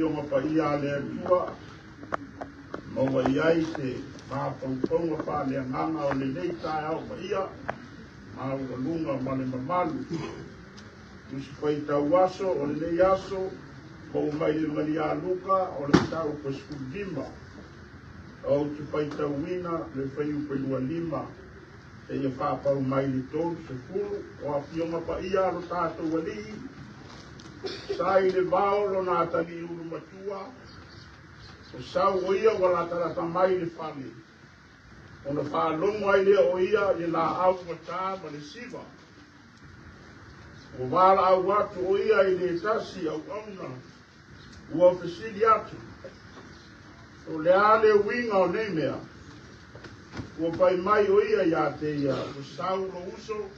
pionga pa ia le tua maua iai te maapaupaunga pa le nganga o le nei tae au pa ia maua lunga ma le mamalu tusi pai tau aso o le nei aso mau mai le ngani a luka o le tau pa skul lima o tu pai tau wina le whaiu pelua lima e ia whapau mai le tolu se fulu o a pionga pa ia alo tātou wali sai le vao lo nā tani uru matua o sau o ia wala tarata mai le whame o na whaalongo ai lea o ia le nā au matā ma le siva o wala au watu o ia i le tasi au auna ua fesili atu o le ale winga o nei mea ua pai mai o ia ia te ia o sau lo uso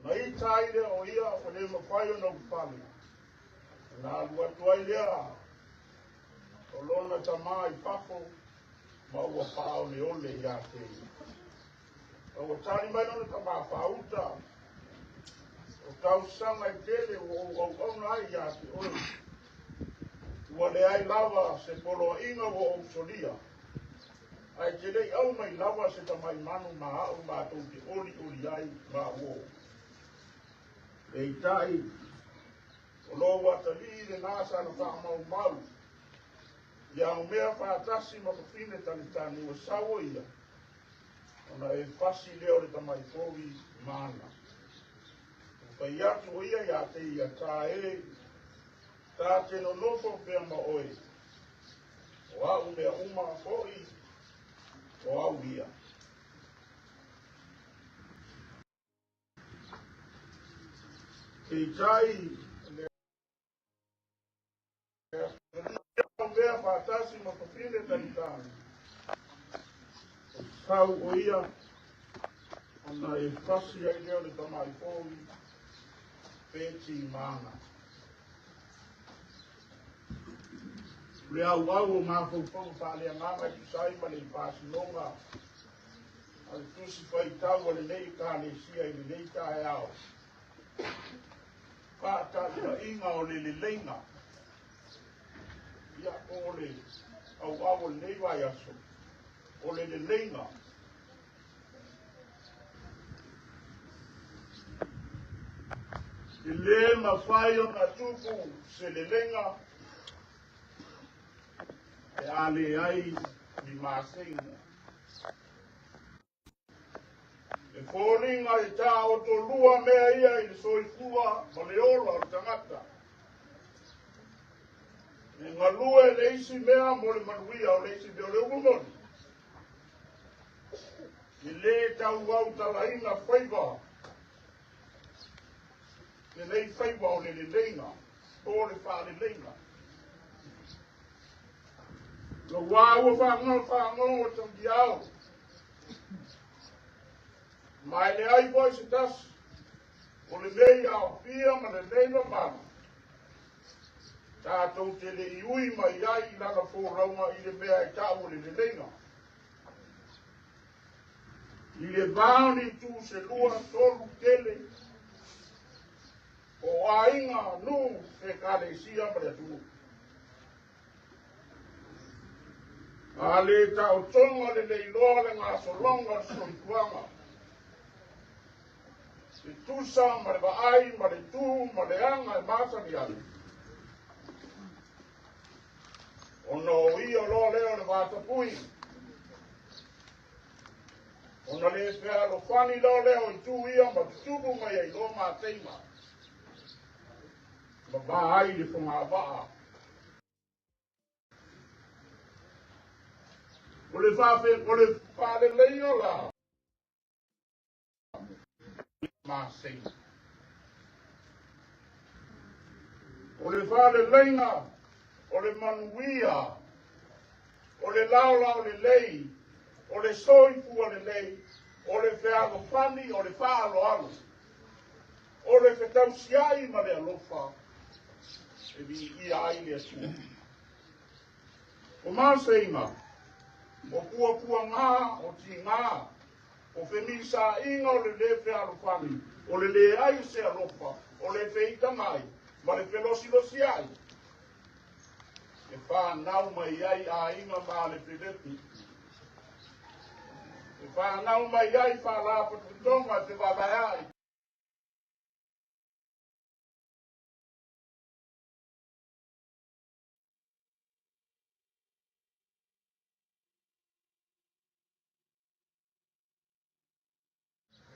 na i taile o ia o le mawhai o nau whame na alua tuai lea o lona tamā i pako ma ua whao le ole ia te ia o tani mai nona tamā whauta o tau sanga i tele o na ai ia te ole ua le ai lava se polo inga o solia ai te rei au mai lava se tamai manu ma au mātou te oli ai ma uo e tai o lo watali le nasa na whaamau mau ia o mea whaatasi ma pafine tani o sawo ia ona e whasi leo le tamai fōwi mana o kai atu o ia te ia tā te no nofo pia ma oe o au mea uma fōi o au ia e tai mea whaatasi ma pafine tani sau o ia ona e whasi ai leo le tamai fōwi pēti mana le au o mafau whaalea nganga tu sai ma le Barcelona al tusi whai tau le nei kālesia i le nei tae au whaatata inga o le leinga ia o le au le nei vai aso o le leinga le mawhai o na tupu se le leinga e ale ai ni māsenga. E fōringa e tā o to lua mea ia i le soifua ma le ola o tangata. E ngā lua e le isi mea mo le manuia o le isi deo le umumoni. I le tau au talaina whaiva. E lei whaiva o le leinga. O le wha le leinga. Ka wāua whangongo o tangi au. Mai le ai boi se tasi. O le lei au pia ma le lei no mana. Tātou te le iui mai ai lana fōraunga i le mea e tāu le leinga. I le vāoni tū se lua tolu tele. O ainga nu e kālesia ma le tū. A le tau tonga le leiloa le ngā solonga soituanga. Se tusa ma le vaai, ma le tū, ma le anga e mātani ale. Ono ia loa leo le vātapui. Ono le spea lo whani loa leo i tū ia ma tutubu mai ai loa mā teima. Ma vaai le whunga waa. O le whāle leio la. Māsei. O le whāle leinga, o le manuia, o le lao le lei, o le soifu o le lei, o le whealo whani, o le whaalo alu, o le whetausiai ma le alofa, e vi ia ai le atua. O māsei ngā, o pua ngā, o ti ngā, o whenisa inga o le le whea alofani, o le ai se alofa, o le whita mai, ma le whelosi ai. E whanau mai ai a inga ma le whilepi. E whanau mai ai whalapa tutonga te wawai ai.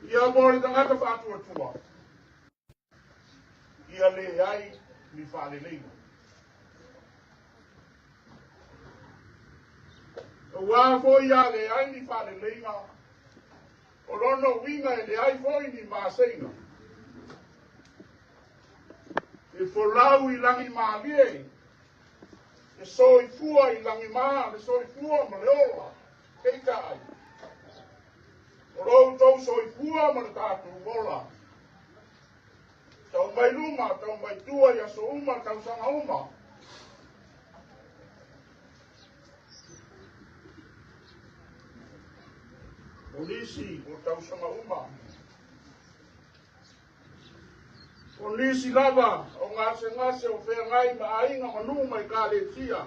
Ia mōre tangata whātua tua. Ia le ai ni whāle leina. Wā fo ia le ai ni whāle leina. O rono winga e le ai fo ni māseina. E wholau I langi mālie. E soi fua I langi mā. E soi fua ma le ola. Keika ai. O rou tau soi fua ma le tātou ola. Tau mai luma, tau mai tua ia so uma, tau sanga uma. O nisi, o tau sanga uma. O nisi lava, o ngase o whea ngai ma ainga manuma I ka le tia.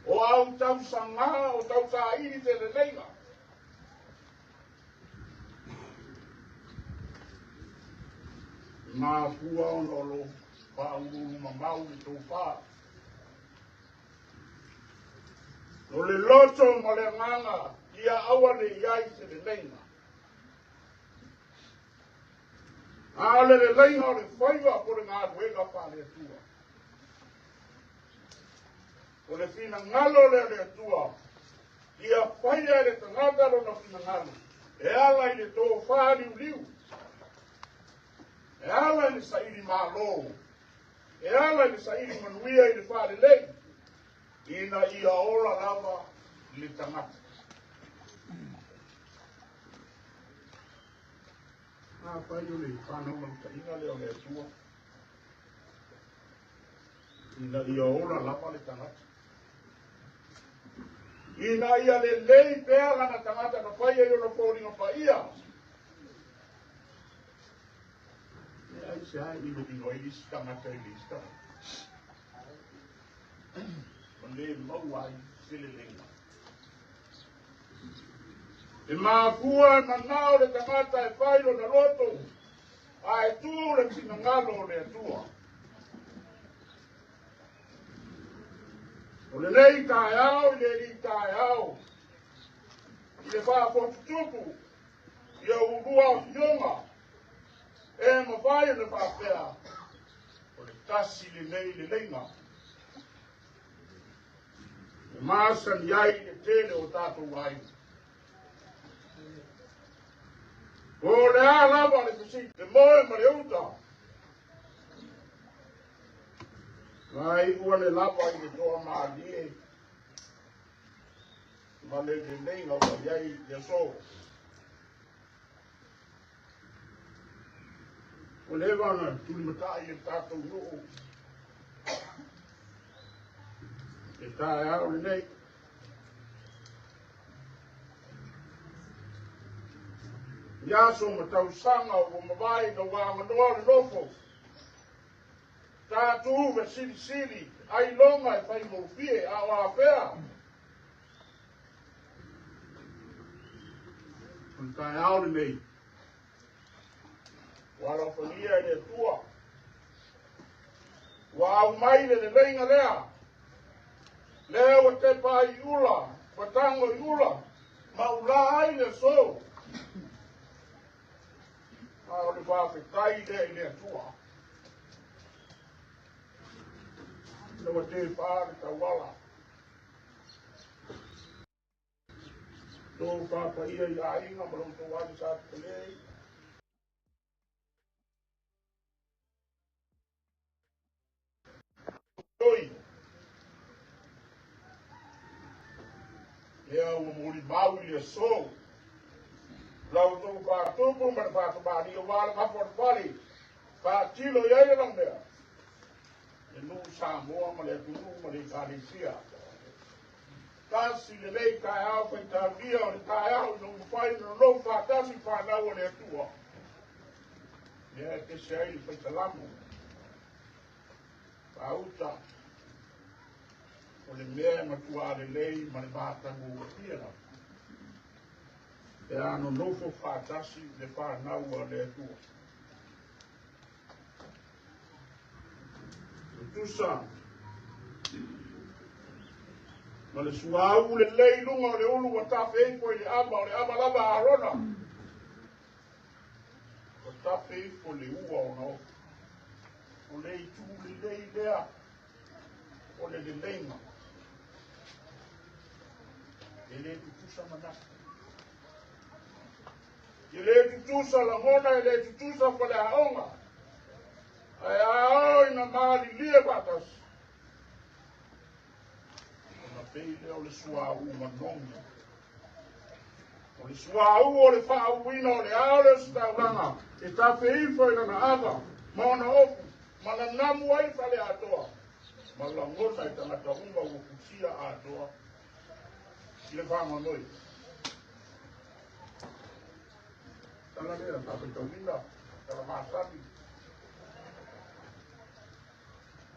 O au tau sanga, o tau sa iri te le leina. Mā pua on olo, pā uru mamau I tō pā. O le loto ma le nganga, ia awa le iai te le leina. A le leina o le whaiwa po le ngā wega pā le tua. O le fina ngalo le tua, ia whaia le tangata lo na fina ngalo. E ala I le tō whāriu liu. E ala ni sairi malo. E ala ni sairi manuia I le whare lei. Ina ia ola lava le tangata. Pai o le whanau lau ta inga leo le tua. Ina ia ola lava le tangata. Ina ia le lei pēa lana tangata na pai e ona kōringa pa ia. Ai se ai I lo I lista mata I lista. Mane mau ai se le lenga. E mākua e manao le tangata e whairo na roto. A e tū le tina ngalo le atua. O le nei tae au, I le li tae au. I le wha potutupu. Ia urua o fionga. E mawhai le whapea. O le tasi le nei le lenga. E māsa ni ai le tele o tātou ai. O le a lava le pisi, le moe ma le uta. Nai ua le lava I le toa maa lie. Ma le lenga o le iai le so. O le wana tuli matai e tātou noo. E tae au le nei. Iaso matau sanga o mawai na wā manoa le nofo. Tātou me siri ai longa e whai mōwhie a wā pēa. Un tae au le nei. Wala whangia le tua. Wa au mai le leinga lea. Lea wa te pa I ula. Patango I ula. Ma ula ai le so. A o le whawhetai le tua. Le wa te pa le tawala. Tō papa ia I a inga malong tō wadi sa te lei. Oi. Lea ua mori mau I le so. Lau tō pātupu ma le pātubani o wāle mapor pali. Pātilo iai lang mea. E nū Samoa ma le tunu ma le Kalisia. Tā whātasi le lei kai au whai tāwia o le kai au no mwhai no lo whātasi whānau o le atua. Lea ke se ai whai talamu. Whauta. O le mea matua le lei ma le mātangu o hiera. E ano nofo whātasi le whānau o le atua. Tusa. Ma le suau le lei lunga o le ulu wa tawhi po i le ama lava arona. O tawhi po le ua o no. O le i tū le lei lea. O le leinga. E le tutusa manaka. E le tutusa la mona e le tutusa pa le haonga. Ai ai na mali lia batas. Na pele o le suau manonga. O le suau o le whaauina o le aole stauranga. E tafe ifo ina na ava. Maona ofu. Mana namu ai pale atoa. Mala ngona i tangata unga o kusia atoa. Le whanga noi. Tala lea tafe tawina. Tala maasami.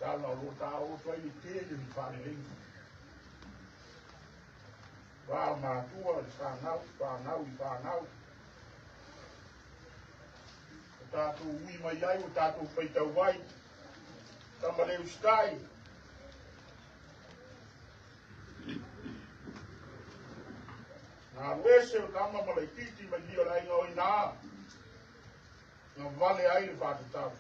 Tala o lo tau o i tele ni whare lengi. Wā mātua i whānau. O tātou ui mai ai, o tātou whaitau wai. Tama leo stai. Nā wese o tama malaikiti mai lia rai ngā oi nā. Ngā vale ai le whātatau.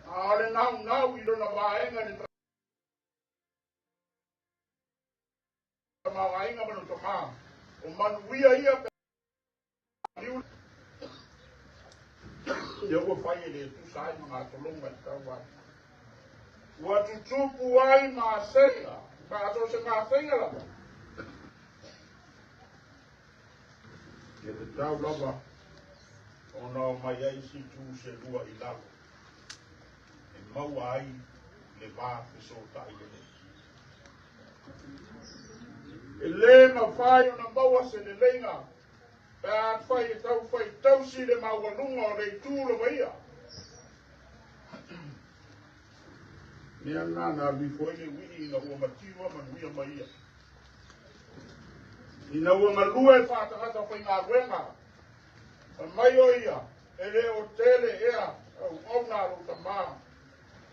Ale nau i lona wāenga ni wāenga manu toka. O manuia ia pe liu. Ia ua whai e le tusa ai mga tolonga i tau wai. Ua tutupu ai mā senga. Mā ato se mā senga lava. Ia te tau lava. O nā mai ai si tu se lua i lava. Maua ai le vā pesota i le. E le ma whai o na maua se le lenga. Pea whai e tau si le maua lunga o le tūra maia. Nea ngana mi fwene wini ina ua matiwa manuia maia. Ina ua malua e whātakata whai ngā ruenga. Mai o ia, e le o tele ea, au ngā ruta maa.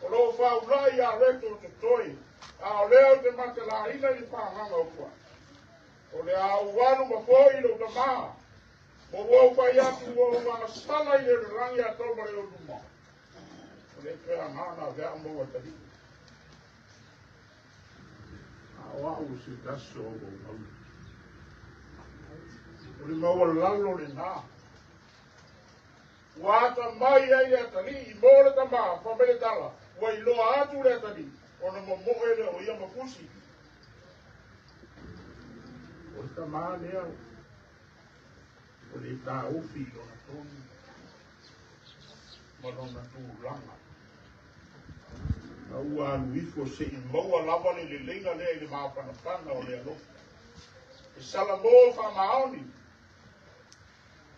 O lo whaulai a reto te toi, a o leo te matalahina i whahanga o kua. O le a uwanu ma poi lo ta maa, mo wau whai atu o wanga stala i le rangi a toma leo duma. O le pēra ngana vea moa tari. A wau si taso o mau. O le maua lalo le nā. Wata mai ai le atali i mōre ta maa, whamele tala. Wai loa atu le tani, o na momoe le o ia mapusi. O le tamaa lea, o le tā ufi o na tonu, malona tū langa. Na ua anu ifo se i maua lava le lenga lea i le maapanapana o le alofa. E sala mō whamaoni.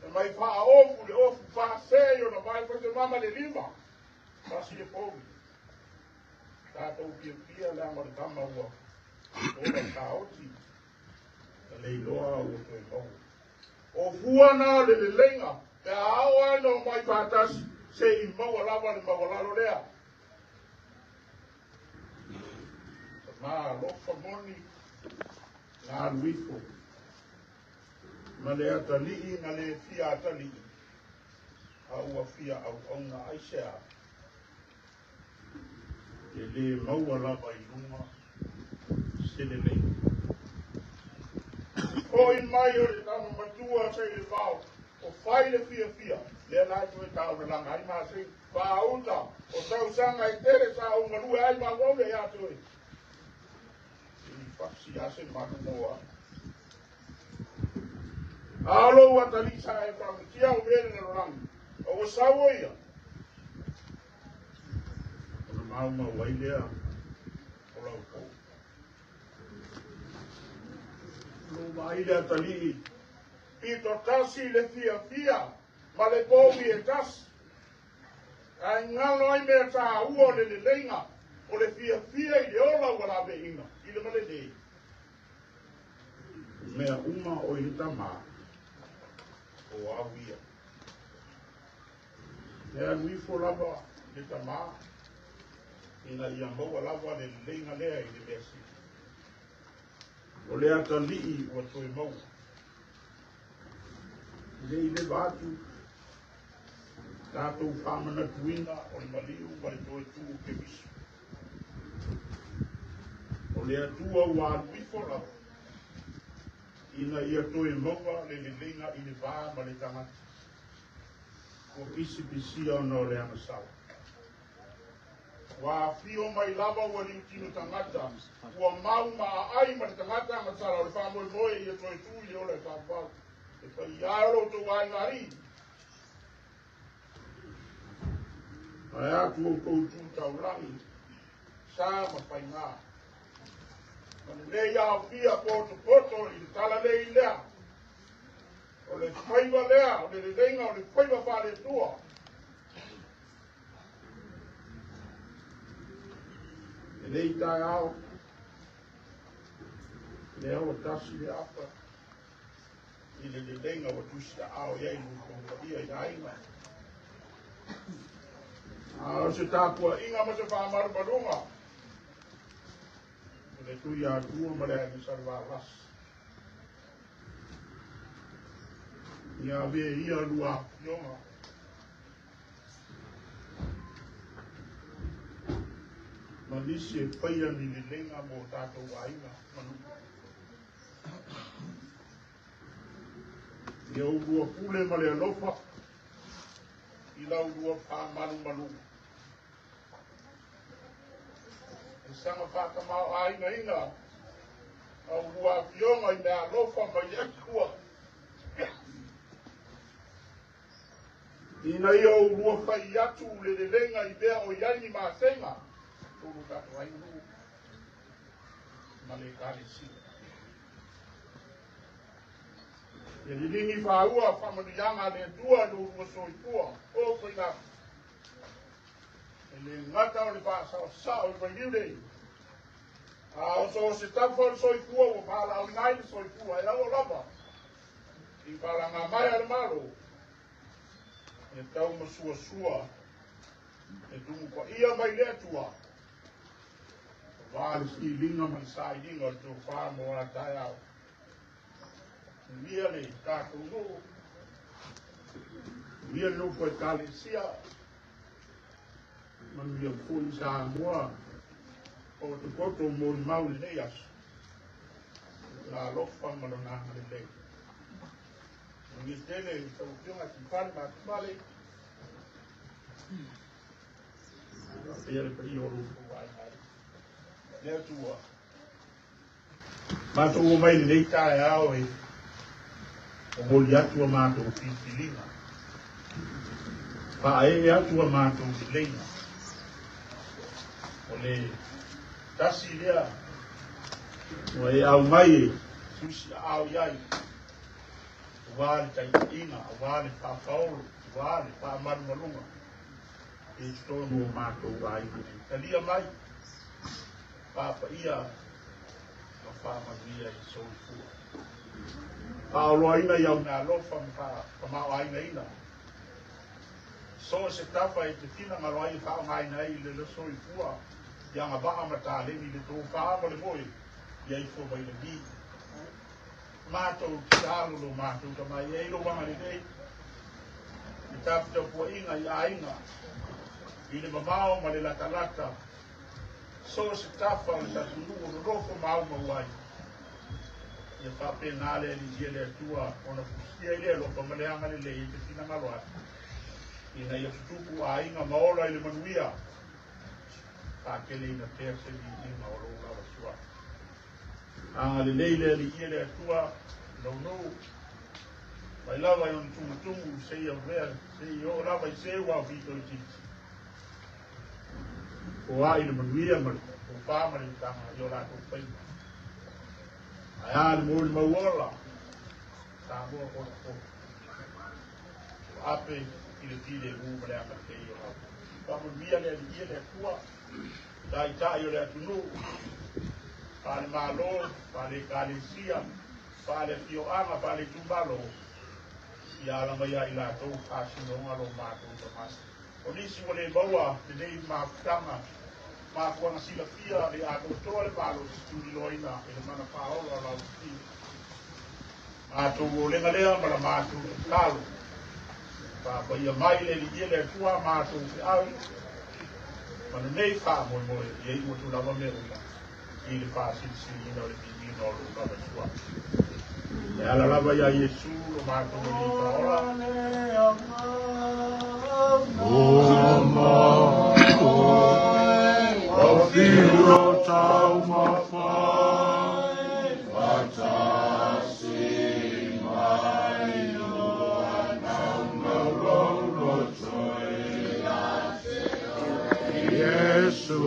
E mai wha ofu le ofu wha seio na mai pate mama le lima. Pasi e pomi. Tātou pia le amare tama ua. Ora tāoti. Na lei loa ua toi mau. O fuana le lenga. Te awa no mai pātasi. Se i maua lava le maua lalo lea. Mā lofa moni. Ngā luifo. Ma le atalii na le fia atalii. A ua fia au nga aisea. E le maua lava i lunga. Se le lei. Ko i mai o le tama matua se le vau. O fai le fia. Le lai tu e tau le langa. Ai maa se whaauta. O tau sanga i tere sa unga rue. Ai maa wole e atu e. I whaksi ase manu moa. Alo wa talisa e whamutia o vere na rangi. O sawo ia. O na mauma wailea. O lau kou. mai le atali pito tasi le fia ma le pomi e tasi ai ngalo ai mea tā ua le lenga o le fia i le ola wala be inga i le male dei mea uma o i le tama o awia mea nuifo lava le tama ina ia maua lava le lenga lea i le lesi o le atalii ua toe maua le i le vatu tātou whamana tuina o le maliu ma le toe tū ke visu. O le atua ua aluifo lau. Ina ia toe maua le lenga i le vā ma le tangata. O pisi ona o le amasawa. Wa fio mai lava ua liu tino tangata. Ua mau ma ai ma le tangata amasala o le whamoe moe ia toe tū i ole whapau. E pa iaro to wai ngari. Ai atu o koutu taurangi, sā ma pai ngā. Mane le iau pia poto i le tala le i lea. O le whaiva lea, o le renga, o le whaiva whare tua. E le i tai au, le au tasi le apa. I le renga o tusi au iei luko ia i ainga. Se tāpua inga ma se whāmaru marunga. Le tui a tua ma le ni sarwa las. Ia ve ia lua yonga. Ma nisi e whaia ni le lenga mo tātou wainga manu. Ia urua pule ma le alofa. I lau rua whāmaru marunga. Sanga whaka mau ainga inga. Au hua fionga i mea lofa mai akua. Ina ia o rua whai atu le lenga i bea o iani maa senga. Toro kato aingu. Male kare si. E li lingi whaua whamanianga le tua no rua soitua. O whaina. Le ngata o le pasao sao i mahiure. O so se tafa o soifua o pala o ngai soifua e au lava. I pala ngā mai ale malo. E tau masua. E tungu kwa ia mai lea tua. Vāle si linga mai sai linga o tō whāmo a tai au. Lia le tātou no. Lia no koe kāle sia. Manu ia fui sa mua o te koto mo i mau le nei asu. La lofa malo nā le lei. Ngi tele i tau pionga ki whare mā tumale. Pia le pari o rupu wai hari. Lea tua. Mātou o mai le nei tae ao e. O holi atua mātou pipilinga. Pa e atua mātou pilinga. O le tasi lea o e au mai e susi au iai o wāle taitaina, o wāle whāwhaoro, o wāle whāmaru malunga e stonu o mātou wāinga talia mai pāpa ia o whāmaruia i soifua pāoloa ina iau ngā lofa mā aina ina so se tafa e te tina ngaro ai whaamaina i le soifua Yang abang mata leni le tō whāma le moi, ia i fō mai le ni. Mātou ki alo lo mātou ta mai, e ilo wanga le dei. I tāpita pua inga i ainga, i le mamao ma le lata. So se tafa le tatunu o rofo mau mawai. Ia whape nāle ni ia le atua, ona kusia i le lopa maleanga le lei, te tina ngaloa. Ina ia tutupu a inga maola i le manuia. Kele ina pea se li ma o lo la sua. Le leile li ia le atua no. Mai lava i on tumu se ia vea, se i o lava i se ua vito i titi. O ai le manuia ma o pāma le tanga i o la tō whaima. Ayan, muli mawala. Tamo ko. Ape, tile muli ang kayo. Kamu biya le kuwa. Dai tayo le tunu. Pale malo, pale kalisia, pale fioanga, pale tumbalo. Ya la maya ila to kasi no ngalo mato tamas. Polisi wale bawa, dei makama. Mako na sila pia di ato tole palo studi loina e mana paolo la uti. Ato wole ngalea mala mato kalo. Pa ia mai le le tua mato au. Mana nei fa mo e mo tu la me una. I le fa si no le bini no lo va sua. E ala lava ia Yesu lo mato mo ni paola. Filho talma fai, fatasi mai o anama lolo toi, Yesu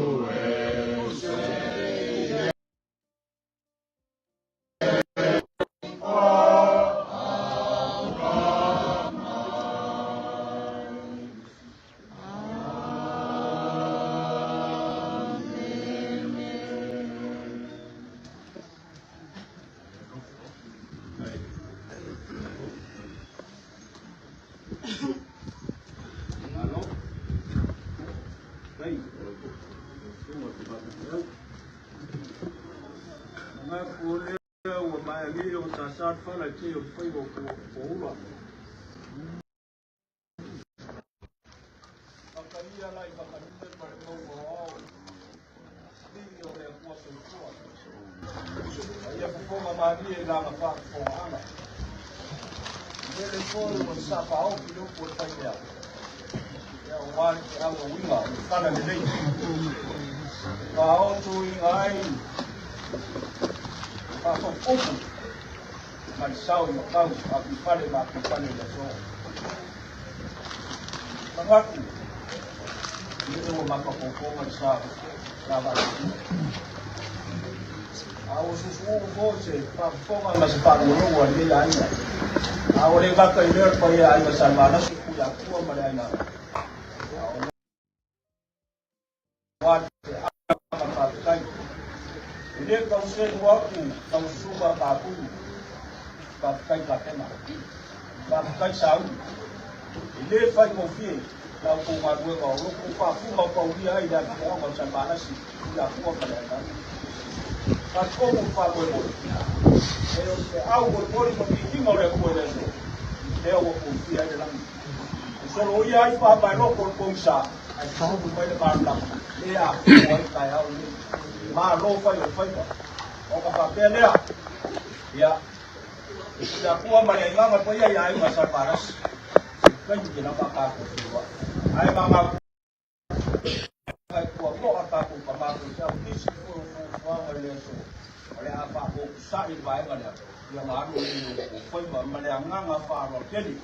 Saat fala que eu fui o Paula. A caía lá e a caminha para o Paul. Filho de a sua pessoa. Aí a forma Maria lá na parte com Ana. Ele foi o sapau que não foi fazer. É o ar que é o Willa, o cara de leite. Paul tu ai. Passou pouco. Mas sao no kau api pale da so. Tangaku. Ini mo makapopo mas sao lava. Ao susu voce pa ponga mas pa no wa ni ainda. Ao le va cair pa ia ai salvana su ya ku ma ainda. Wa pa kai. Ini kau se waktu kau suba pa ku. Kai katena. Kai sau. Ile fai mo fie. La ko ma due ko lo ko pa fu ma pa wi ai da ko ma sa bana si. Ya ko pa da. Ka ko mo pa mo. Pero se au ko mo ki mo le ko le so. Le o ko fie ai da. So lo ia ai pa ba lo ko sa. Ai sa bu mai da ba da. Le a ko ai au ni. Ma lo fai o fai. O ka pa pe le a. Ya. Ya kuwa mali mama po ya ai masa paras kan jina maka ko ai mama ai kuwa ko ata ko mama ko sa kisi ko ko mali so ole apa ko sa i bai ngale ya maru ni ko mali nganga fa ro keli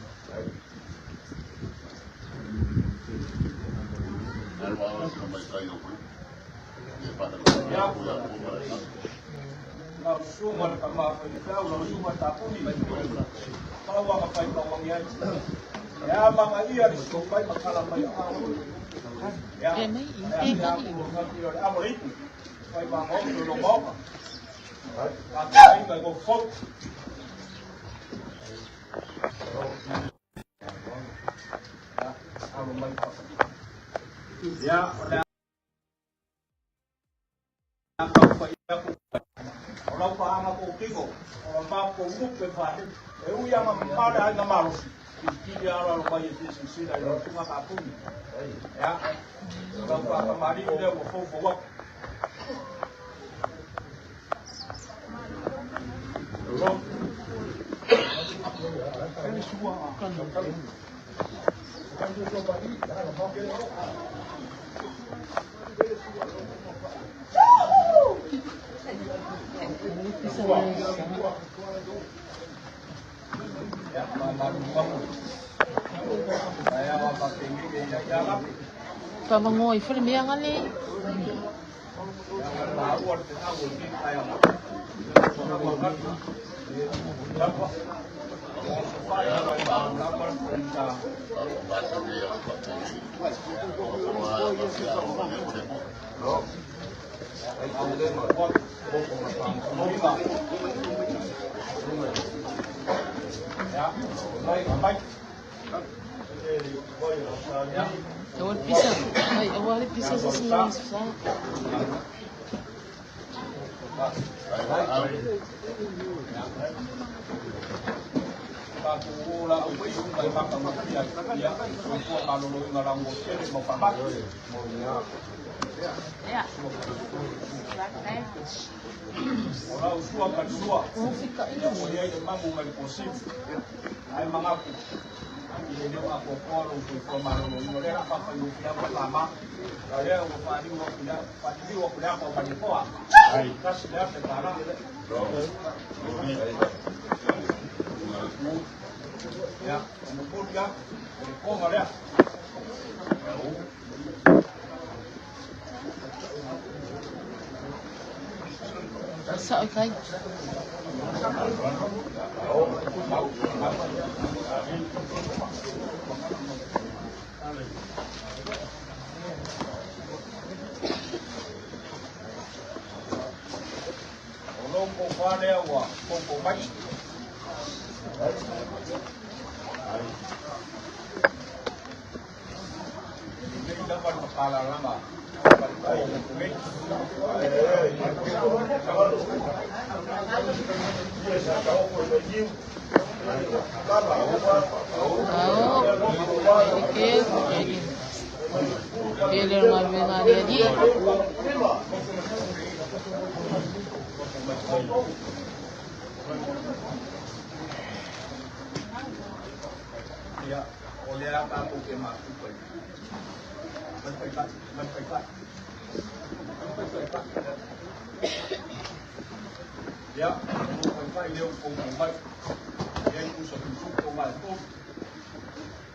ya na suma kama fa na suma tapuni kalau wa ka pa ko ya ya mama ia di so pa makala pa ya ya ya ko amori pa ba mo no mo pa ai ba go fok ya orang faham aku kiko, orang faham kongkuk berfaham. Eu yang mempada hanya malu. Dia orang bayar sisi dari rumah kapung. Ya, orang faham kembali dia berfaham. Ini semua akan Pamangoy, film yang ali. أول بيسة هاي أول بيسة اسمها Ini aku kalau untuk malu ini apa kalau yang pertama saya waktu waktu apa banyak kuah, kasih dia sekarang ya, kemudian ya, kok ada Sa okay. Olong ko dia wa, ko mai. Ini dapat kepala lama. Ya, oleh apa aku kemasuk ya, sampai dia kumpai, dia itu sebelum kumpai itu,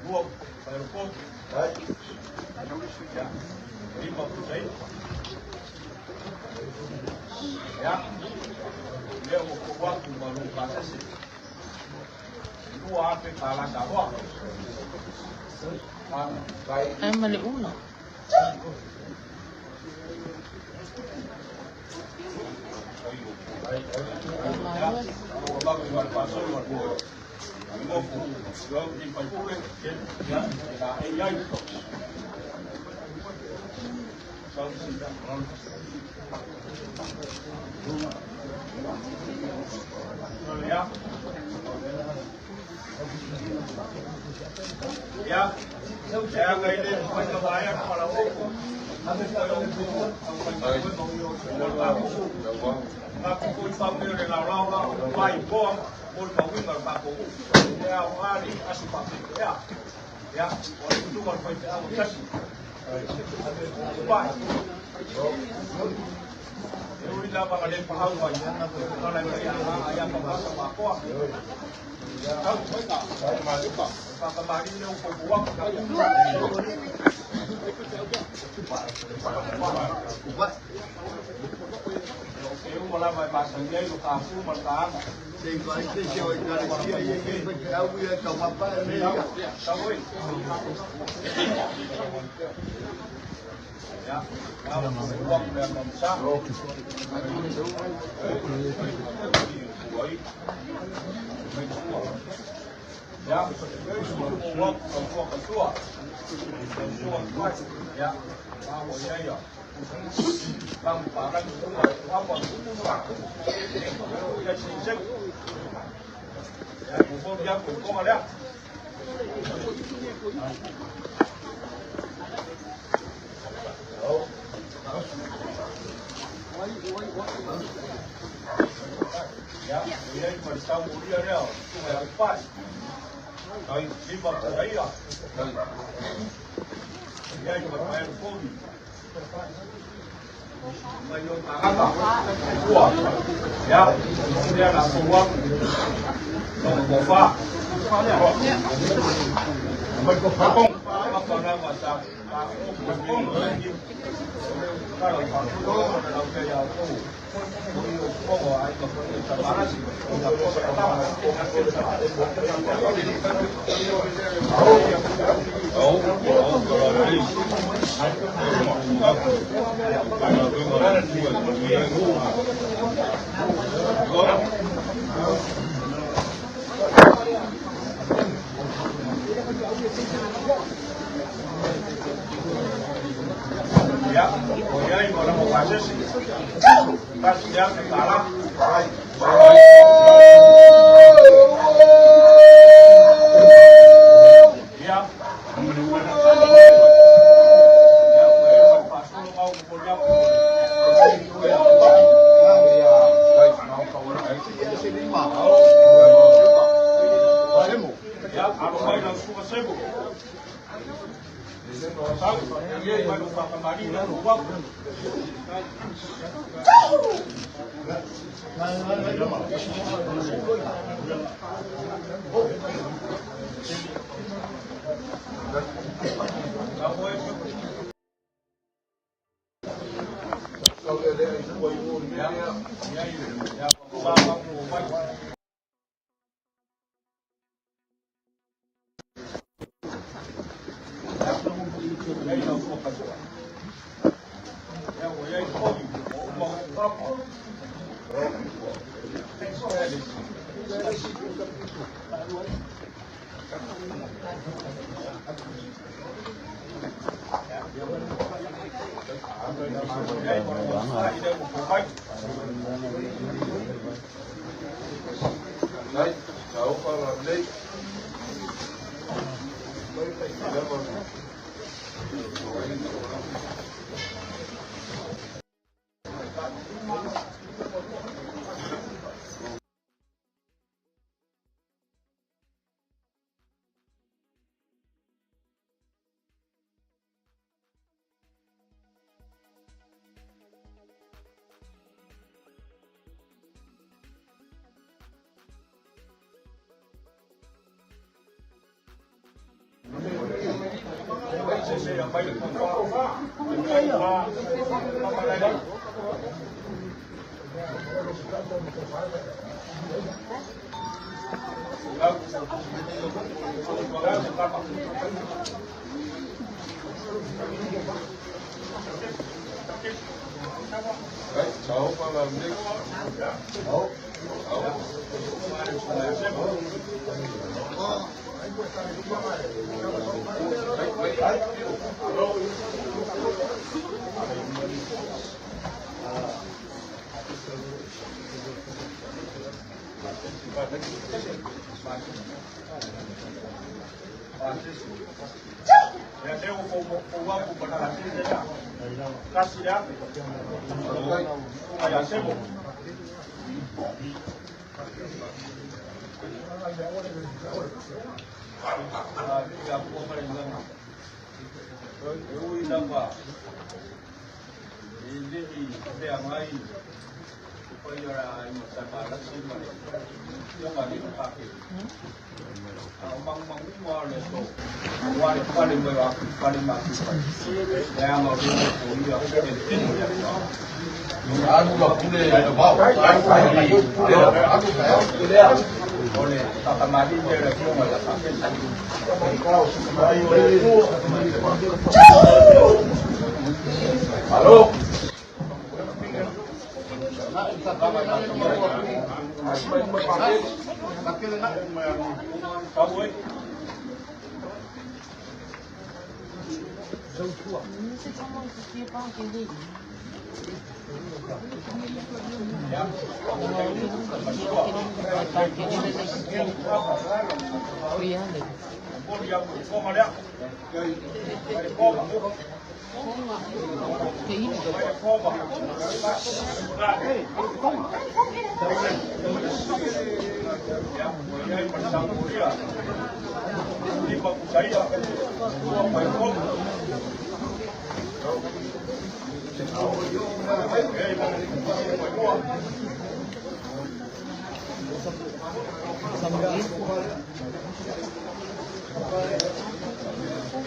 dua perempuan, ya, 50 ya, dia mau waktu baru proses, dua apa kalah dakwah, Mali uno. Ya, saya ini penyebayar kepala hukum. Nanti saya ukur, aku pun sambil relawan, baik bom, pun kawin berpaku. Ya, hari asyipak ya, ya, orang itu berpaku kasih. Baik. Ini dapat ada paham wajah. Kalau ayam pembahasan apa? Tahu mereka? Saya maju pak. Kemarin dia ukur buang. Nếu mà làm bài bạc thành dây của cả khu mặt cá thì có cái chiều là kia cái áo bia trồng mắm ba này đâu ơi ya kalau buang dan memisah ya buang ketua ya mau saya bằng phá răng hoa quả cũng phá cái chính sách của công gia của công ở đây ya ini bersama dia dia tu yang pas rồi đi vào đấy rồi dia juga main phone ya, dia nak buat pembuka, pembuka, apa nama macam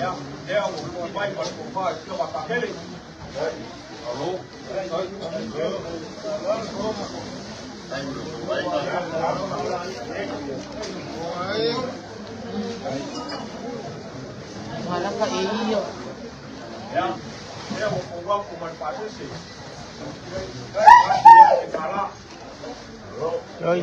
Ya, dia mau main berkumpul coba pakai ini. Lalu, Malam ka iyo. ya, dia mau kumpul kumpul sih. Dia kalah. Rồi.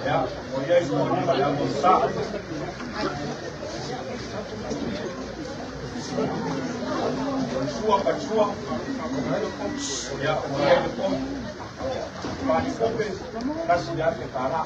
Ya, voy a ir para almorzar. Sua. Ya, voy a ir con Pani Kope, kasih dia ke Tara.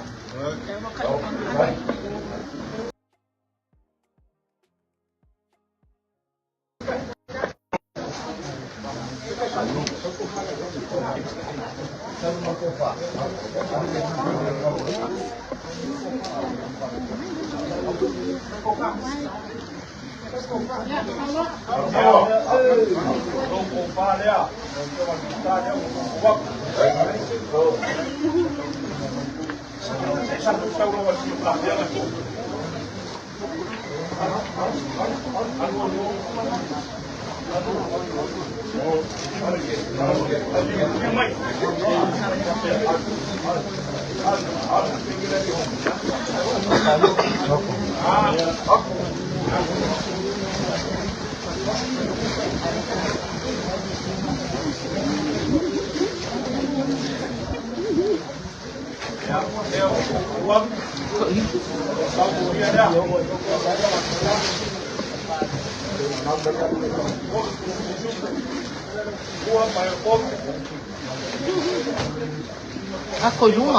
Ako yung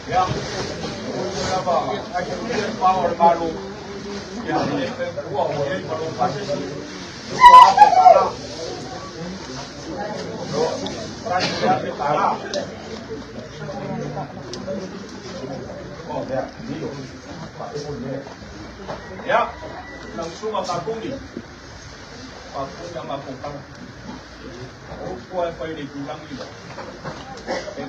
Ya, power baru. Ya, gua baru pasir sih. Gua ada Tara. Dia ke Tara. Oh, ya, langsung matakung ni. Pakung yang mapungkang. Kuai pai di tulang ni.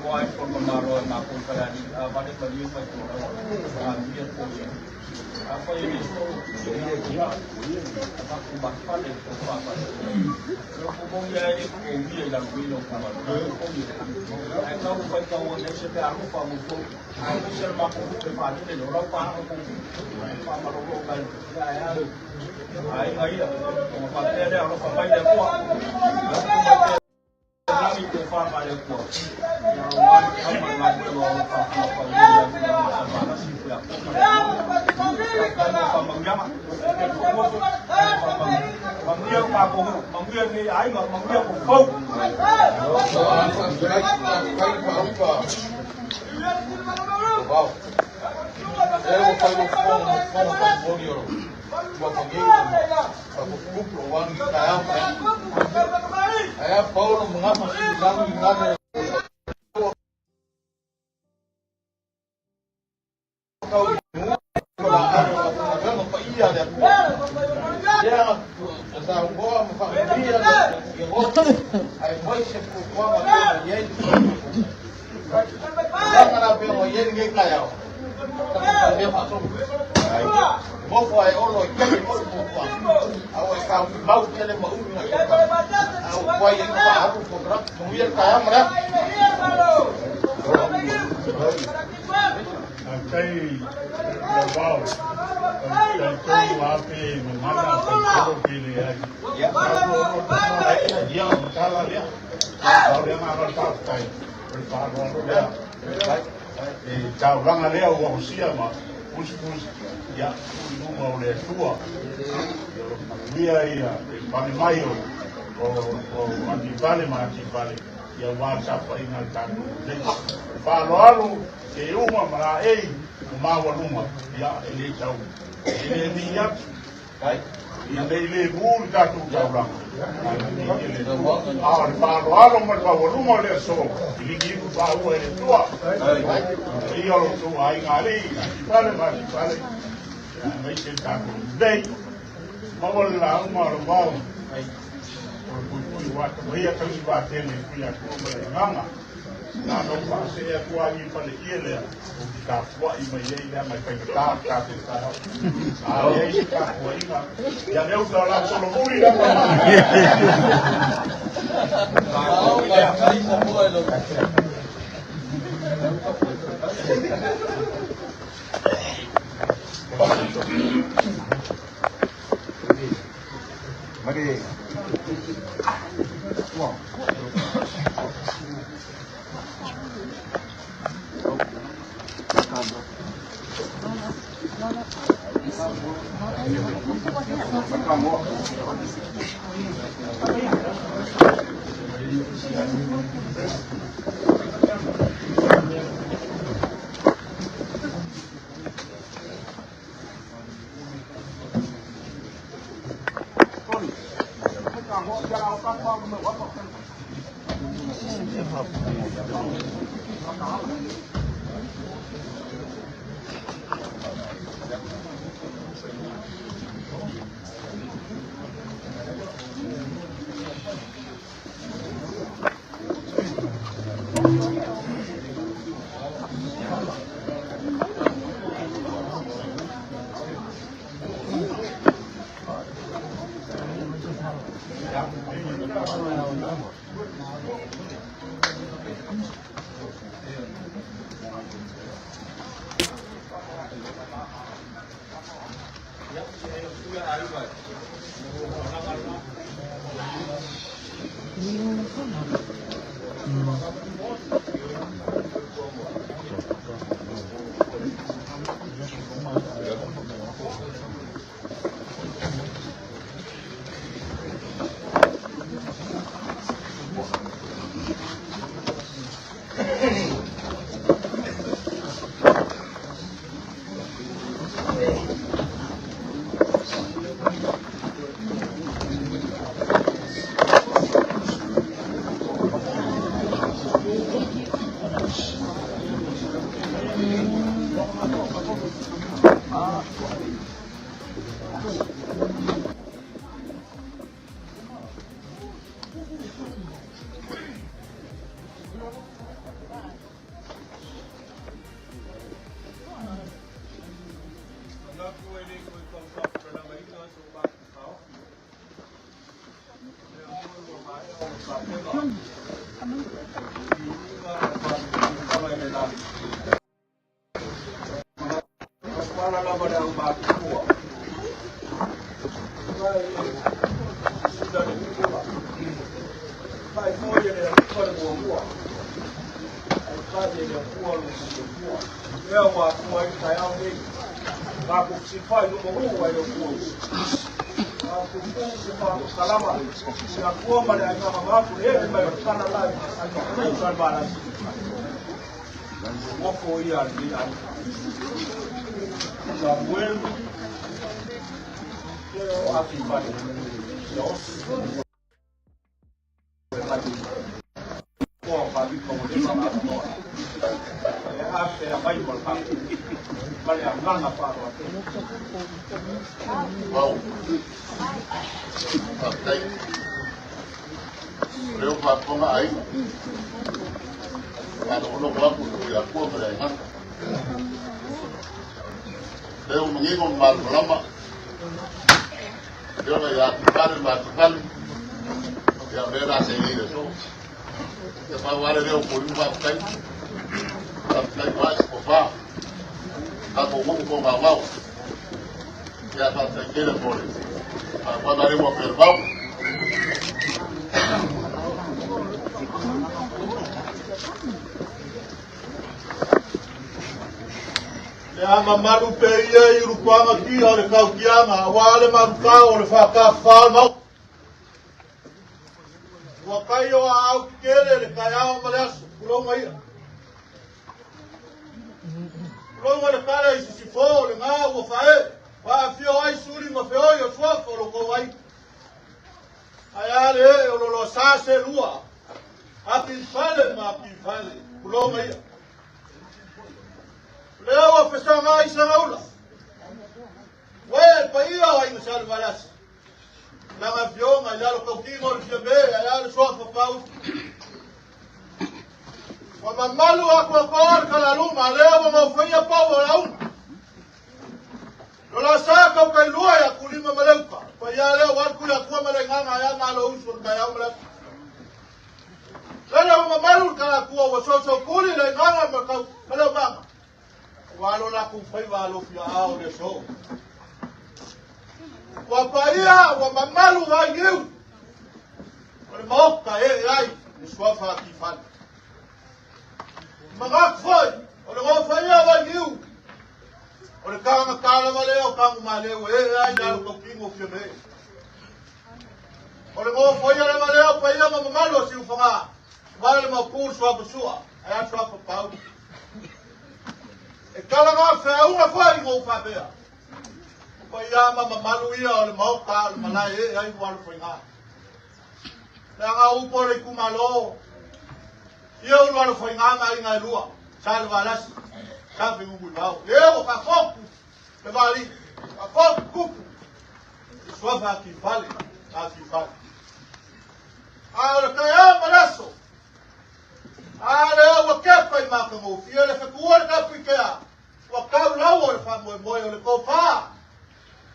Kuai pun kemaro mapung kala ni. Pada beliau pai tu. Dia pun. Apa ini? Dia apa kubahkan itu apa? Kalau dia ini dia dalam video kamera. Kalau kau ni seperti aku kamu tu, aku serba aku prepare ni orang paham aku. Paham orang kan. Ai como parte de orang paham dia kuat. Kami tu faham dia kuat. Yang mana lagi orang faham dia apa sih ya. Manggil Pak manggil ni ai mà manggil cũng không. Wow. Saya mau follow buat aku kumpul uang saya Paulo mengapa sih wow, Dia kala dia. Kalau dia ngamal partai, berparu dia. Jauh orang dia usia mah, pus ya, mau dia tua. Dia ia, pani mayo, anti balik, ya WhatsApp ingat kan. Palu ke rumah malah mau rumah, ya ini jauh. Ini niat, yang ini bul jatuh jauh. Palu mereka rumah dia so, ini gitu bawa ini tua. Iya lo tua ingali, balik. Mấy trên cả đây mà còn là mà bao buat dia kali buat ini punya kemenangan nah no pasti ya tua ini pada ile kita buat ini ya mai kita ah ya kita buat ini ya dia udah langsung muri dah kalau dia kali semua lo Mari. Wow. Cuando haremos el Ya mamalu pe ia i rukwanga ki o le kaukianga wale maruka o le whakawhal mau. Wakai o au kere le kai au maleasu kulonga ia. Kulonga le kare i sisifo le ngā ua whae. Whaafio ai suri ma whioi o suafa o loko wai. Ai ale o lolo sase lua. Api whale ma api whale kulonga ia. Leo wa fesanga ai sa ngaula. Wai pa ia ai no sal balas. La nga fionga ia lo kaukingo le fiabe ia le soa fa pau. Wa mamalu ako ko kala luma leo mo fia pau la un. Lo la sa ka kai lua ya kulima maleuka. Pa ia leo wa ku ya ku malenganga ya na lo usu ka ya mala. Leo mamalu kala ku wa so kuli le nganga ma ka leo banga. Walo la kufai walo fia ao le so. Wa paia wa mamalu wa yiu. Ole moka ai ni swafa ki fan. Magak foi, ole go faia wa yiu. Ole kanga kala male o kanga male o ai ya ko kingo fia me. Ole go faia le male o paia mamalu si ufanga. Wale ma pur swa sua. Ai swa pa pau. E kala ngā whea unga whai ngō whapea. Ko ia mamalu ia o le mauka, le malai e ai walu whai ngā. Lea ngā upo le kumalo. Ia ulu walu whai ngā mai ngā lua. Sa le walasi. Sa whingungu i wau. Leo ka foku. Le wali. Ka foku kuku. I swafa ki whale. Ka ki whale. A le kaya malaso. A leo wa kepa i maka ngō. Ia le whakua le kapu i kea. Wakau lau o le whamoe moe o le kōpā.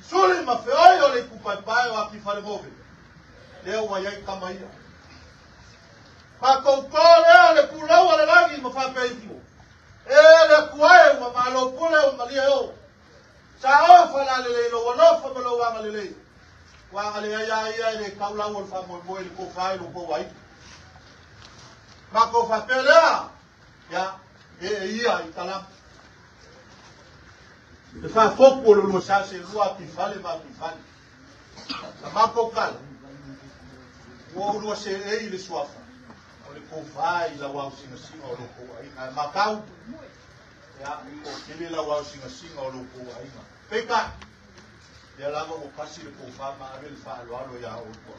Suli ma whioi o le kupaipai o aki whare mowe. Leo wa iai kamaia. Ma koukou leo le pulau o le rangi ma whapeifu. E le kuae wa malo pule o malia o. Sa o whala le leilo wa lofa malo wanga le leilo. Wanga le ia le kau lau o le whamoe moe le kōpā lo kōwai. Ma kou whapelea. Ya, ia i talang. Le fa fopo lo lo sa se lua ki fale ma ki fale. Ma ko kala. Wo lo se e le swafa. O le ko fai la wa singa singa o lo ko ai ma kau. Ya ko kile la wa singa singa o lo ko ai ma. Peka. Ya la mo pasi le ko fa ma ave fa lo ya o ko.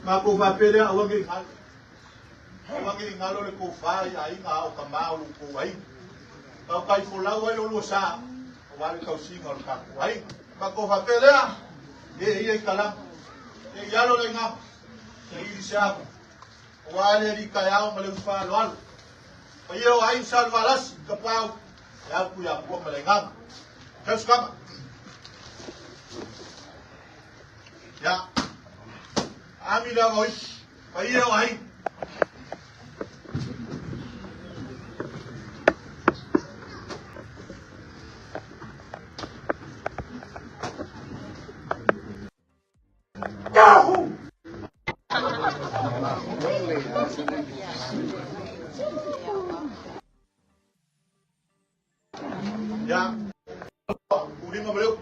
Ma ko fa pele a wa ngi ngal. Wa ngi ngalo le ko fai ai nga o ka ma o lo ko ai. Ka kai fo la wa lo sa. Wale kau singa o kaku. Ai, kako whapelea. Ia i kalam. E ialo le ngam. E iri se aku. Wale ri kai au male uswalo alu. Pa iao ai salva lasi ka pau. E aku ya kua male ngam. Keus kama. Ya. Ami la ngoi. Pa iao ai. Ya, ulima beliau.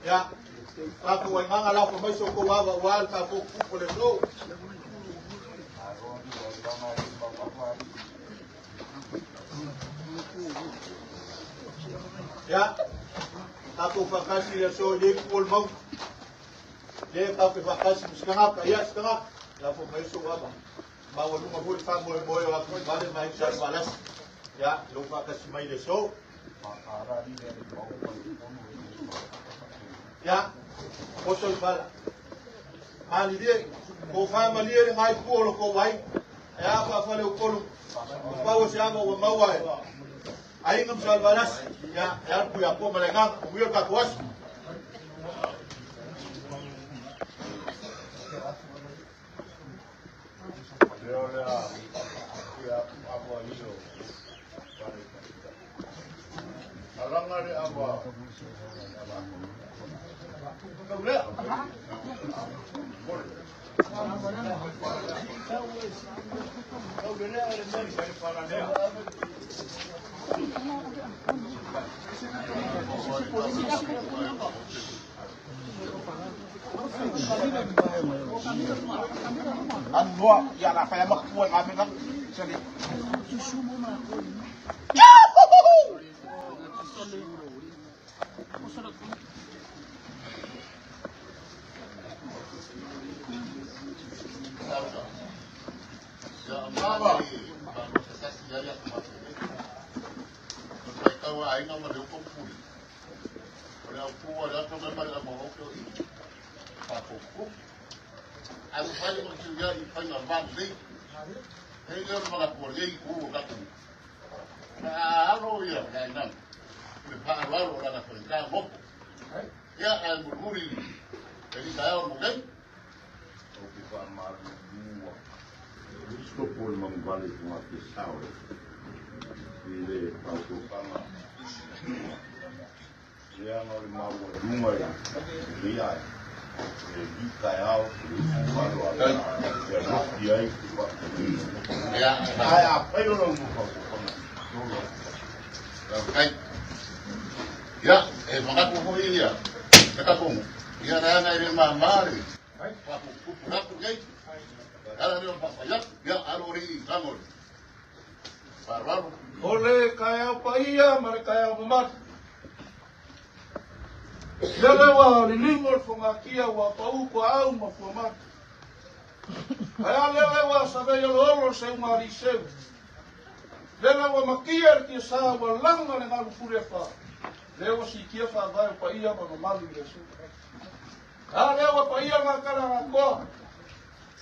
Ya, aku waimanga la ko mai so ko wa wal ka ko ko le no. Ya, aku fakasi ya so ye ko mau. Dia tahu ke vakasi sekarang ya sekarang la po mai so baba ba wa lu mabul fa mo mo wa ko ba le mai sa balas ya lu vakasi mai de so ya ko so bala mali dia ko fa mali le mai ko lo ko wai ya fa le ko lu ba wa se amo wa mawai ai ngam sa balas ya ku ya ko malenga ko yo ka kuas Apa iso. Alanga le apa. Kau le. Kau le ada mari dari parane. Anwa ya la fa mak kuat kami kan. Jadi. Ya mama. Kau ai ngam ada hukum pun. Kalau aku ada tu kan ada mau tu. Aku aku fanya mchuja ifanya bandi. Hiyo mara kwa yeye huo katu. Na hao ya ndio. Ni pa wao wana kwenda mopo. Ya almurmuri. Jadi saya mungkin ukifa mara dua. Isto por mambali kwa kisao. Ile pauko kama ya ngori mau rumah ya. Dia Kayau, ya, apa yang orang mau ya, maka kuku ini ya, kita kuku, ya nana ini mamari, aku gay, ada dia papayak, ya arori kamor, baru, Oleh kaya apa iya mereka yang umat. Lelewa lilimor fungakia wa pau ko au mafumat. Aya lelewa sabe yo lolo se mariseu. Lelewa makia ki sa wa langa le ngalu furefa. Lewa si kia fa vai pa ia ma malu yesu. Lewa pa ia ngakala ngako.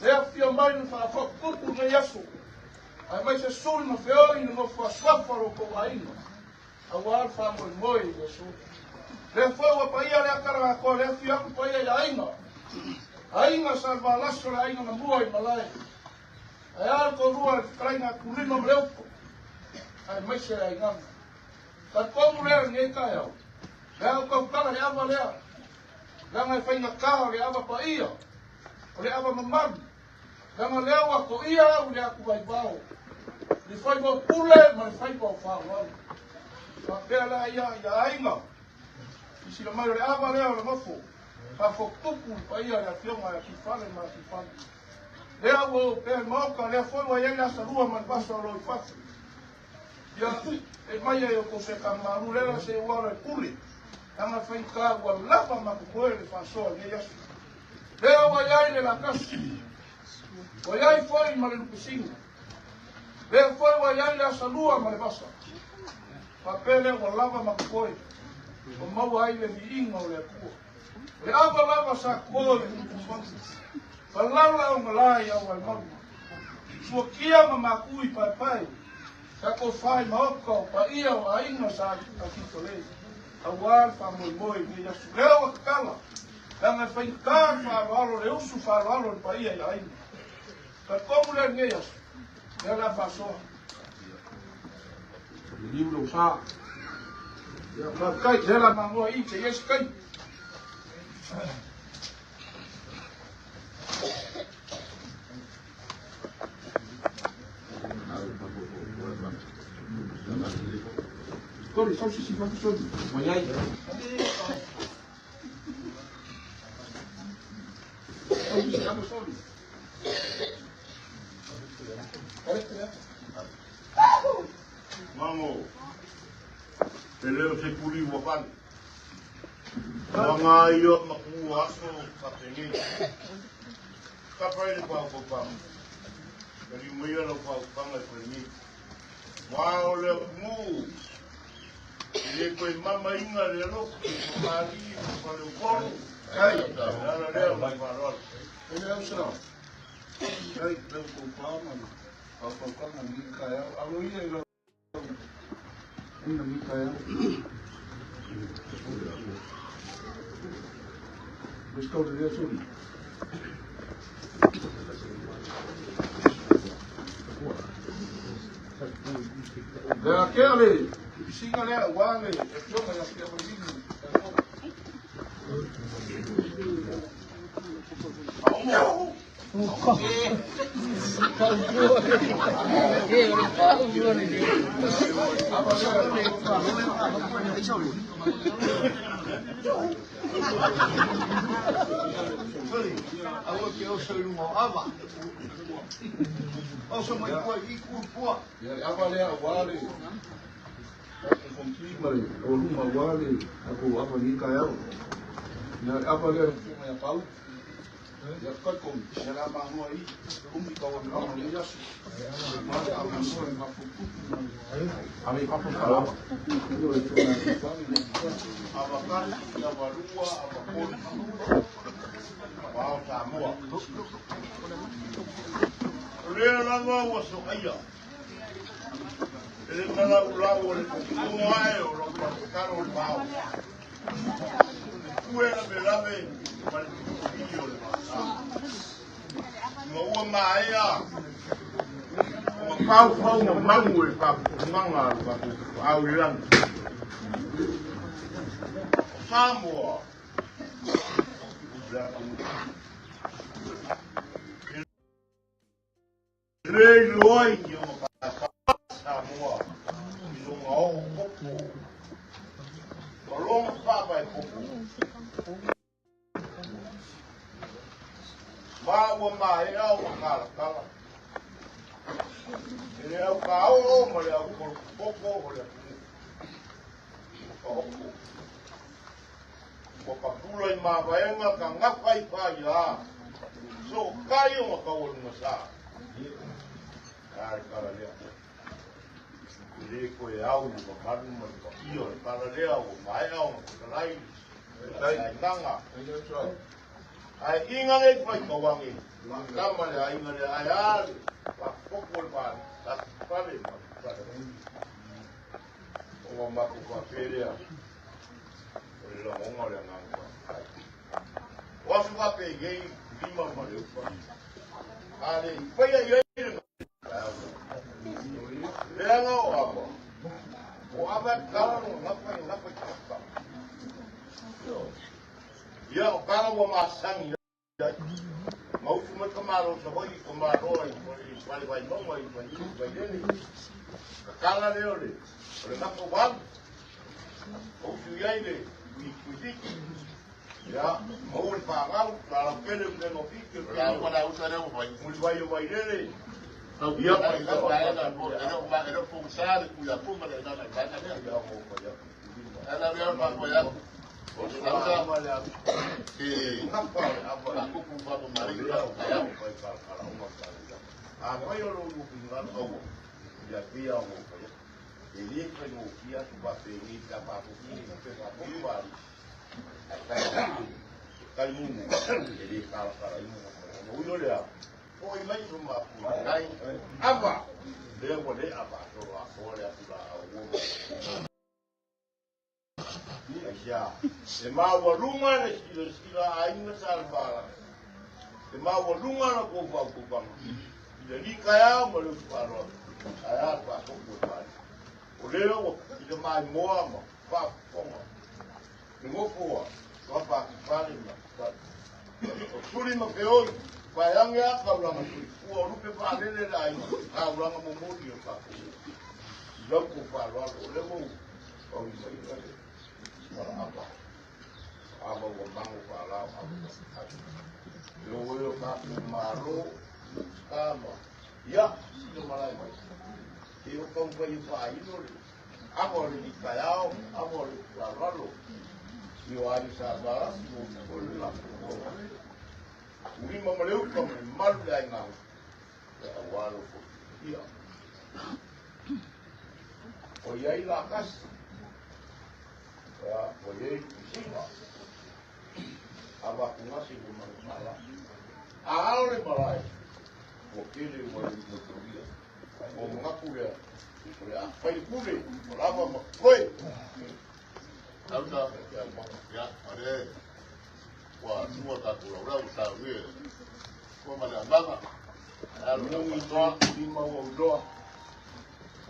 Lea fio mai no fa fa pupu na yesu. Ai mai se sul no feo i no fa swafaro ko aino. Awar fa mo yesu. Le foi pa ia le akara ko le fia ko ia ya ainga. Ainga salva la sola ainga na mua i malai. Ai al ko rua traina kulino mleuko. Ai mai se ainga. Ka ko mule ne ka ya. Le ko kala le ava le. La ngai faina ka le ava pa ia. Le ava mamam. La ngai le wa ko ia u le aku vai bao. Li foi mo pule ma fai po fa wa. Ka pela ia ya ainga. Si lo malo le ava leo le mofo, ka fokupu pa ia le fionga ya kifale ma kifale. Lea wo pe moka le foi wa ia sa rua man baso lo fasi. Ya e mai e ko se ka maru le se wa le puli. Anga fai ka wa lava ma ko le faso le ya. Lea wa ia le la kasi. Wa ia foi ma le kusinga. Lea foi wa ia le sa rua ma le basa. Papele wa lava ma ko o mau ai le inga o le kua. Le ava lava sa kua le kufansi. Palala o malai au al mau. Sua kia ma makui pai pai. Ka ko fai maoko pa ia o ainga sa akito le. Awal pa moi moi me ya su leo kala. Tanga fai ka fa valo le usu fa valo pa ia ya ainga. Ka como le ngeas. Ya la pasó. El libro usado. Ya kai jela mango i che yes kai. Corre, só se vai tudo. Amanhã aí. Vamos. Teleo se puli wapan. Mga iyo makuha so katingin. Kapay ni pa ko pa. Dari mo yo lo pa pa ngai permi. Wow le mu. Ile ko mama inga le lo mari pa le ko. Ai, ala le ma parol. Ele é o senhor. Ai, eu vou falar, mano. Vou colocar na minha cara. Alô, e aí, na minha cara. Buscar o direito ali. Le kele, singa le wale, e tonga ya kia pangini.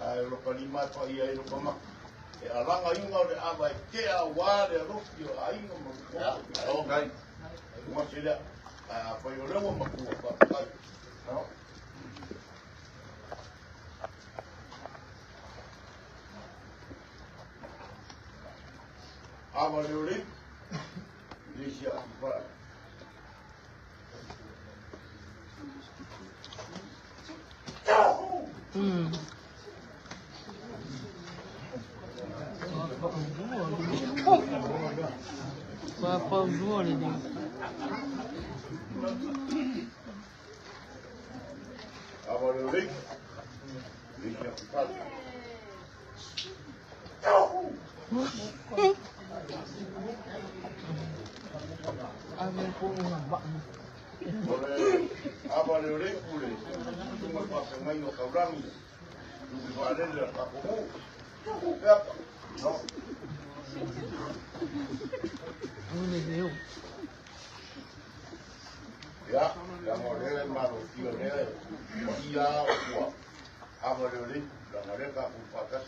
ai ro pani mai pa ia ro pa ma e alanga inga o le ava e ke a wā le roki o a inga ma kua o ngai ma sila a pa i rewa ma kua pa kai ava le ori lisia pa Apa dua ni? Apa lagi? Lagi apa? Apa pun nampak. Apa lagi? Boleh. Cuma pasang main orang. Cuma ada dia tak mau. Ya. No. Ini dia. Ya, yang orang malu dia dia kuat. Apa lagi? Yang mereka upakat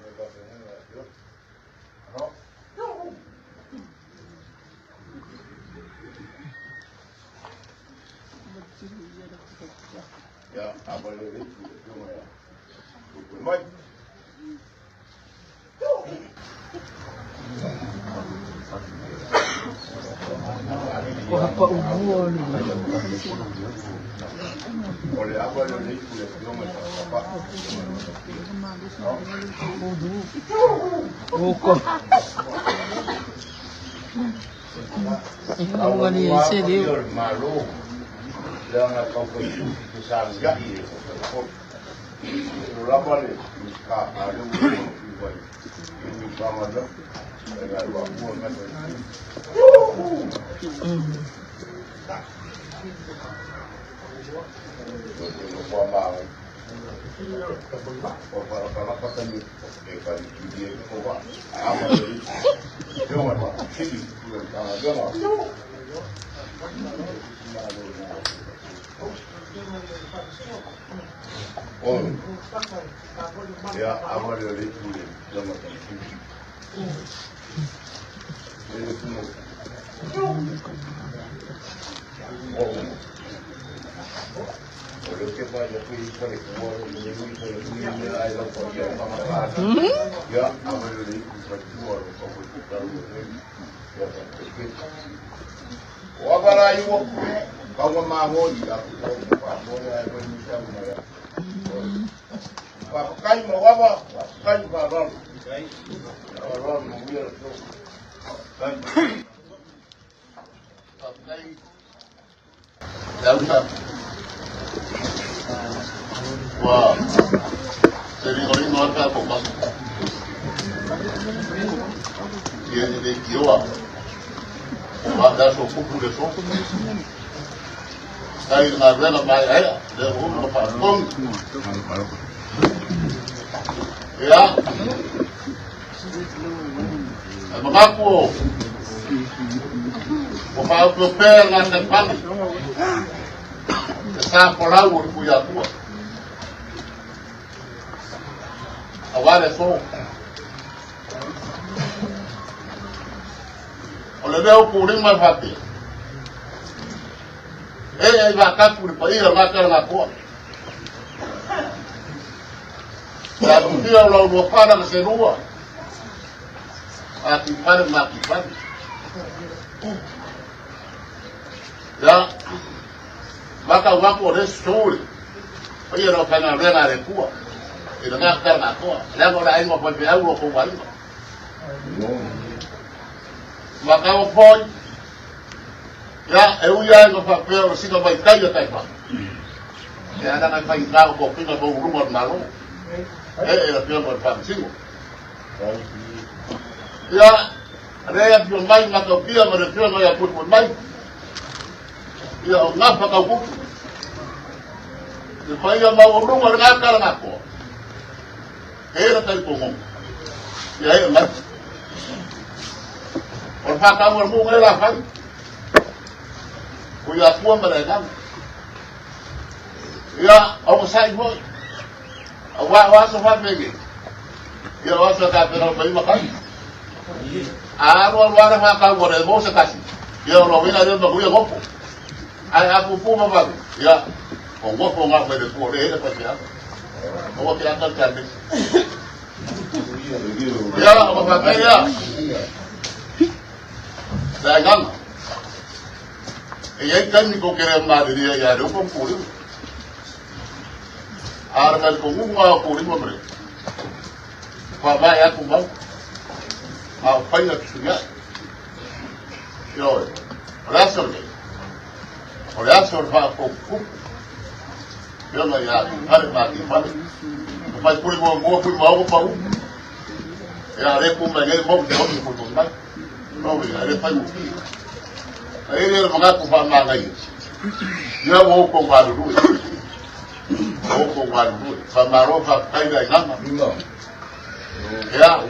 mereka semua itu. No. Ya, apa lagi? Cuma ya. Baik. Apa umur ni? Oleh apa lagi? Cuma apa? Bukan. Awak ni sedih. Malu. Jangan kau pergi besar jadi. Lama ni, kak ada buat ini sama dah. Dengan waktu macam ni. Lupa mahu. Kalau kata ni, kalau dia lupa, apa jadi? Jangan lupa, sini, jangan. Oh, ya, apa dia itu jangan terus. Ini semua. Oh, kalau kita nak pergi ke luar, ini ada pergi sama ada. Ya, apa dia itu keluar, kalau kita ya, apa lagi kau mahu dia aku boleh berbincang dengan pakai mau apa pakai barang barang mobil tu pakai dah wah jadi kalau ini orang apa bos dia jadi jiwa ada sopo de sopo Ay, na rena mai ai, de um pa pom. Ya. Mengaku. Mau prepare na depan. Sa pola o puya tua. Agora é só. Olha meu purinho mais rápido. Eh, va acá por el país, va a la coa. La tía lo para que se rúa. Aquí para. Ya. Va a causar por eso. Oye, no van a hablar de Cuba. Y no van a estar en la coa. Le hago la lengua por el agua con algo. Va a causar por ya, eu ia no papel, assim, não vai cair até lá. Ya, não vai entrar um pouquinho no rumo malo. Era pior por pancigo. Ya, rea pior mais na copia, mas pior não ia por mais. Ya, o napa ka ku. Depois ia mau rumo na cara na co. Era tal como. Ya, aí, mas. Por faca mo rumo era faz. Kuya tua mereka, ya, orang saya pun, Waso wapege. Ya waso kapero bai makai. Aro wala maka gore mo se kasi. Ya lo vina de no kuya gopo. Ai apu puma ba. Ya. Con gopo nga pwede ko de pa siya. O kaya ka tabi. Ya, apa kaya? Dagang. Yang kan ko kere ma dia ya do ko puri. Arkan ko ngwa puri mo mre. Pa ba ya ko ba. A pa ya tsuga. Yo. Rasol. Rasol fa ko ku. Yo no ya, har ma ki fa. Pa puri mo puri mo pa u. Ya re ko ma ne mo ko ko ba. No ya re pa u. Ini mengaku faham lagi. Dia mau kongkar dulu. Mau kongkar dulu. Sama rofa kaida nama. Ya,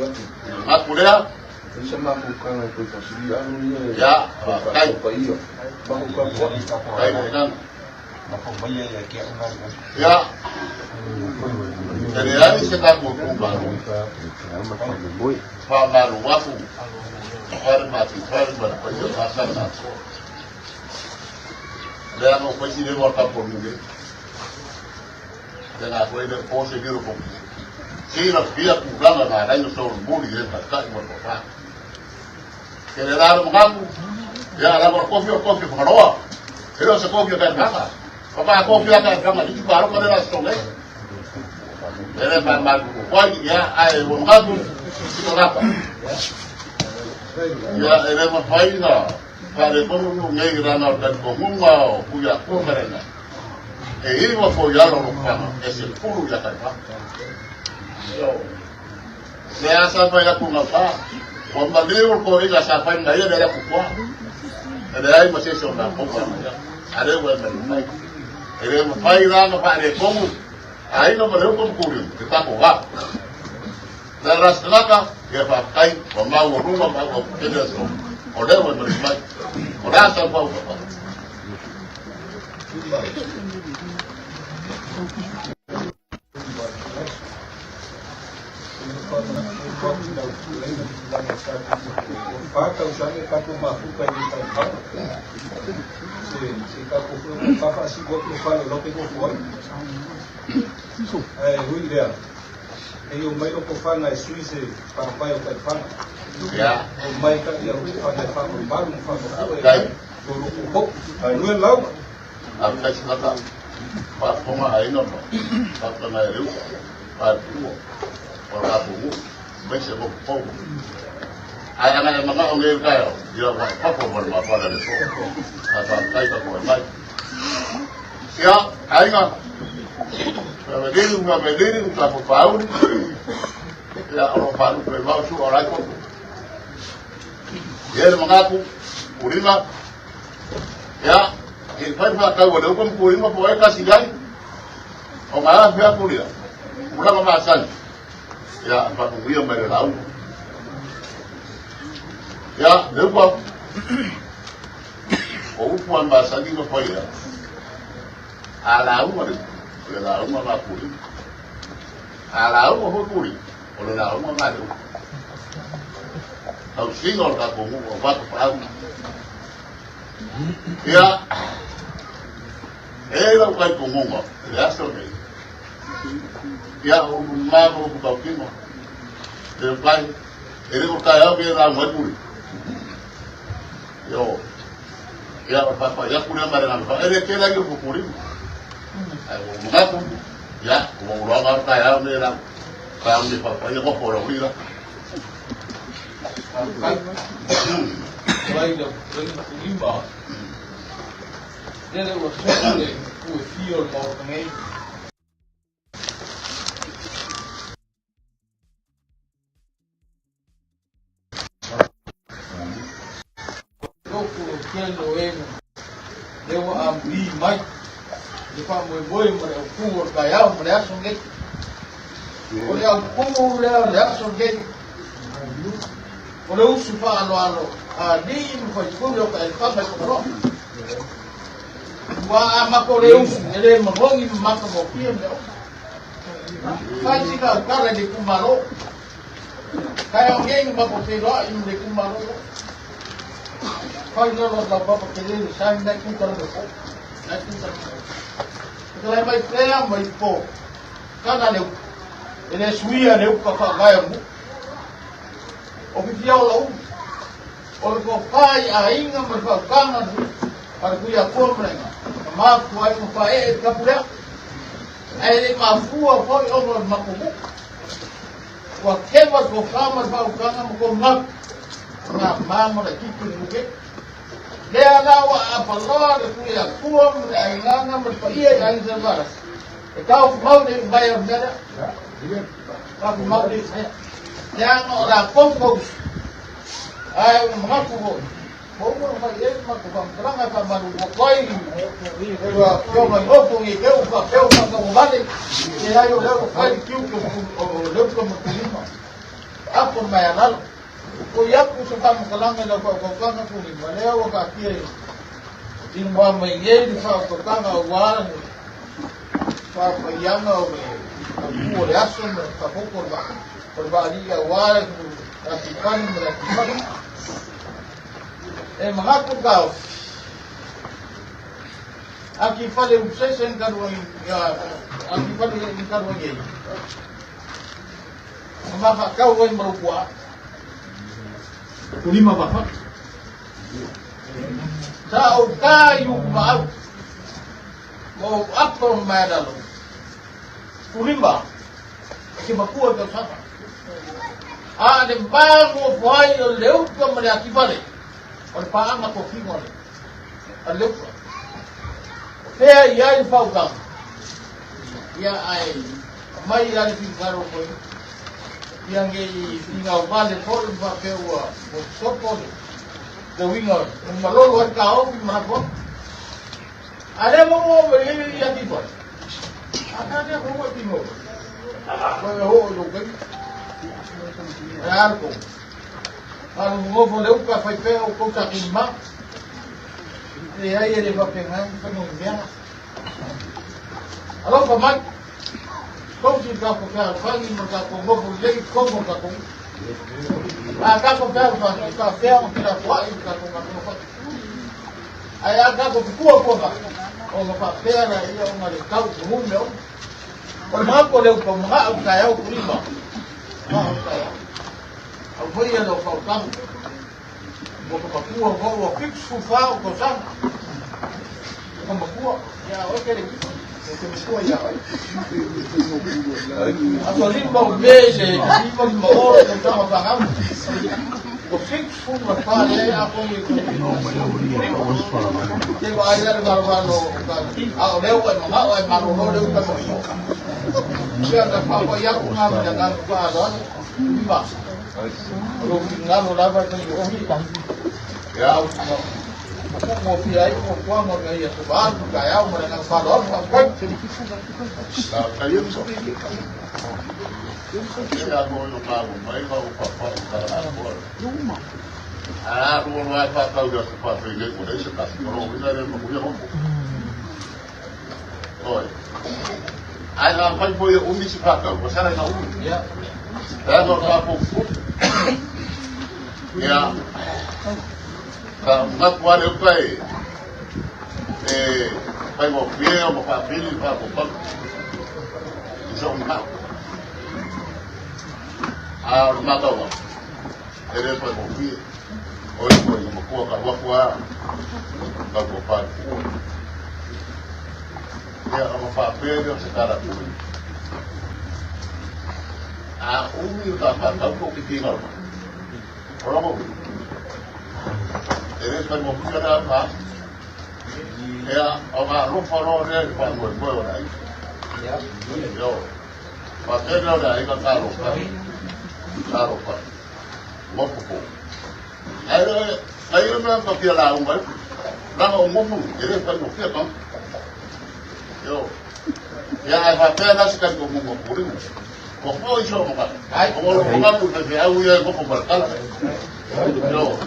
mengaku dia. Ya, kaida. Kaida nama. Ya. Jadi hari sedang mau kongkar. Faham lalu waktu. Hormati, penjelasan aku. Dan aku pasti dia mau tampil juga. Dan aku ini pose di rumah. Sila dia pulang dengan ada yang seorang buli yang tak berkotak. Kerana mengaku, ya ada berkopi pengaruh. Itu sekopi akan kata. Apa kopi akan kata itu baru pada nasongai. Jadi memang kopi ya, mengaku itu apa? Ya, ini mafaina. Pada kono ngai rana dan komunga puya komerena. Ini mau puya orang kan, esok puluh ya kan. Saya sampai aku ngapa? Pembeli urko ini sampai ngai dari aku kuah. Ada masih seorang pembeli. Ada yang bermain. Ini mafaina pada komu. Ayo mereka kumpul kita kuah. Dan rasanya ya pakai pembawa rumah bawa kerja semua. Oleh bermain. Oleh asal bawa apa? Paka usame kapo mafuka ni taifa. Si kapo papa si goto falo lope ko foi. Hui dia. Eu mai lo ko fanga suise para pai o taifa. Ya. O mai ka dia ru fa taifa ko baru fa ko. Ko ko nu lau. Apa sih kata? Pak Poma aino no. Pak Poma itu. Pak Poma. Orang aku. Masih mau pom. Anak-anak mana orang kaya, dia apa berapa dari itu. Asal kaya tak boleh. Ya, ayo. Berdiri, tak berpaul. Ya, orang baru berpaul tu orang itu. Dia mengaku, kurima. Ya, ini pernah kau ada hukum kurima boleh kasih gay. Orang apa dia kuliah? Pulang kemasan. Ya, apa dia berlalu? Ya, depa. Puan bahasa di apa ya? Alau mari. Alau mana puri. Alau apa puri? Alau mana tu? Tahu singgol tak bungu, apa perang? Ya. Lau kai bungu ngah. Ya sorry. Ya, mau buka kimo. Depa. Ini berkaya biar ramai puri. Yo, ya apa ya punya barang apa? Ini lagi bukuri. Ayo mengaku, ya mau ulang kaya ni lah. Kaya ni apa? Ya kau orang ni lah. Selain dari lima, dia ada usaha ni, kuih mau kenai. Kendo emu, dewa ambi mai, depa moi mereka kumur kaya mereka sungguh, orang kumur mereka sungguh, orang usufa alo, di muka kumur kaya apa berkorok, wah amak orang usuf, jadi mengongi mak mokian dia, Fai sika kala de kumaro. Kaya ngeng ba ko pelo im de kumaro. Fai lo la ba ko de sai na ku kala ko. Na ku sa. Kala mai plea mai po. Kana le. Ele suia le ka fa ga mu. O ki fiao la u. O ko pai a inga ma fa kanga du. Para ku ya ko mrenga. Ma ku ai mo fa e ka pura. Ai ma fua foi o ma ko mu. Wa kema ko kama fa kanga mo ko ma. Na mama da kitu muke. Le ala wa apalor ku ya ko mo ai nganga mo fa ia ai zalvara. E ka mau de bayar dara. Aku mau di yang orang Kongo, mengaku Kongo macam macam kerang apa baru koi, kau mengopo ni kau kau balik, dia yo kau koi kiu kau menterima, apa mayanan, kau yak kau suka mengkelang ada kau kerang aku ni, mana kau kaki, di mana menjadi kau kerang awal, kau yang Aku reason aku berbalik awal lakukan mengaku kau akibat obsesi kan akibat kan wajib maka kau yang merubah lima bapak tahu kayu maaf mau apa mereka Kulimba, kimakua ke sana. Ada bangu fai leu ke mereka kibale. Orang aku kibale. Leu. Saya ia infaukan. Ya ai, mai ada tinggal kau. Yang ini tinggal balik kau pakai uang. Sopor. The winger. Malu kau mana pun. Ada mau beli yang kibale. Ada yang mau tinggal, kalau orang Arco, kalau mau boleh uka fai kau tak imbang, dia ini bapengan penunggunya. Kalau paman, kau sudah pakai pagi mereka kau boleh kau mereka kau. Agak kau pakai kafe kita buat kita kau. Ayah agak kau buat o mapapera ia o maricau mundo o mapo le ko ma o kaya o prima ma o kaya o foi do faltão o papua o fixo fa o cosan o papua ya o que le que me estou ya a solimba o beijo limba o moro que estamos pagando o fixo ma fale a como Digo, ahí era el barbano. Ah, leo que no, ah, el barbano leo que no. Si anda para allá con una mañana para dar, va. Lo finalo la va a tener que ya. Como si hay como cuando me iba a subir, callado, me la para dar, para La calle no se ya no lo pago, me iba a para la ruo no fa tau ya fa fe ke ko dei ka ko ro ina re mo ya ko oi ai la fa po ya umi si fa ka ko sala na umi ya da no fa po ya ka ma kwa le pai pai mo fie mo fa pili fa ko pa so ma ma ta wa ere pai mo fie Hoy pues como kuwa ka pa ya kama pa pero se cara ku umi ka pa ko kitingal oro eres pa mo kira pa ya ama ro foro re pa mo dai ya yo pa pero dai ka pa mo ko Ayo memang kau kira umum, nama umum, jadi kan mungkin kan, yo, ya apa pernah sekarang umum umum, kau isu apa? Kalau umum tu tapi aku ya kau berkal, yo,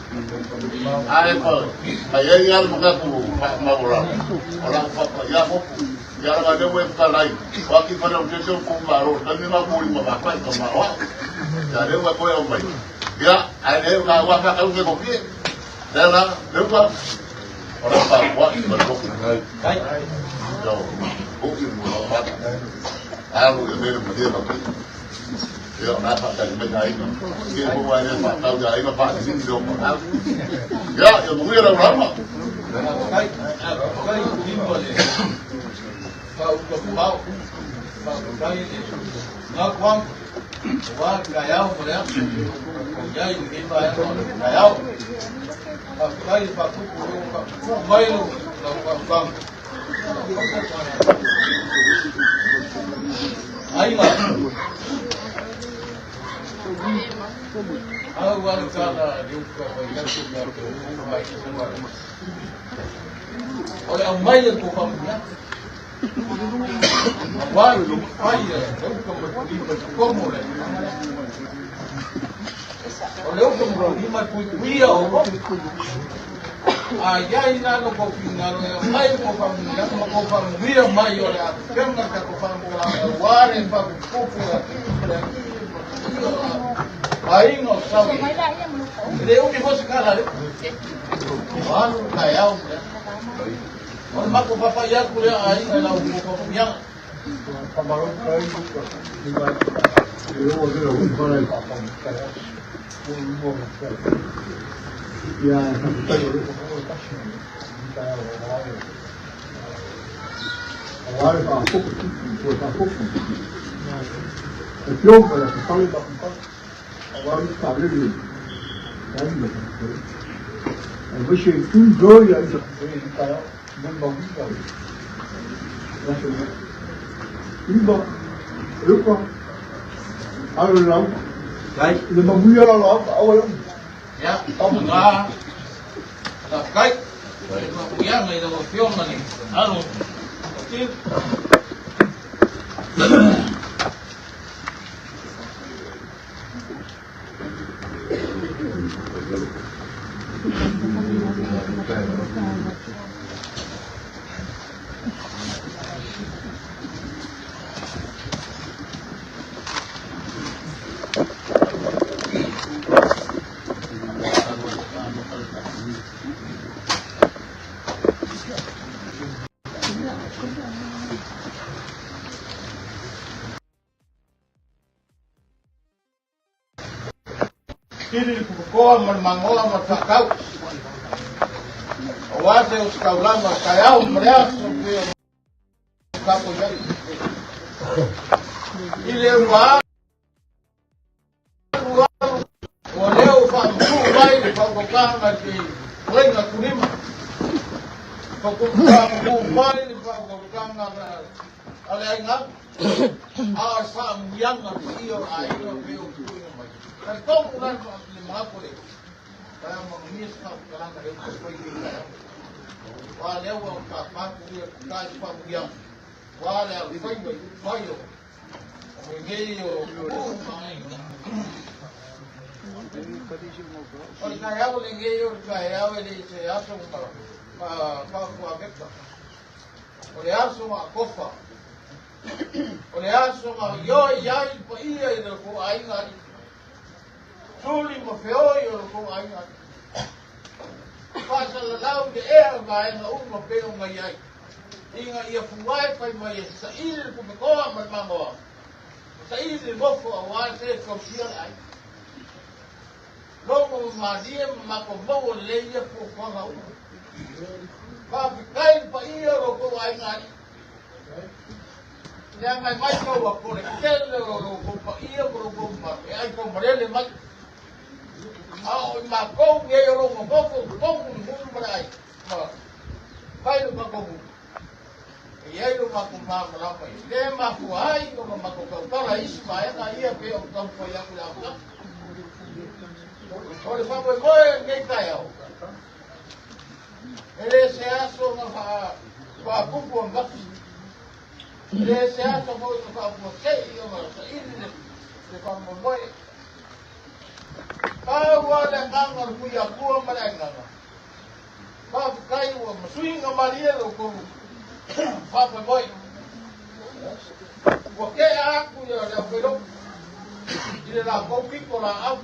ayo kau, ayah yang mengaku orang apa ya kau, Ya la de web kalai. Waki pada udah kumaro. Dan ni mau buli mabapai kumaro. Ya de web kau mai. Ya ada nak wak kau ke kopi. Dan lah lepas orang Papua berlok. Jauh. Kopi mula. Aku yang dia kopi. Dia nak pakai benda ini. Dia buat yang tak tahu dia ini pakai sini dong. Ya, yang mungkin orang lama. Kau kau kau ini nak wang wang gayau boleh? Gayau ini bayar gayau. Kau ini pakai kau bayar kau. Aima. Awal kala diukur bayar sudah baik semua. Oleh amai yang kau punya. Awal bayar diukur berkomu leh. Oleh ukur berlima kuya orang. Ayah ini nak kau pingal, mai kau pingal, kau pingal mai oleh. Kenapa kau pingal? Awal yang pakai kupu leh. Aing no sabi. Dia udah bos kalah deh. Baru kayau. Orang mak bapa ya kuliah aing kalau buku punya. Baru kaya itu. Dia udah bukan apa kaya. Ya, awal aku buat aku. Belum pada sekali bapak. Awal sekali ni, saya betul. Macam itu joy yang saya membangun kau. Macam itu, lupa. Awal baik, lima bulan lalu awal. Ya, tahu tak? Tak baik. Lima bulan ni dah film ni. Alu, okey. Kiri kau mermangola mercakau. Awas os kaulah mercayau mereka supaya kapu jadi. Ini apa? Oleh upah buai dipakai lagi. Lain nak kunima. Pakai buai dipakai lagi. Oleh ingat. Asam yang nak iyo ayo bio. Kalau bukan lima puluh, saya mengiris kalau ada yang sesuai. Walau orang kapan dia kasih pembiang, walau bayu, mengiyo. Kalau saya boleh mengiyo, saya boleh saya semua, apa kita. Oleh semua kofa, oleh semua yo iya itu ko aing ari. Suli mafeoi o ko ai ai. Pasal lau de vai na uma pelo mai ai. Inga ia fuai pai mai sair ko me ko mai mango. Sair de bofo awal se ko sia ai. Logo madia ma ko mo le ia ko ko ha. Pa kai pa ia ro ko ai ai. Ya mai ko wa ko le tele ro ko pa ia ro ko ma ai ko marele mai. Au ma kau ye ro mo ko mun berai ma pai lu ma ko ye lu ma ko ma la pai de ma ku ai ko ma ko ko la isma ya ia pe o ko po ya ku la ka o le fa mo ngai ta ya ele se aso ma fa ku po ma ele se aso mo fa po sei yo ma ile le fa mo Bawa dan kangar punya kuah mereka. Bab kayu masuing amalia lo ko. Bab boy Wa ke aku ya le pelo. Ile la ko piko la au.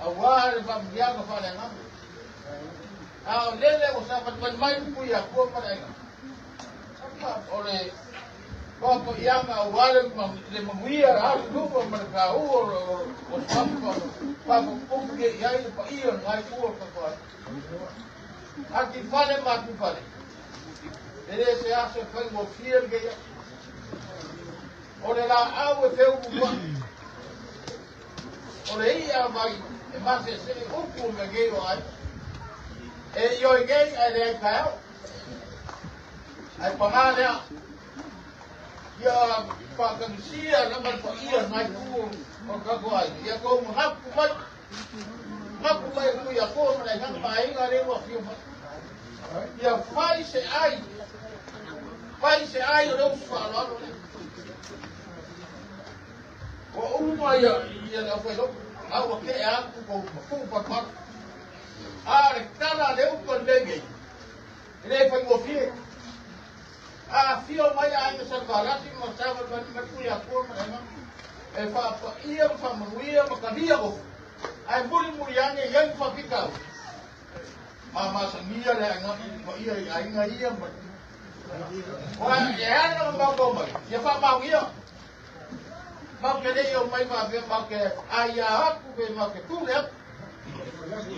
Awal ba dia ka fa le ngam. Ah lele ko sa pa mai ku ya ko pa le. Ole Koko ianga wale le manguia a lupa mereka o papa kuke ya ile pa iyo ngai kuo kwa aki fale matu fale ele se hace fue mo fiel que ya ore la agua feu kwa ore ia vai e mais se uku me geo ai e yo gei ele caiu ai pagale ya pagangsia naman pa iya ngai ku magkagway ya ko mahapu mai ku ya ko na nang mai ngare wa fiu ya fai se ai ro fa lo wa umma ya na fa lo awa ke ya ku pa are kala de u ko lege ile fa mo fiu fio mai ai sa kala ti mo sa ba ma ku ya ko ma e fa ia fa mo ia ma ka dia go ai muri ane yang fa pika mama sa mia le nga mo ia ai nga ia ma wa ya na ma ko mai ya fa ma ia ma ke de yo mai ma be ma ke ai ya ku be ma ke tu le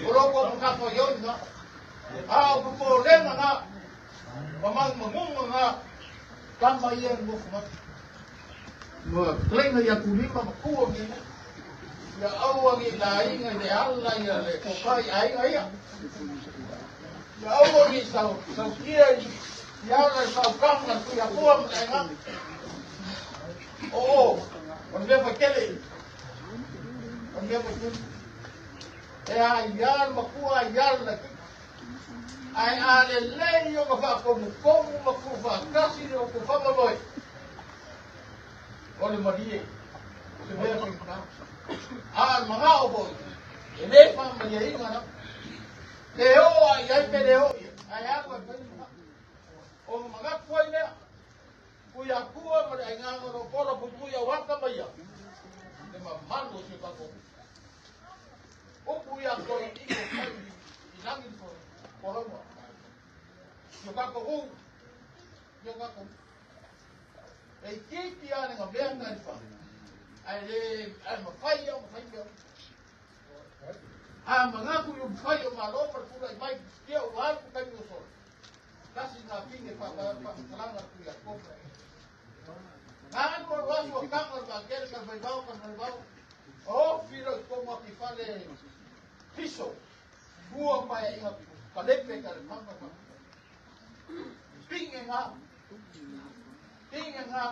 ro ko ka fo yo nga ku le nga mamang nga kama ia ngofma mo klenga ya kulima makuo ni ya awa ni la inga de alla ya le ko kai ai ya awa ni sa kia ya na sa kanga ku ya ko nga on me fa kele on me fa ai ya makua ya la ai ale le yo ko fa ko ma ku fa kasi yo ko fa ma boy ole madie se me fa mga o boy ele fa ma ye inga na te o ai pe de o ai a ko o mga ko ile ku ya ku ma ai nga no ko ro ku ya wa ka ma ya de ma mano se pa ko o ku ya ko i ko fa i nangi ko Colombo. Yo kako e kiki ana nga benga fa ai ma fai mga ku yo fai ma lo per pula mai ke o al ku kai yo sol kasi na pinge pa kalanga ku ya ko ko wasu kamar ba ker ka vai bau o filo como que fale piso bua pa ya inga Kalepe kare papa papa. Pinge nga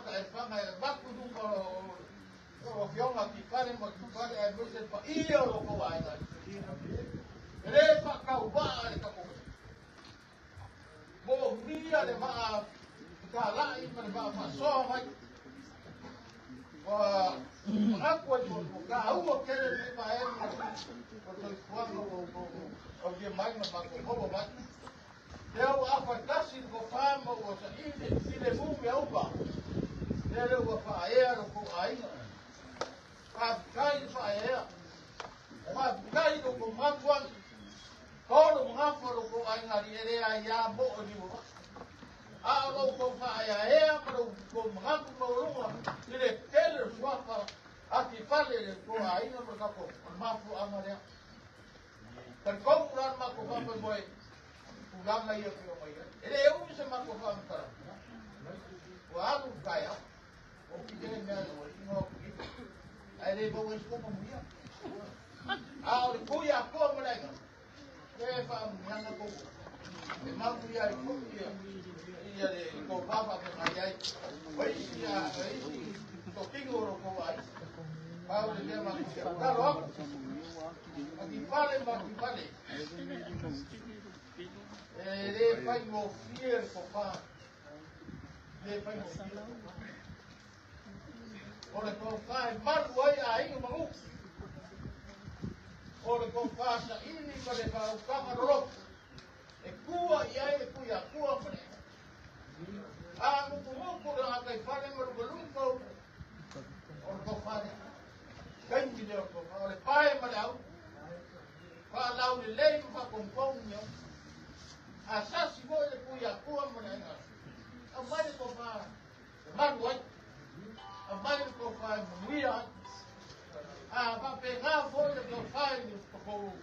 ka panga baku dungo o fionga ki kare mo ki kare ai buse pa iyo lo ko ai na. Re pa ka uba le ka ko. Mo mia le ma ka la i pa ma so mai. Wa aku ko ka au ke le pa ai ko o dia mai ma ko ko ba deu apa kasi ko fama o sa ile mu me opa deu o fa era ko ai pa kai fa era pa kai ko mangwan ko ngafo ko ai ngari ere ai ya bo ni mo ko fa ya ko ngafo mo ro ile tele swafa aki fale ko ai no ko mafu amare kan kau uran mako papa boy ulang lagi aku mai ele eu bisa mako papa para wa alu kaya o pide me no ele bo es como muia o ko ya ko mo lai ke fa nyanga ko e ma muia ko ia de ko papa pe mai ai oi ya to kingo ro ko ai Pau de tema que claro Aquí vale. Le fai mo fier papà. Le fai mo fier. Ora con fai mal vuoi ai mo. Ora con fasa ini ma le fa un camaro. E cua ia e cuia cua. Muku na kay fale mo bulong ko. O ko fale. Ganji de ko. O le pai ma daw. Pa law ni lei pa kompong nyo. Asasi mo le kuya kuwa mo na nga. Amani ko pa. Magway. Amani ko pa muya. Pa pega fo le ko fai ni ko.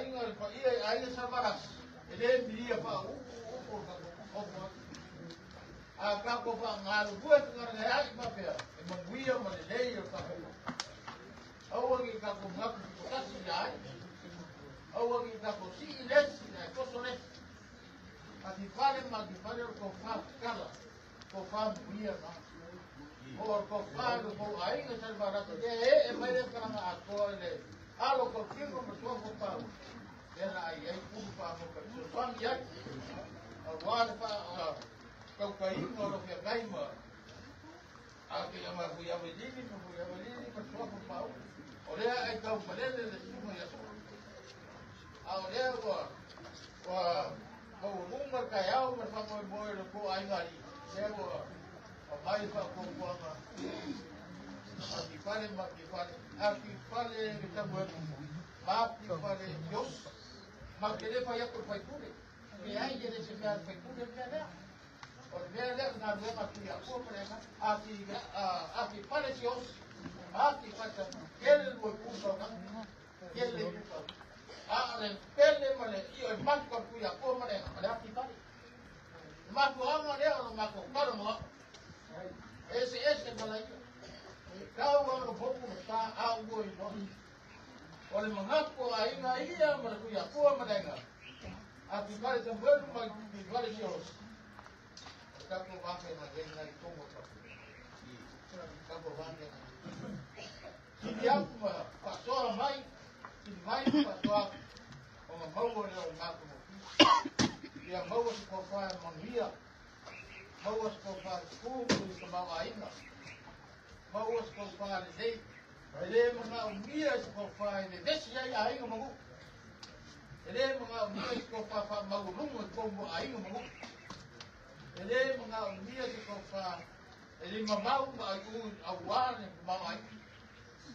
Inga pa ia sa baras. Ele dia pa o kako pa ngalu buat ngarang ai mapea e manguia ma lei o kako awangi kako ngaku kasi ai awangi kako si lesi na kosone ati pale ko fa kala ko fa muia ma ko fa ko ai na salvara te e mai kana ako le alo ko kiko mo so ko pa era ai ku pa mo ko so ya awal pa kau kain orang yang lain mah, aku yang aku yang begini persoalan pau. Oleh aku kau balik dari semua ya. Oleh kau umur kaya bersama boy aku ayari. Saya apa itu aku buat mah. Aki pale kita buat mati pale Dios. Makanya payah perpaiture. Dia jadi sebenarnya perpaiture dia. Olha, na rua aqui a cor prega, aqui parecios, aqui faz ele o curso não, ele ele mane io manco qui a cor prega, olha aqui pare, mas o homem não manco, não, esse balai, kau o pouco está algo e não, olha manco aí na ilha, mas qui a cor prega, aqui pare também mas parecios. Kapo bangke na geng na itungo pa. Kapo bangke na. Hindi ako pasoa mai, hindi mai pasoa o mabawa na umato mo. Iya mabawa si kofa manghia, mabawa si kofa kubo sa mga inga, mabawa si kofa lelay, lelay mga umiya si kofa lelay siya ay magu. Lelay mga umiya si kofa magulungan kombo ay magu. Ele mga umiya si kofa, ele mamaw nga awan ni mamay.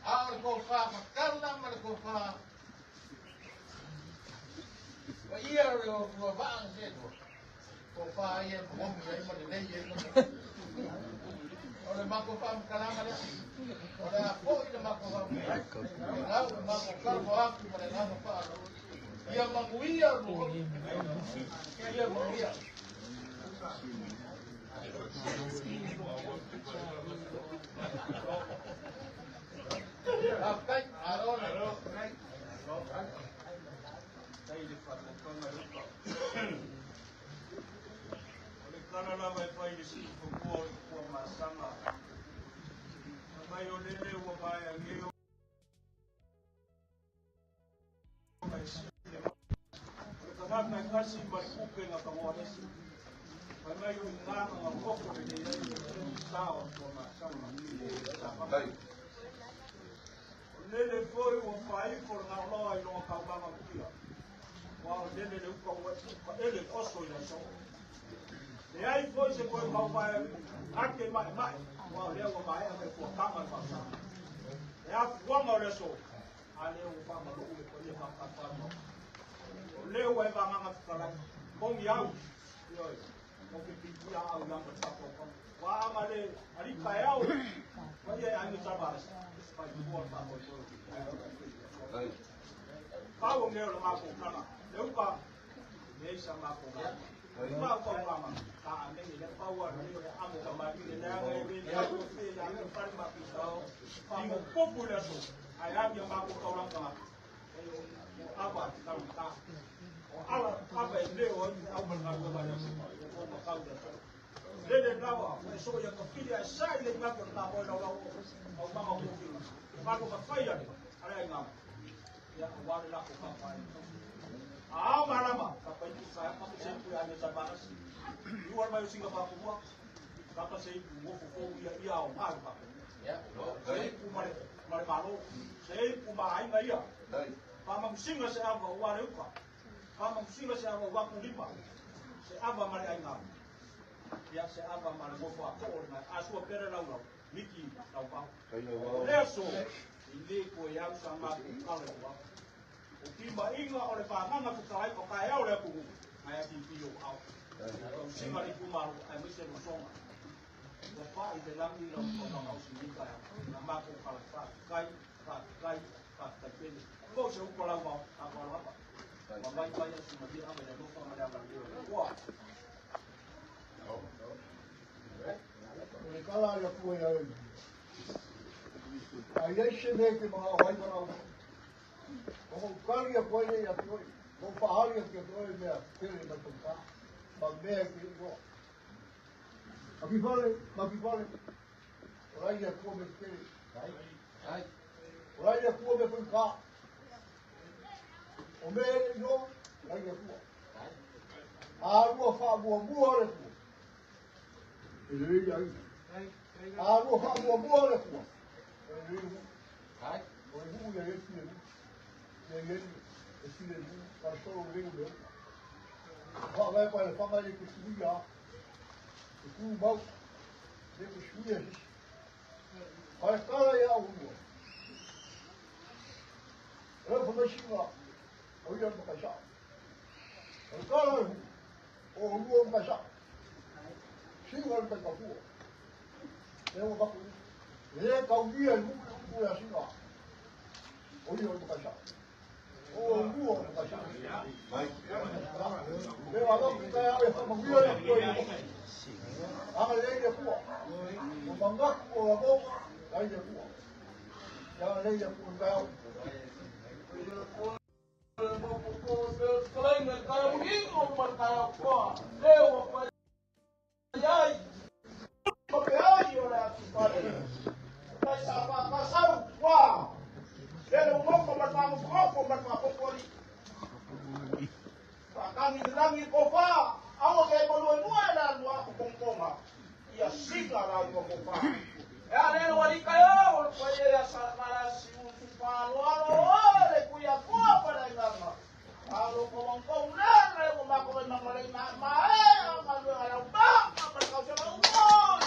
Ang kofa makarna man kofa. Wa iya ro ba ang sedo. Kofa ay mo ay malay ay. Ora makofa kalama le. Ora po ina makofa. Ora makofa mo ako malay pa. Iya manguya mo. Iya manguya. Apkai, aron. Saya difatkan mereka. Oleh kerana nama baik di sini pukul masama. Nama yolele wabaya ngeo. Kerana kasih berkuke nak kawanis. Karena yung mga koko nila yung tao ko masama. Nele foi o pai por na loja e não acabava aqui. O nele o ele osso já só. E aí foi se foi o pai aqui mais. O leo o pai é por cama passar. E a forma olha só. Ali o pai não pode passar. O leo é para manga ficar bom iau. Mungkin dia yang bercakap, wah malah hari kaya, macam yang bercakap, supaya buat apa itu. Kau ni orang aku kana, lepas ni sama aku kana. Lepas kau kana, tak ada ni lepas awak ni aku kembali ni ni aku ni aku paling mati tahu. Kamu popular tu, ayam yang aku orang kana. Apa kita tak. Ala apa ini orang awak berkata banyak. Lele dawa, so yang kepilih saya lagi nak bertamu dalam orang mau kepilih. Baru berfaya ni, ada yang ngam. Ya, awal lah aku kapai. Malam, kapai itu saya masih saya punya ada sabaras. Luar mayu Singapura semua. Kata saya mau fokus dia awal pak. Ya, saya kumar malu, saya kumar aing dia. Pamang singa saya awal itu. Pamang singa saya awal waktu lima. Apa mereka ingat? ia se ava ma le mofo a ko na asua pere lau miki lau pau leso i le ko ia sa ma ku kale wa o tima inga o le whananga ku kalai ko kai au le kuhu ai a pio au o sima le kumaru ai mese mo songa o pa i te langi lau ko na au si nika na ma ko kala kai pene ko se uko lau au a ko lau ma mai pai si ma dia ave le mofo ma le ama wa o le kala ia kua ia e ai eise me ke maa wai mana o kari a koe ia toi o pahari a kia toi mea kere na tuka ma mea ki ua ma ki whale o rai a kua me kere o rai a kua me tuka o mea e no rai a kua a rua wha mua le kua e rei ai a rua wha mua le kua e rei o e hu ia e tine mu e tine mu ka soro rei me wha vai pai le whanga e ke suia e ku mau e ke suia hisi pai kala ia au mua e whamaisinga o ia makaisa e kala o mua makaisa singa le ka pua e o kapu e kaunia e muku e singa o ia makaisa o mua makaisa e wa kapu kai ave whamawia e koe anga lei e pua o mangaku o a boka lai e pua e anga lei e pua kai au Kalainan kaya ingo man kaya ko leo pa yai pa yai ora pare kai sa pa ka sau wa leo mo ko ma ta ko ma ta ko ri pa ka ni langi ko fa awo ke ko lo nu ala nu ko konga ia siga la ko fa ya leo wali kaya o ko ia sa para si un pa lo le ku ya ko para ngama Kalau kau kau nak, kau mak kau nak malah nak main, kalau ada bang, apa kau cakap umur?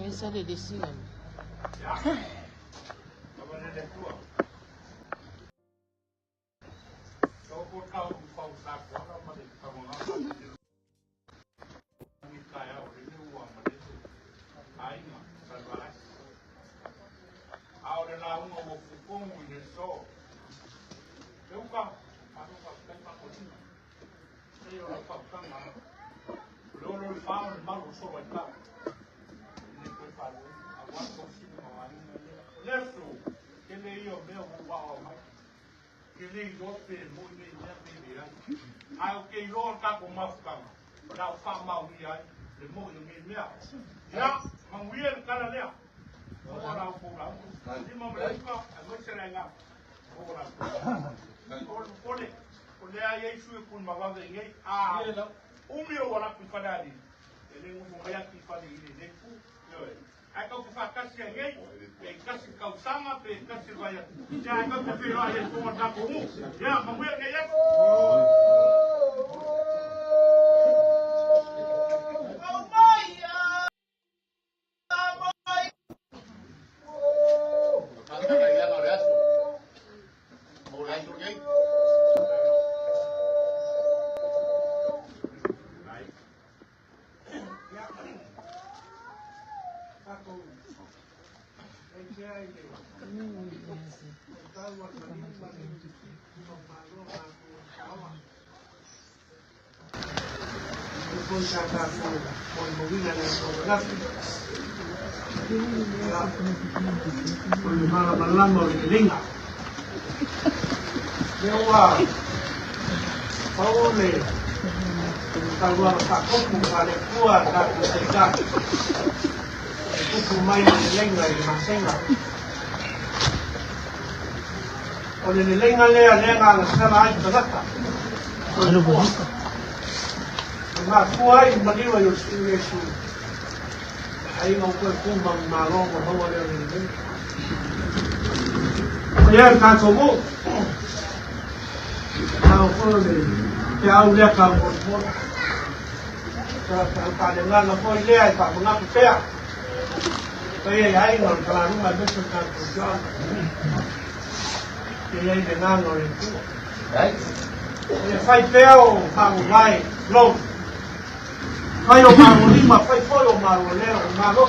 Esa de decían. Ai o ke ro ka ko mafuka na o fa ma wi ai le mo yo me mea ya ma wi el kala lea o ra ko ra ni mo me ka a mo se renga o ra o le ai ai su ku ma va de ngai a o mi o ra ku fa dali ele mo mo ya ki fa de ile ne ku yo ai ka ku fa ka si ngai e ka si ka usama pe ka si va ya ya ka ku fe ai ko ta ko mu ya ma wi ngai ya Malama linga. Dewa. Paule. Kalau tak kuku pada kuat tak segar. Kuku main lengai masenga. Oleh lengai lenga sama aja terata. Ano po ito? Mak kuai maliwa yung sinesu. Ay mau kumbang malong bahawa dia ini. Saya tak semua. Tahu pun ni. Tahu dia kamu pun. Kalau dengan apa dia tak mengaku saya. Saya yang orang kalau rumah besar tak berjalan. Saya dengan orang itu. Saya fai peo kamu lain long. Fai o kamu lima fai poi o maru leo maru.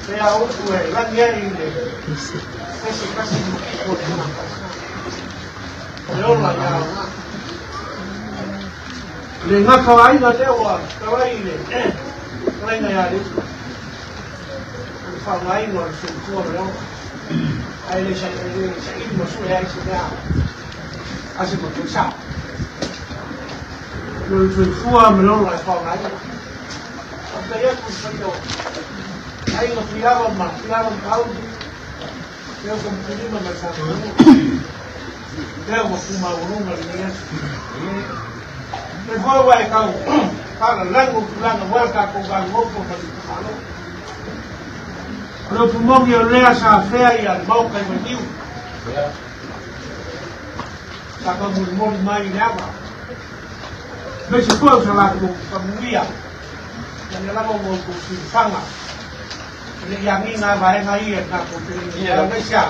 Saya udah lagi ini. Saya kasih buat Leon lah ya. Lenga kawai na dewa, kawai le. Kawai na ya itu. Kawai no semua Leon. Ai le saya ini masuk ya sudah. Asyik berdosa. Lalu semua Leon lah kawai. Saya pun begitu. Ai no filaban kau. Dia kemudian macam Dia mau cuma urung lagi. Lepas awal kau, kalau lang awal kau kan mau kau kalau. Kalau pemong yang leh sahaya yang mau kau berdiri. Kalau murmur main apa? Besok kau salah tu kemudian. Yang lama mau kau simpan. Ini yang ini bahaya ngai nak kau pilih. Yang Malaysia.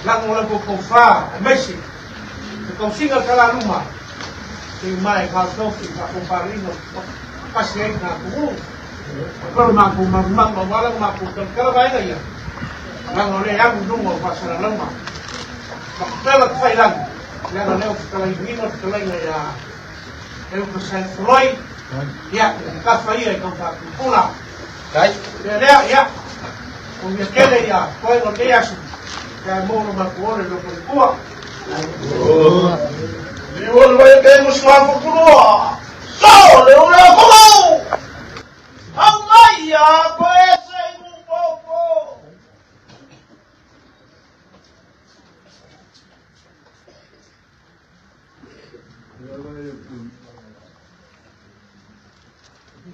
Lang orang kofa, Messi. Kau singgah kalah rumah. Si mai kau topi, kau parino, pasti nak aku. Kalau aku mamang bawalang aku kalau baik aja. Lang orang yang dulu pasal rumah. Kalau Thailand, yang orang kalau ini kalau ya, yang pasal Floyd, ya, kafir ya kau tak pulang. Ya. Punya kele ya, kau yang dia Kaya mo naman po rin ang pagkuha. Iwan ba yung kayo mas mapagkuha? So, leon na ako! Ang maya, pwesa yung popo!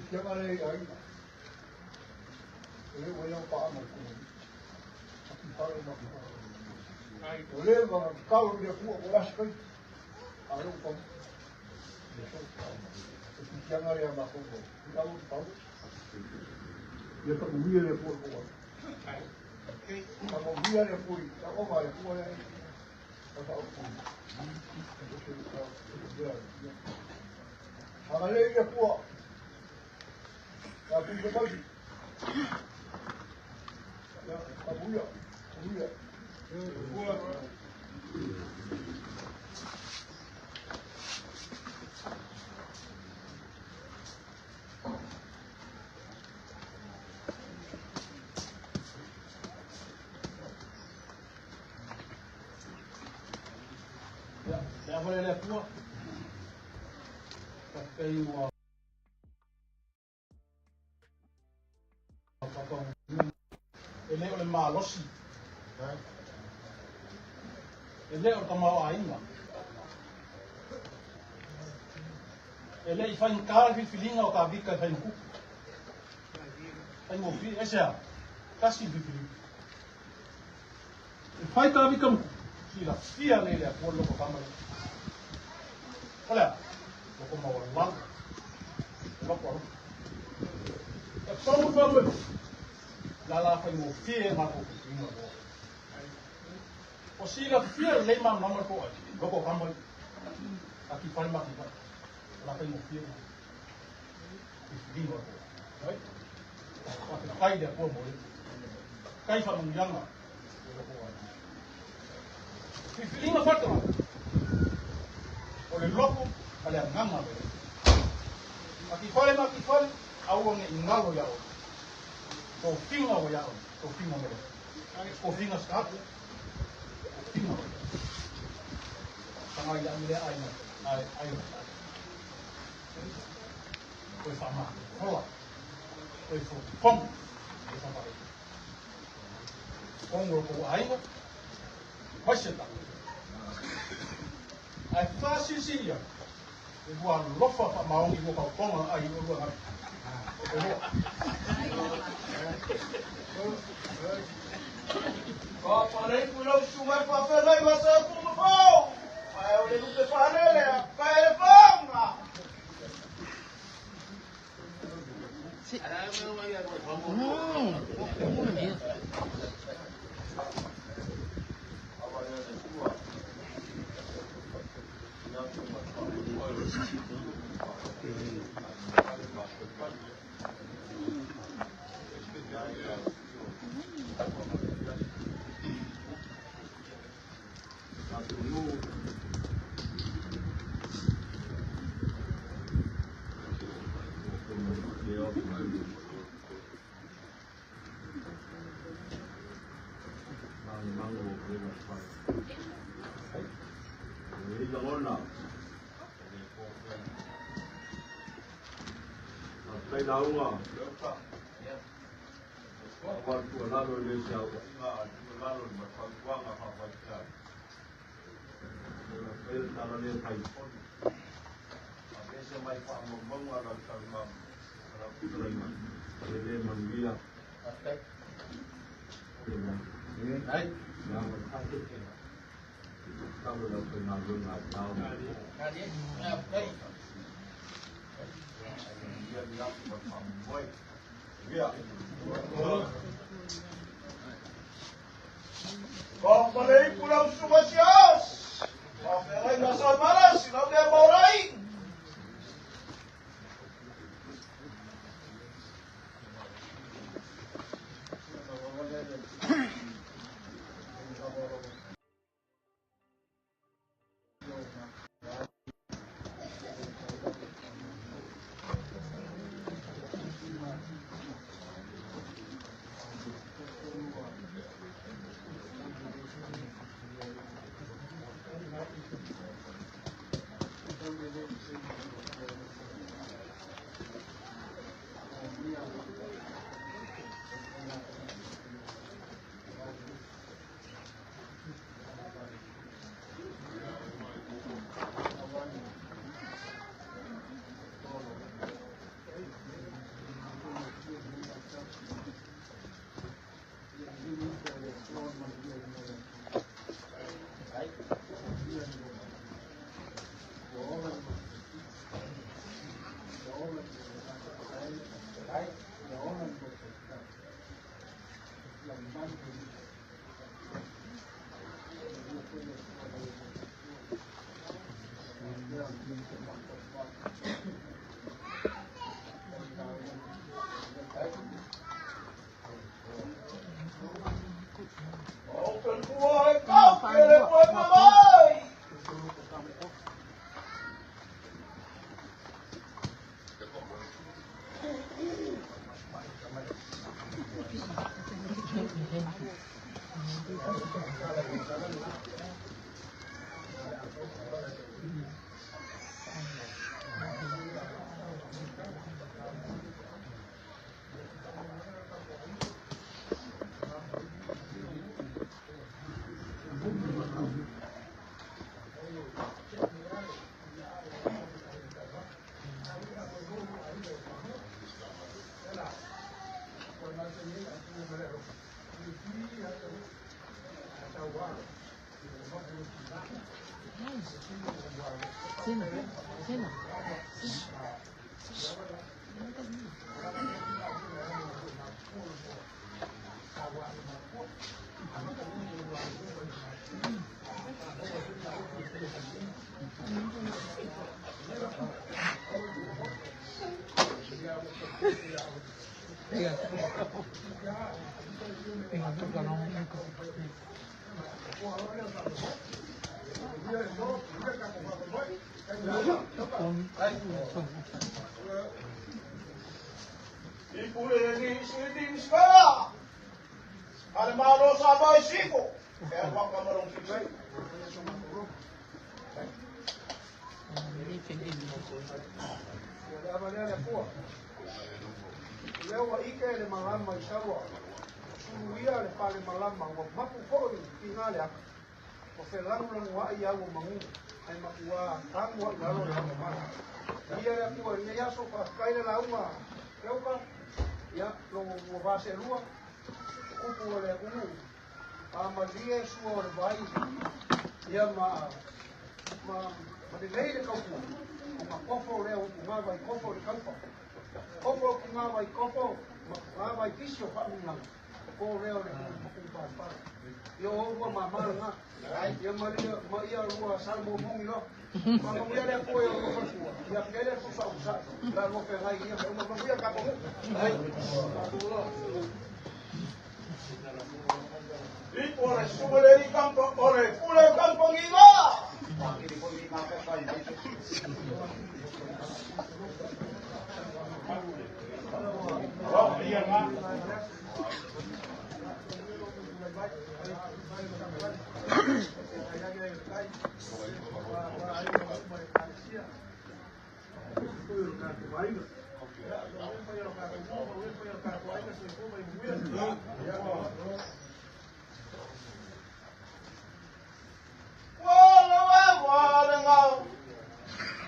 Siya ka rin ay. Walang paano ko. Oleh kalau dia kuat bolas kan, kalau kau, jangan dia makuk. Kalau tahu, dia tak biar dia kuat. Kalau biar dia kuat, kalau apa dia kuat, kalau kalau dia kuat, tapi dia bagi. Ya, kamu ya. Ya boleh lihat semua. Pakai ele oleh malosi. Ele orang mau ainda. Ele ifan kar fi filinga o kabika fa ku. Ai mo fi esa. Kasi fi filinga. Fai kabika kila fia nele a pollo ko kamera. Olha. Ko mau lang. Lo Só vamos lá foi o fio mas o fio o sila fio lei mam nomor ko go kamu aqui faz mais lá foi o fio fio right aqui cai de por morrer cai fa munjanga fio não falta o loco ale ngama aqui fora awang ingalo yao ko finga o yao ko finga mo ko finga start finga tanga ya mile ai na ai. Koe whama, hoa. Koe whong. Koe whama. Kongo ko aiwa. Wasita. Ai whasisiria. E kua lofa wha maongi mo kau konga ai o rua ngari. Ko parei ku lau sungai pa felai masa ku mo. Ai o le lupe panele, kai le fonga. Sí. Tay đau à? Con của la rồi lên chào. La rồi mà con quăng là họ phải chào. Bây giờ ta lên thành. Cái xe máy phạm một bông là làm sao mà làm cái gì mà lên bằng bia. Đấy. Làm một hai cái kia. Tao rồi đâu phải nào luôn lại tao. Đây. Ko parei ku lau sungai sias. Pa felai masa malas, lau dia morai. Cena, cena. Ipule ni sini sekolah. Ada malu sabai siku. Saya buat kamarong kita. Amalea le pua. Leo wa ike le malama i sawa. Suia le pale malama wa mapu foi ki ngale aka. O fe langu wa i au mangu. Ai makua tangu wa lalo le hama mana. Ia le pua ni ya so pa kaile la uma. Leo ka ya lo va se lua. Kupu le kumu. Amalia suo le vai. Ia ma di lei le kaupu. Ma kofo leo ma vai kofo le kaupa. Kofo ki ma vai kofo ma vai kisio pa una. Ko leo le kaupa pa. Yo o ma nga. Ia ma ia lua salmo mongi lo. Ma mo ia le ko yo ko fa. Ia kele ko sa usa. La lo pe ngai ia ma mo ia ka ko. Ai. Ore suole di campo, ore pure campo di là.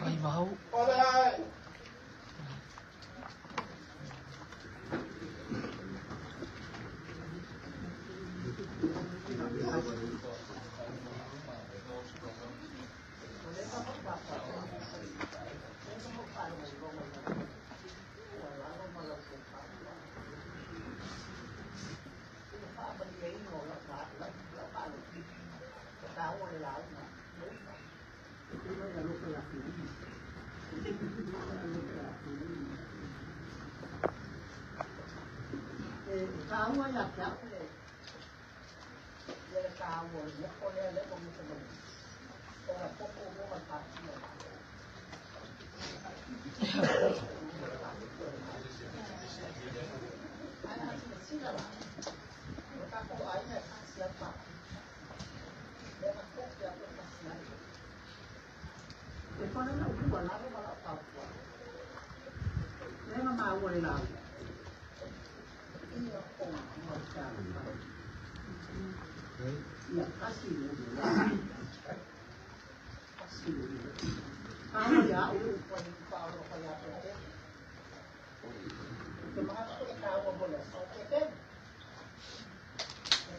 Ay, bau. Kawa ya kule. Ile kawa ya kule ile kwa mtu. Ora popo ngoma tatu. Ana sina la. Utako aina kasi hapa. Lema kopi ya kasi. Epona na ukubwa na mala kwa. Lema mawe la. Ya kasih kamu ya upon kalau kayak itu termasuk kamu boleh oke kan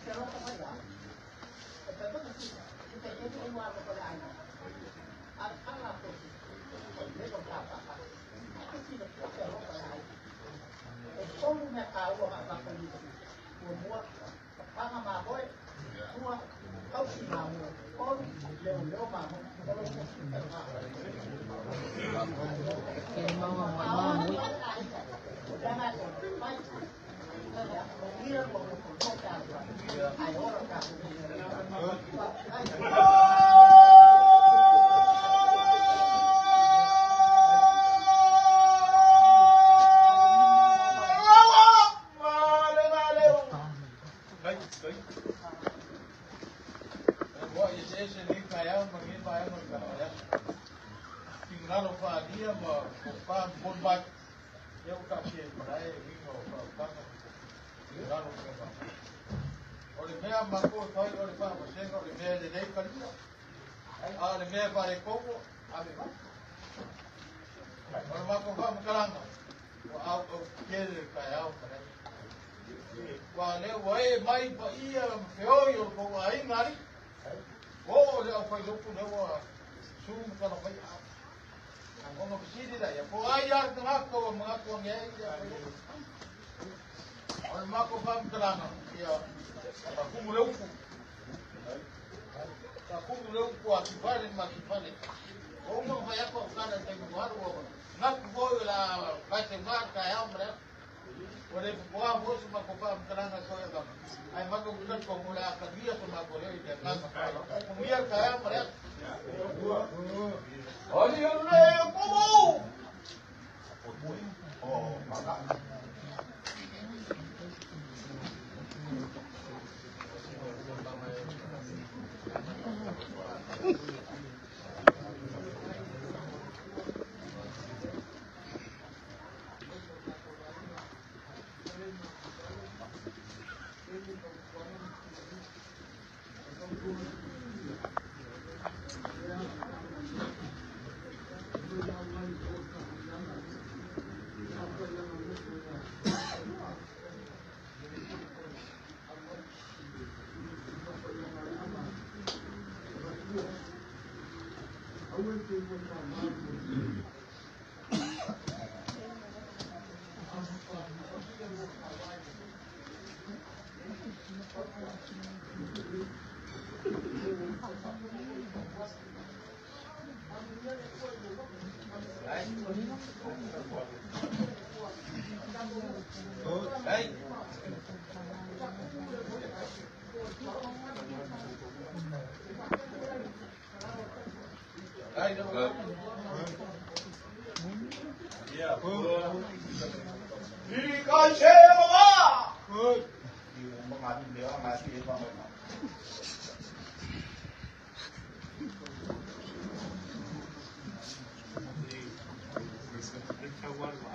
kalau kamu ya tapi kita itu semua kepada anak anak itu itu apa aku tidak kalau kayak como me acabo a política como paga más voy tua causa não ou leu mamo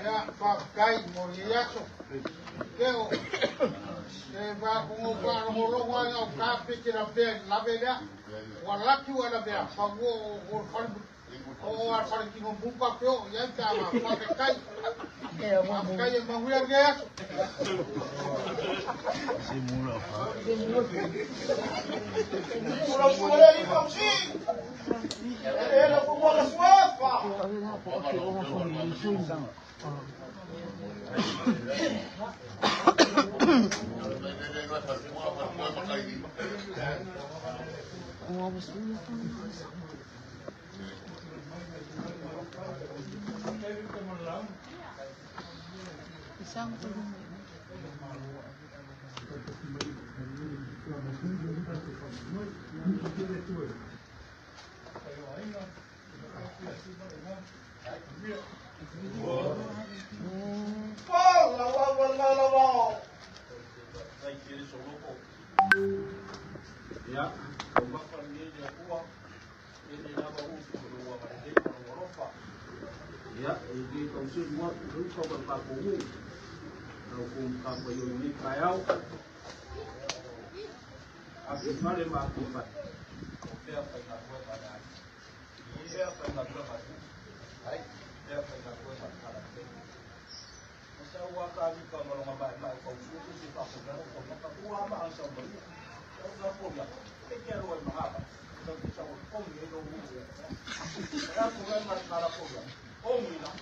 Ya, pakai moriaso. Keo. Va como para molo wa ka pikira be la bela. Wala ki wala be fa wo wo fal o ar fal ki no buka peo ya ta ma pakai. Pakai ma huya ge. Simula fa. Simula suara ni komsi. Era como la suefa. Isang tulong. Ya, pembakan dia kuat. Ini nama usul dua mereka Eropa. Ya, ini konsep buat lupa berpaku. Hukum kampanye ini kayau. Akibat yang akibat. Oke, apa yang aku pada? Ini apa yang aku pada? Hai, apa yang aku pada? Masa waktu kalau ngabai kau susu si pak saudara kau tak tahu apa asal beri. Kau tak tahu ya. Kekal luar mahal. Kau bisa kau ni dulu. Saya bukan masalah program. Kau ni lah.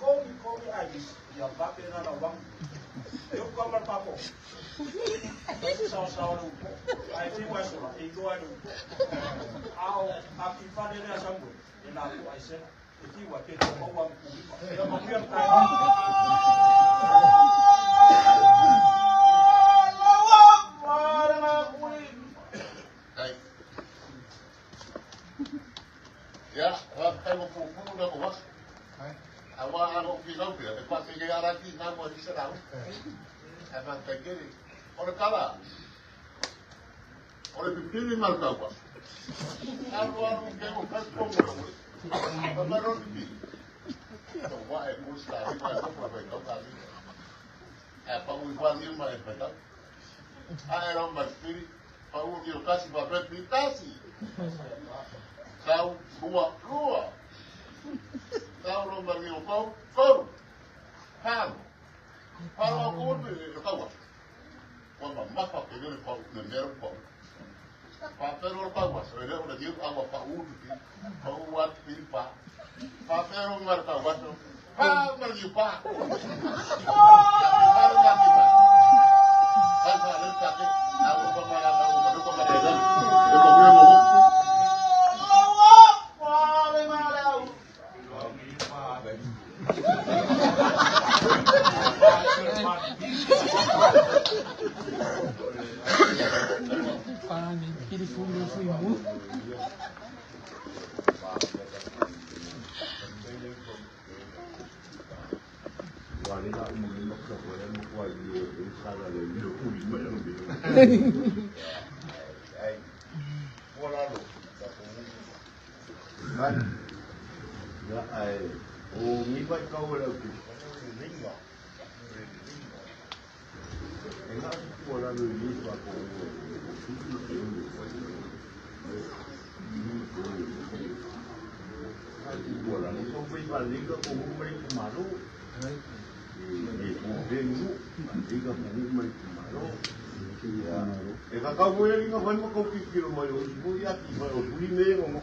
Kau ni aja. Ya bapak nak awang. Yuk kamar papo. Saw lupa. Ay tiwas lah. Itu ada. Aktifan dia sambut. Ini aku aisen. Itu waktu itu awang. Dia mengirim tahu. Ya, saya mau pukul dah bos. Awak anak pisau dia, lepas kerja arati nama di serang. Emang kerja ni, orang kalah. Orang dipilih mal tahu bos. Awak kerja bukan pemulung. Pemulung dipilih. Semua ekor sekali, macam apa itu kali. Apa ujian ni macam apa? Orang berpilih, Paul dia kasih bapak pitasi. Kau buat. Kau lomba ni kau. Kan. Kalau aku ni kau. Kau mampu kerja kau nember kau. Papero kau sudah udah dia awak Paul tu. Kau buat pilpa. Papero mereka buat. Kau berjupa. Baru nanti. Kan ada kaki. Aku baru kemarin. Ele foi muito. Kau boleh ingat mana kau fikir macam itu, ya, tiba-tiba ni memang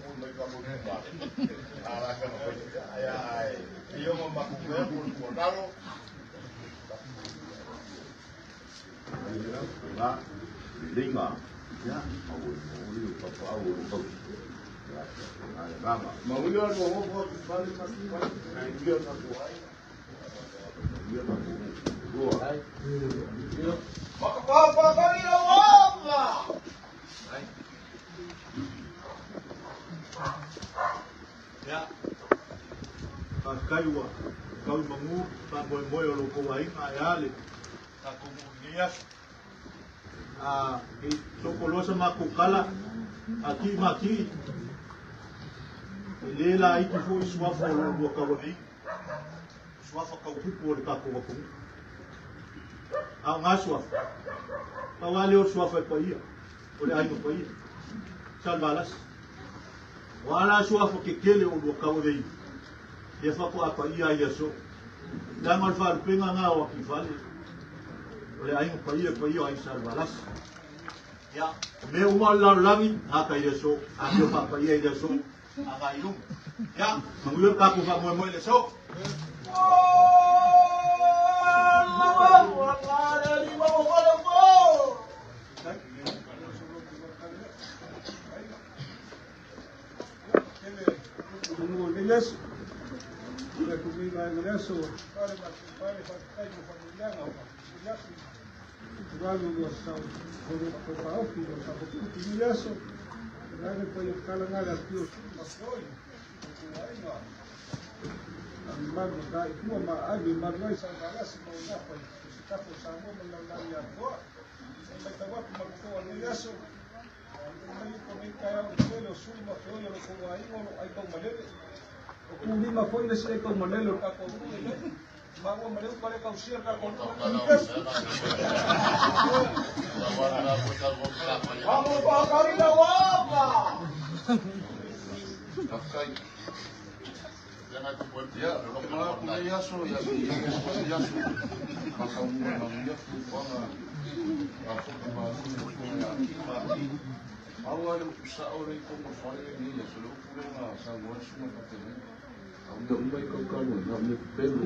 Ya. Kaiwa, kau mangu, pamoy moy o loko wai ngayale. Aku nias. Sokolosa makukala, aki maki. Lela itu fu iswafa o loko kawai. Iswafa kau pupu o kako wapu. Ngaswaf. Kawali o swafa pa iya. Ole ayo pa iya. Salvalas. Wala swafa kekele o loko kawai. Ia whako apa ia ia so. Dangal whare penga ngā waki whale. Ole ainga pa ia ai salvalas. Ia, me uma lalangi, haka ia so. Ake pa ia ia so. Aka ilum. Ia, manguyor kaku wha moe moe le so. Yes. Para comigo a ingresso, para familiar, vamos gostar por para o filho, para o filho isso, vai depois eu ficar lá na tio, mas foi, mas daí como a água, mas vai salvar lá se não dá para se está forçando mas não dá agora, vai estar com uma coisa no isso, aí comigo caiu o pelo sul, mas foi eu com aí com malele. Kung lima foi na sila ikaw manelo ka ko bago manelo pare ka usir ka ko vamos pa karina wapa ya kemana ya so ya pasal dia awal seorang itu mufalin dia selalu pulang sama semua katanya. Anda umai kau kalu, nak pelu.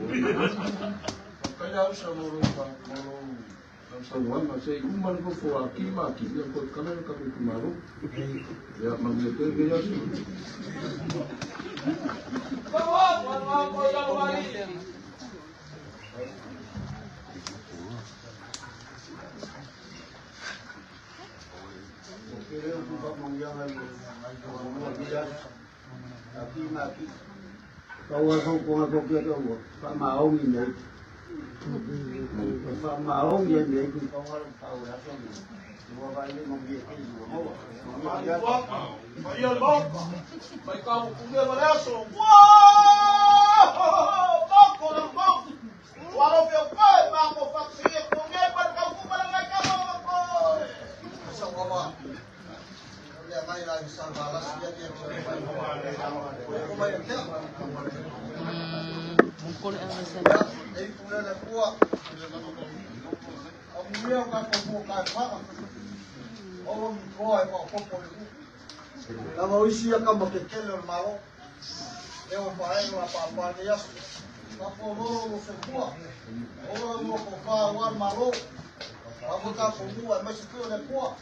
Kaya sama orang kalau sama masih kuman kau fuaki maki yang kau kalah kau kemaru. Ya mengejar dia sih. Bawa yang lain. Kira tu tak mengjangkan aki maki. Kau aku kira tu, pak mau ini. Pak mau ini kau harus tahu apa ni. Dua kali membiarkan dua. Bayar bapa. Baik kau punya beraso. Wah, bako lang bako. Walau fiapai bako faksi punya berkau kumpulan mereka bako. Sama. Mai lagi salvalas dia mungkol ang nasa ay pula na kuha ang niya ka pumuka pa o ko ay pa po na mawisi ka makikele mao eu parai na papa dia pa po lo se kuha o mo ko pa wa malo ako ka pumuka mas ko na kuha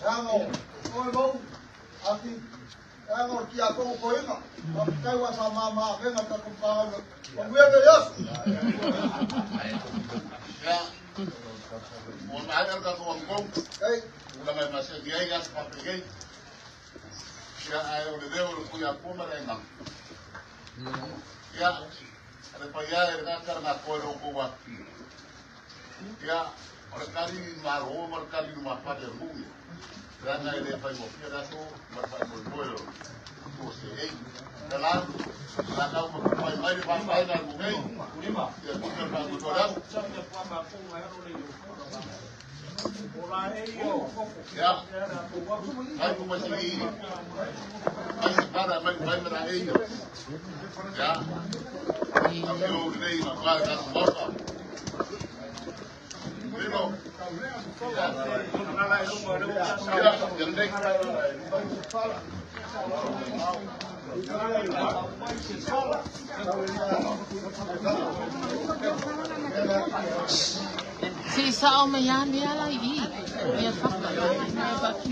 rango oi bom aqui rango que a como coima cai wa sama ma venga ta kumpa o via de Dios ya mo na ada ka ko ngom ei una mai mas que aí gas pa peguei ya ayo de deu ku ya puma renga ya ada pa ya era karna ko ro ko wa ya ora kali maro mar kali ma pa de mu Rana ele fai mo pia dato, ma fai mo boilo. Ko se ei. Dalam, rana mo fai mai fai na mo ei. Lima. Ya ko ka mo toda. Sampai kuama ko ngaro le yo. Ola ei yo. Ya. Ai ko masih ini. Ai para mai mera ei yo. Ya. Aku nei ma para ka mo. Lino. Ya. Ya, yang dek. Si sao mà yan dia lagi. Dia fakta lagi. Dia baki.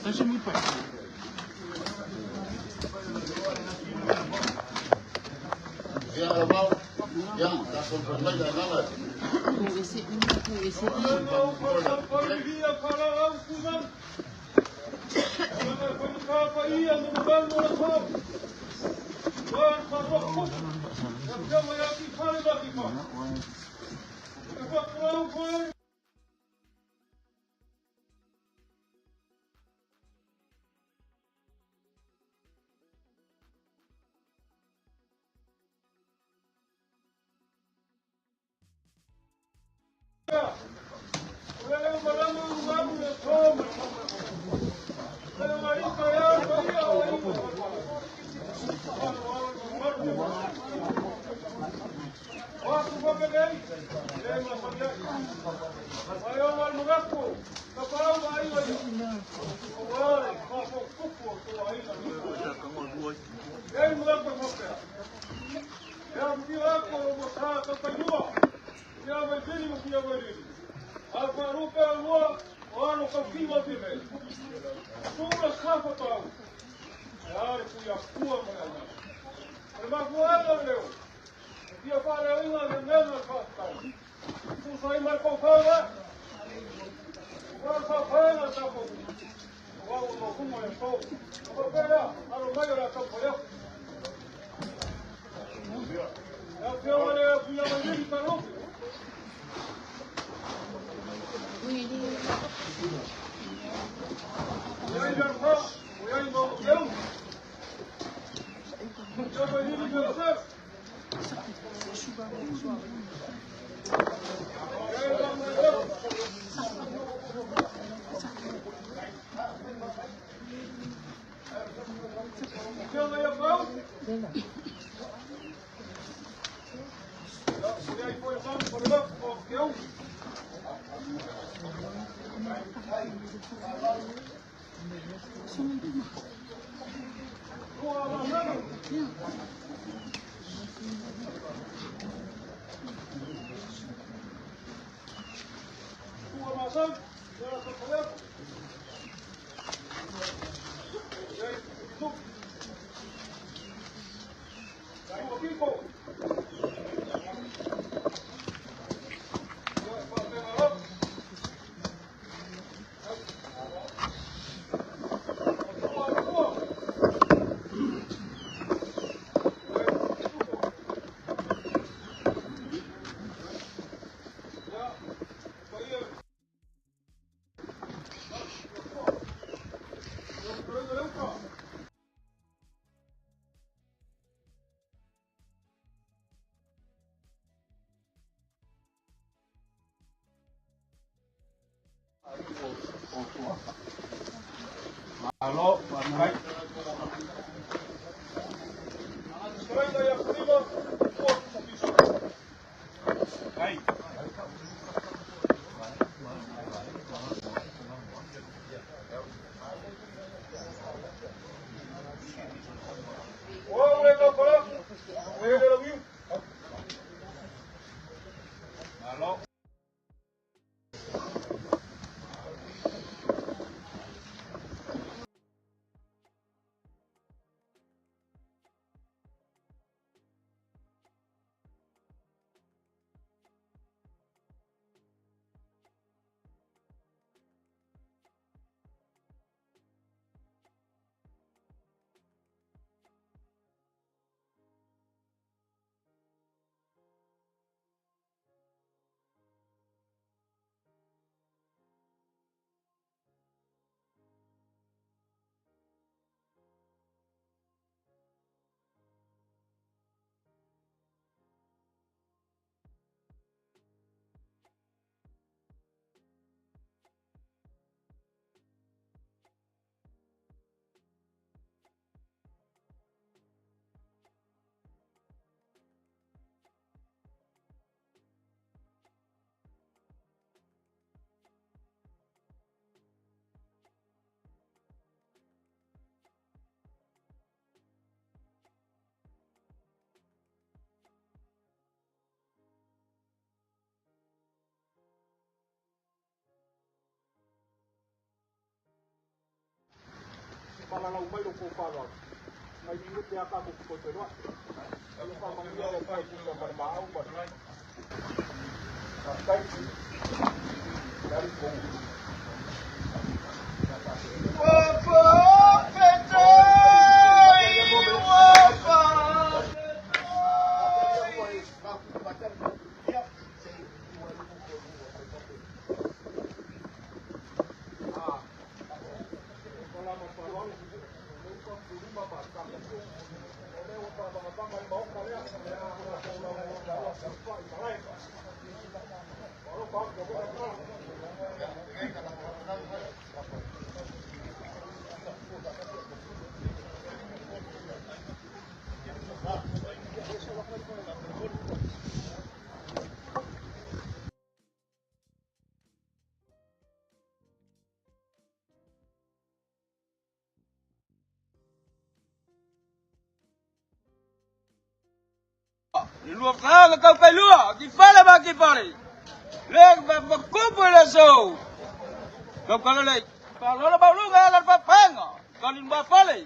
Deixa me pôr. Halo, baik. Sekarang yang kelima, kuat bisa. Baik. Oh, mereka kolak. Mereka lagi. Halo. palalau mai lo ko pala mai mingut dia ka ko terwa kalau ka mangia le pai ku ka mau ba kai dari ko Luộc ra là câu cây lúa, cái phá là ba cái phá này, lên và cúp với là sầu, câu cái này, và nó là bao lúa nghe là phá phang à, còn đi ba phá này,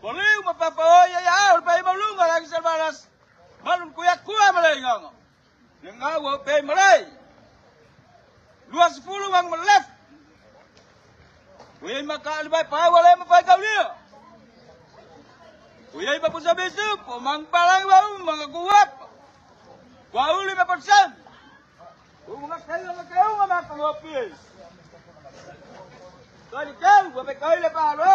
còn nếu mà phá phá ơi ya, phải bao lúa nghe là cái sao mà là, mà luôn kuyak mà đây ngang, nhưng ngã vừa phải mà đây, lúa 10 ngang mà left, vậy mà cái ba phá vào đây mà phải câu lúa. Uyay pa po sa biso, pumang palang ba mga kuwap. Wauli pa po siya. Umungas kayo mga kuwapis. Kali kayo, wapay kayo na pa ano.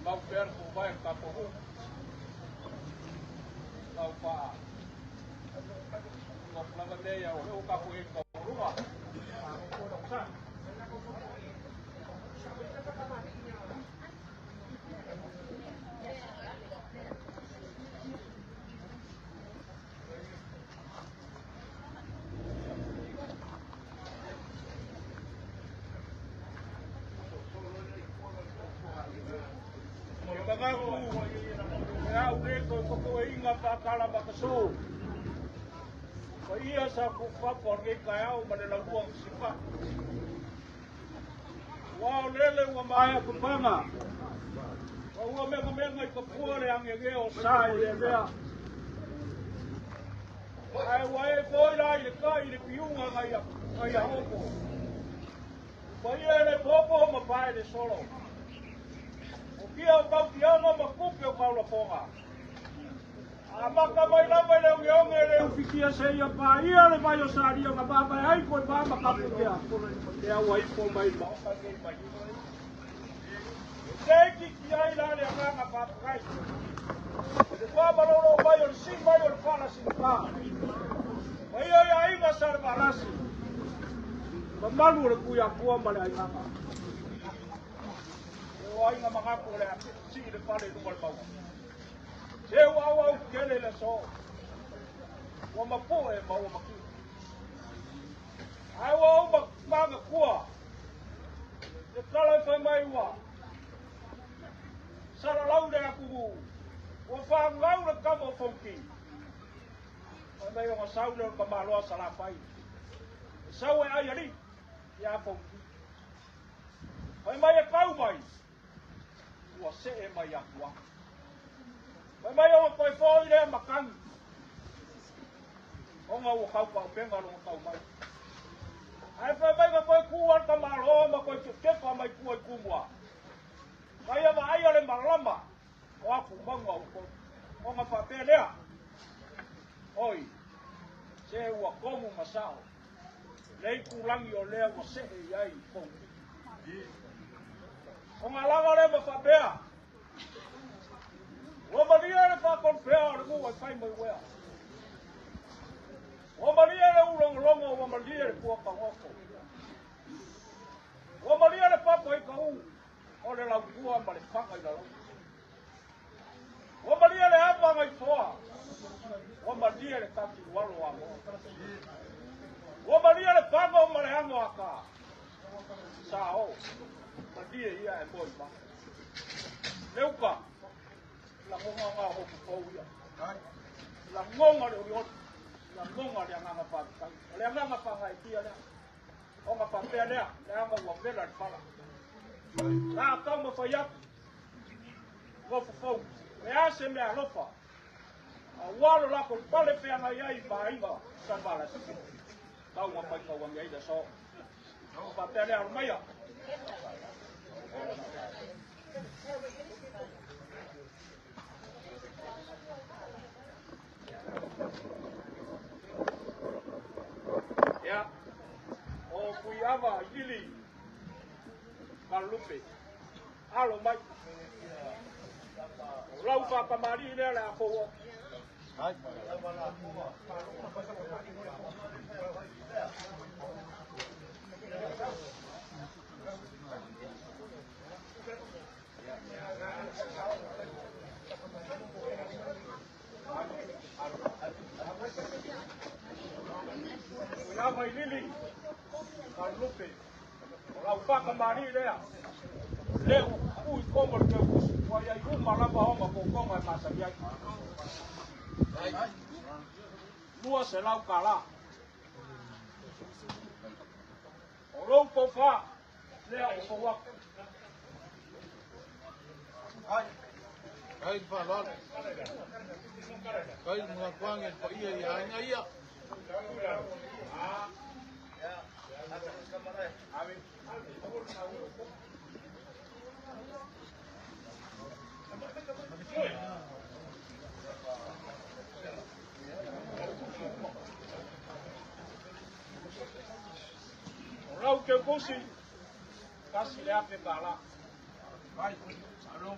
Mau per ko vai ka po hu. Mau pa. Ko plava de ya o ka ko e ko rua. Ko do sa. Kala bakasu. Iya sa kufa porge kaya umadala buang sipa. Wow lele wa maya kupanga. Wa menga ikapure ang yegeo sai lelea. Ai wae boila ile kai ile piunga ngaya hopo. Wae popo mapai de solo. O kia pau kiama makupe o kaula ponga. Amaka mai la mai le nge le ufikia se ya pa ia le mai o sari o ba ba ai ko ba ma ka pu ya le wa i ko mai ba ka ke mai se ki ai la le nga pa kai de ko ba lo mai o si mai o pa la si pa mai ai ma sar ba la si ba malu le ku ya ko ma le ai nga o ai nga ma ka ko le si le pa le ko ba se wa kele le so wa mapo e ma wa maki ai wa ma kua te kala fa mai wa sara lau de aku wa fa ngau le kamo fonki o mai wa sau le ka ma lo sala pai sau e ai ali ya fonki ai mai e pau mai wa se e mai akwa mai o koi foi le makan. O nga o kau pa penga lo kau mai. Ai fa mai ko kuan ka malo ma ko ke ko mai ku kumwa. Mai ma ai le marlama. O aku manga ko. O nga pa pelea. Oi. Se wa komu masao. Lei kulangi o le wa se e ai ko. O nga langa le ma fa pea. O Maria le fa con fea le mo fai mai wea. O Maria le ulong longo o Maria le po ka ngoko. O Maria le pa poi ka u. O le la kua ma le fa ka la. O Maria le apa mai toa. O maria le kaki walo wa mo. Wa maria le pago mo le amo aka. Sao. Maria ia e boy ba. Leuka. La ngonga nga ho ko ia. La ngonga le o la ngonga le nga pa. Le nga pa nga ia le. O nga pa pe le. Le nga wa vela pala. La ta mo fa ya. Go fo. Me ase me alofa. A walo la ko pale pe ana ia I bainga. Sa bala se. Tau ma pa ko wa ngai da so. No pa pe le al maya. Ya. O kuiava ili. Kalupe. Alo mai. Lau fa kamari le la ko. Hai. Ya mai lili. Kalupe. Lau fa kamari le. Le u como que wa ya yu malamba homa ko ko ma masa ya. Lua se lau kala. Olo ko fa le o ko wa. Ai fa lo. Ai mga kwang en pa iya ya nga iya. Rau que cosi casi le hace cala. Vai, alô,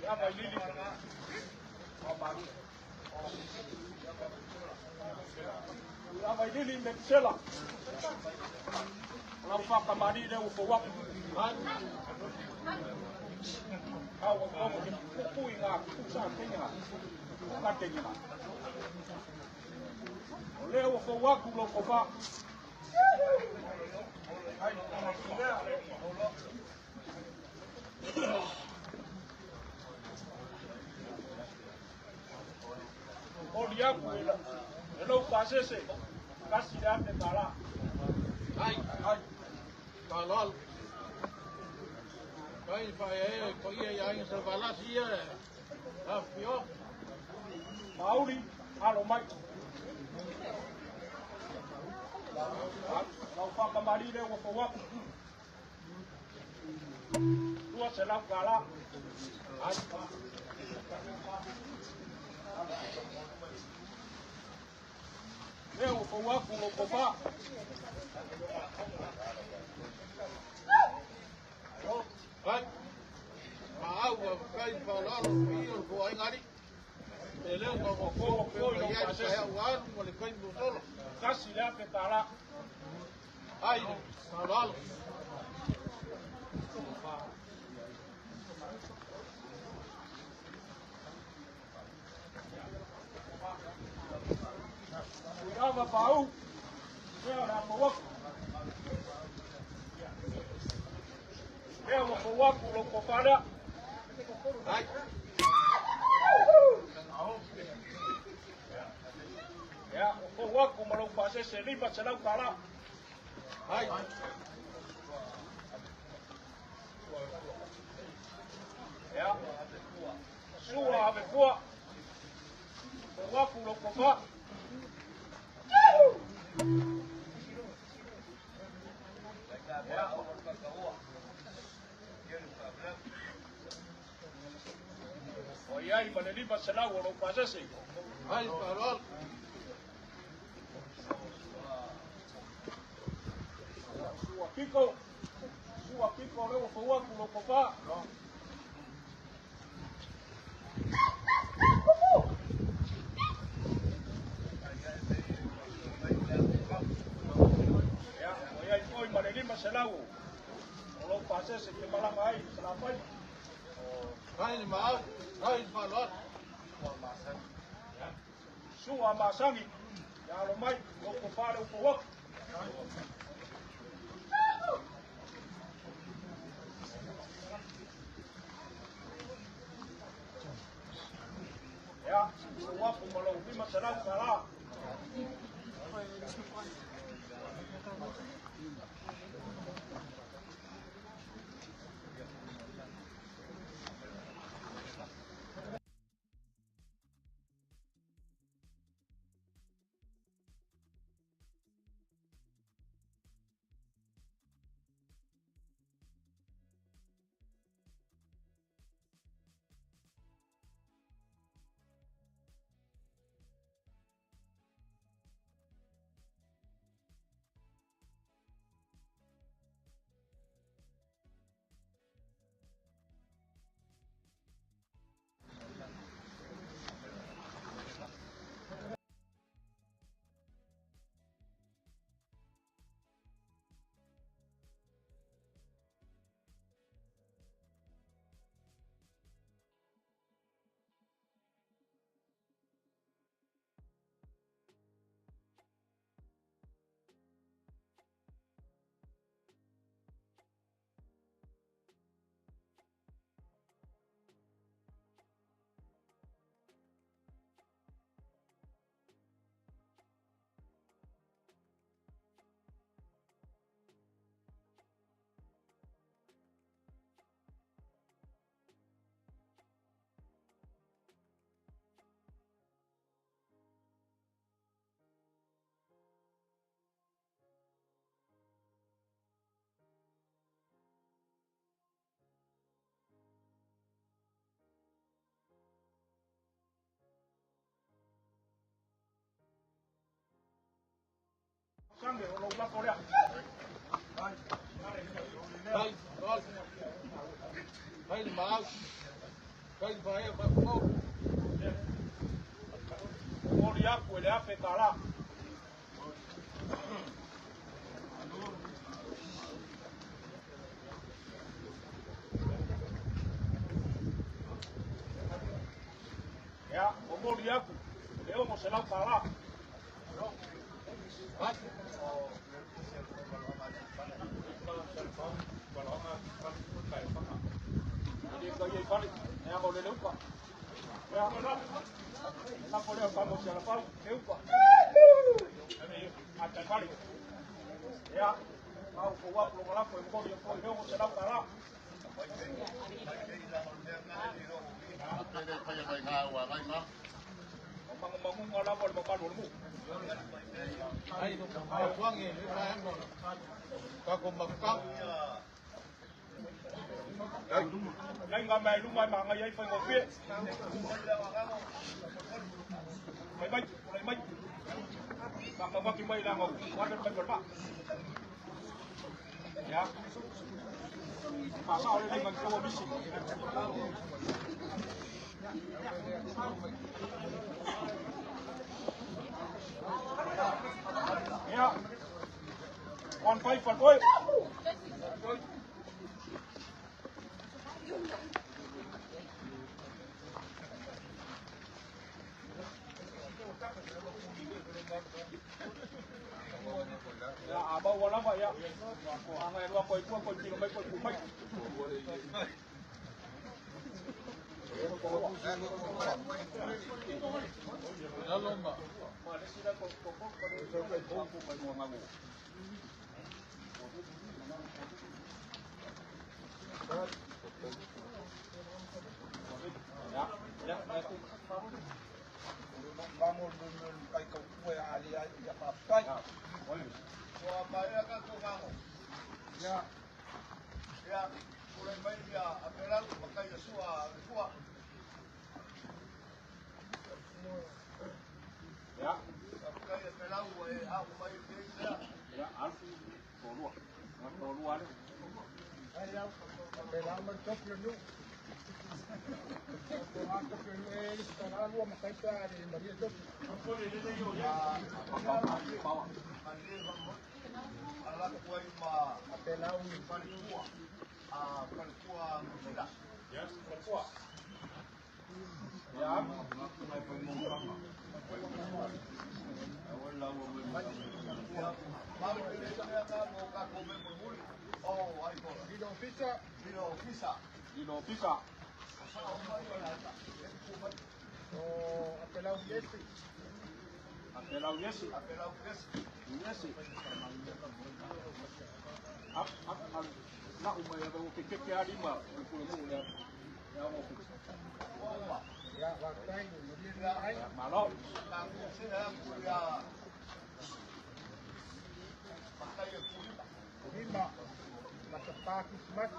ya vai lili. Ya vai lili metsela. Rau fa kamari le u fo Awa komo ke kuku inga kusa kenga. Katenga. Ole o fo waku lo ko fa. Olia kuela. Elo pasese. Casi le ande kala. Ai. Kalal. Ai fa ko ia ya in salvala sia. Afio. Mauri, alo mai. Lau fa kamari le o fo waku. Tua se lau kala. Ai. Le o fo waku lo ko fa. Ai. Agua kai fa lo io ko ai ngari. Ele no ko ya sai agua mo le kai no solo. Casi le hace cala. Ai, salal. Cuidado pau. Veo la po. Veo po waku lo ko para. Ai. Ya, po waku mo lo pase se riba se lau kala. Ai. Ya. Sua ave kwa. Po waku lo ko fa. Oye, ay, manelipa se lau lo pase se. Ai, salal. Sua pico luego po waku lo ko fa. Ya, oye, ay, hoy manelipa se lau. Lo pase se que malanga ay, se la fai. Ai, mau. Ai, salal. sua masangi. Ya lo mai o ko pare o ko wak. Ya, wak ko malo bima salam sala. Sangue, o lo va por allá. Vai, vai mal. Vai, vamos. O dia ko le ape kala. Ya, o dia ko le o mo se la kala. Vai. Dia ko ye pali. Ya mo le lupa. Ya mo na. Na ko le pa mo se la pali. Lupa. Ata pali. Ya. Au ko wa ko la ko mo yo ko le mo se la kala. Apele kaya mai ngā ua mai ngā. Mangu ngala mo mo kalu mo. Ai, tuangi, vai embora. Ka ko makau. Lai ngā mai lu mai manga yai whai ngō pia. Mai. Maka waki mai la ngō. Wada mai berma. Ya. Masa ole lai ngā kawa bisi. Ya. 1-5 for boy. Ya, abang wala ba ya. Ang ay luwa ko kilo may ko kumay. Lomba. Vamos kay ko ko ali ya papai. Wa mai ka ko vamos. Ya. Ya, pula mai ya apelar pakai sua. Ya. Pakai apelar aku mai dia. Ya, alfu. Tolua. Tolua ni. Ai, apelar mas top nu. Aku perlu sekarang lu makai tadi, Maria tu. Alat kuai ma apelar ni palua. Palua mula. Ya, palua. Ya. Pisa. Dino Pisa. Apelau Yesi. Apelau Yesi. Apelau Yesi. Yesi. Na umaya ba ukikeke alima ulikuwa ya wofu. Ya waktai ni ai. Malo. Ya. Pakai kulima. Kulima. Matapaki smat.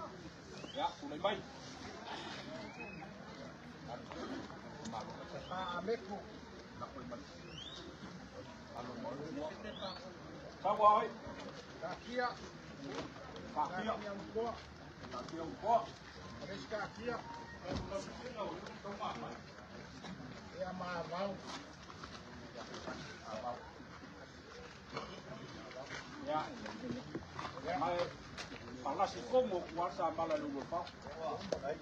Ya, kulay bay. Ameku. Sawai. Kakia. Kakia. Mkoa. Kakia mkoa. Kakia. Ya mau. Ya. Mai palas como kuasa mala lugo pa. Babae.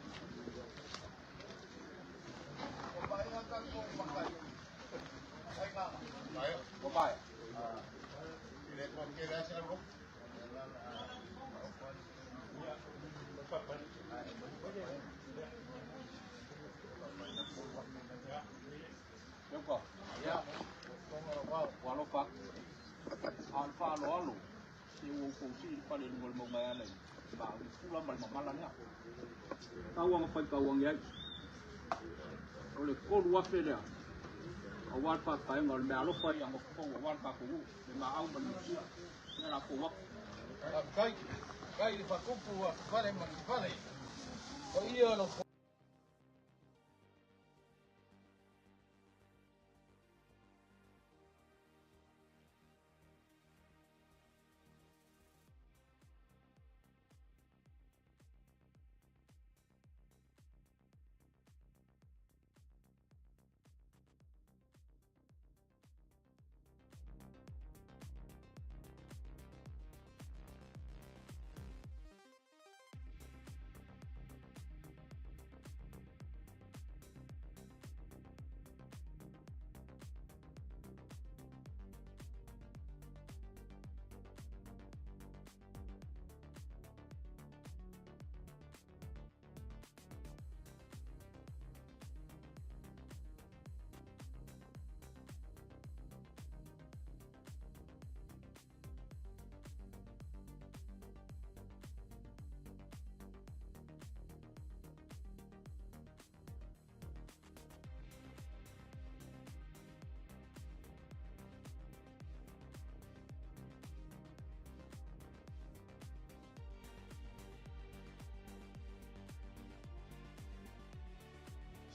Yoko. Ya. Walau pak. Alfa lo. Yung fungsi pa rin mo mayanan. Ba, pula mal mamalan ya. Kawang pa kawang yan. Oleh kol wafe dia. Awal pa pa ngol me alo pa yang ko awal pa ko. Ma au ban sia. Ya la ko wak. Kai pa kupu vale man vale. O iyo lo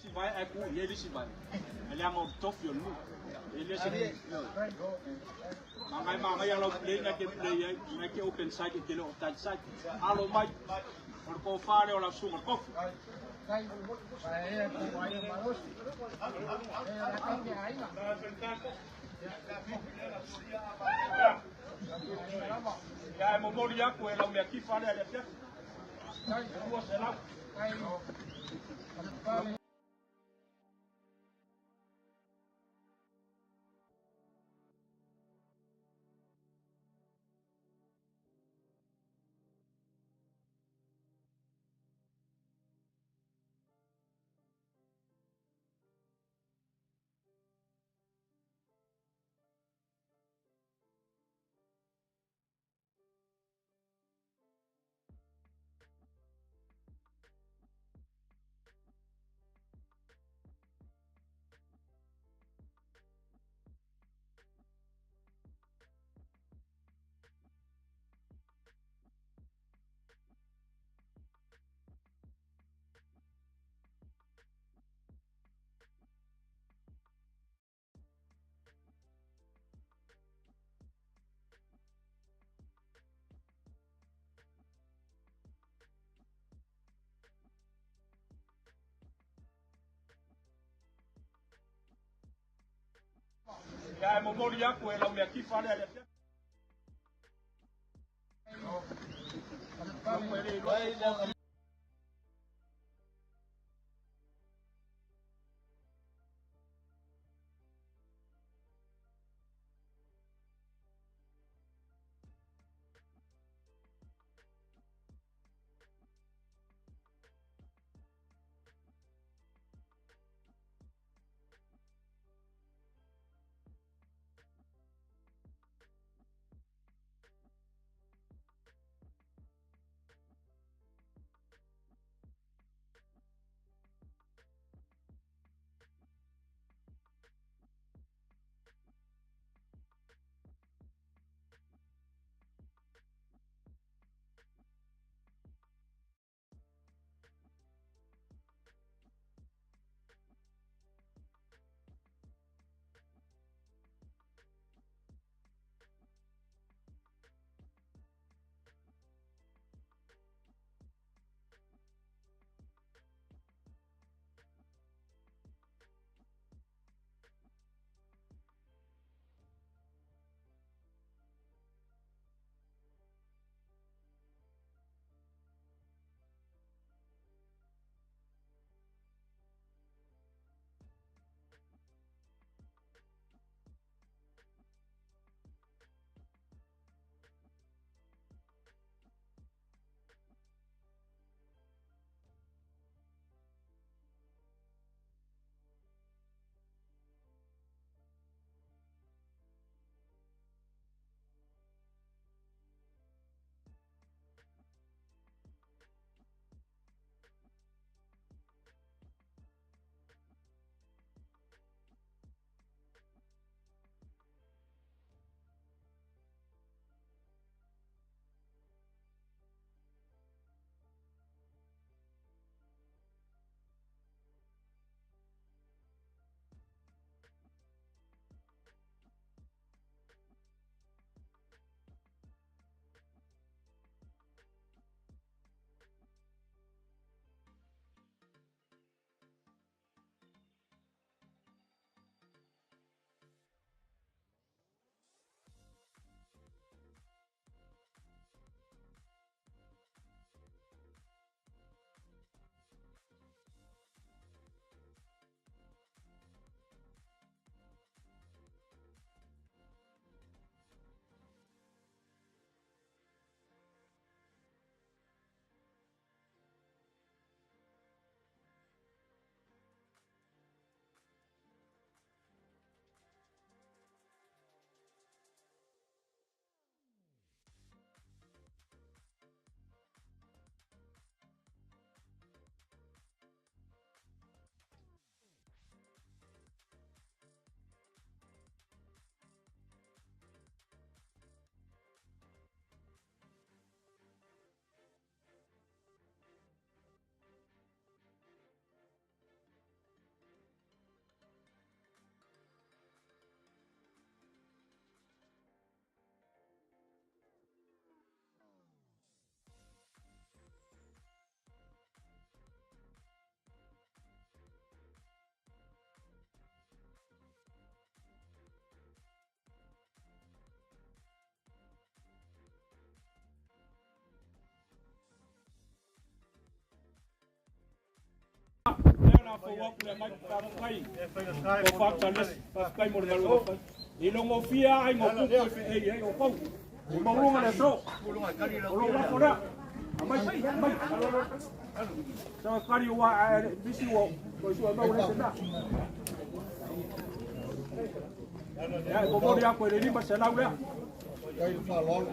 Si vai aku ye di si vai. Ele amo top yo lu. Ele si. Mama yang lo play na ke play na ke open site ke lo touch site. Alo mai. Por ko fare o la suma kof. kai saya kuai malos. Ya kai dia ai lah. Ya mo mori aku ela me aqui fare ale pia. Kai Mo se la. Kai Ya mo mori aku ela me aqui fare ale pia. fo le mai ka kai ko fa tales fa kai mo le lo i lo mo fia ai mo ku e o ko mo lunga le so lo la fora mai so kari wa bisi wo ko so ba wala senda ya ko mo dia ko le ni ba sela ula Kai fa lon.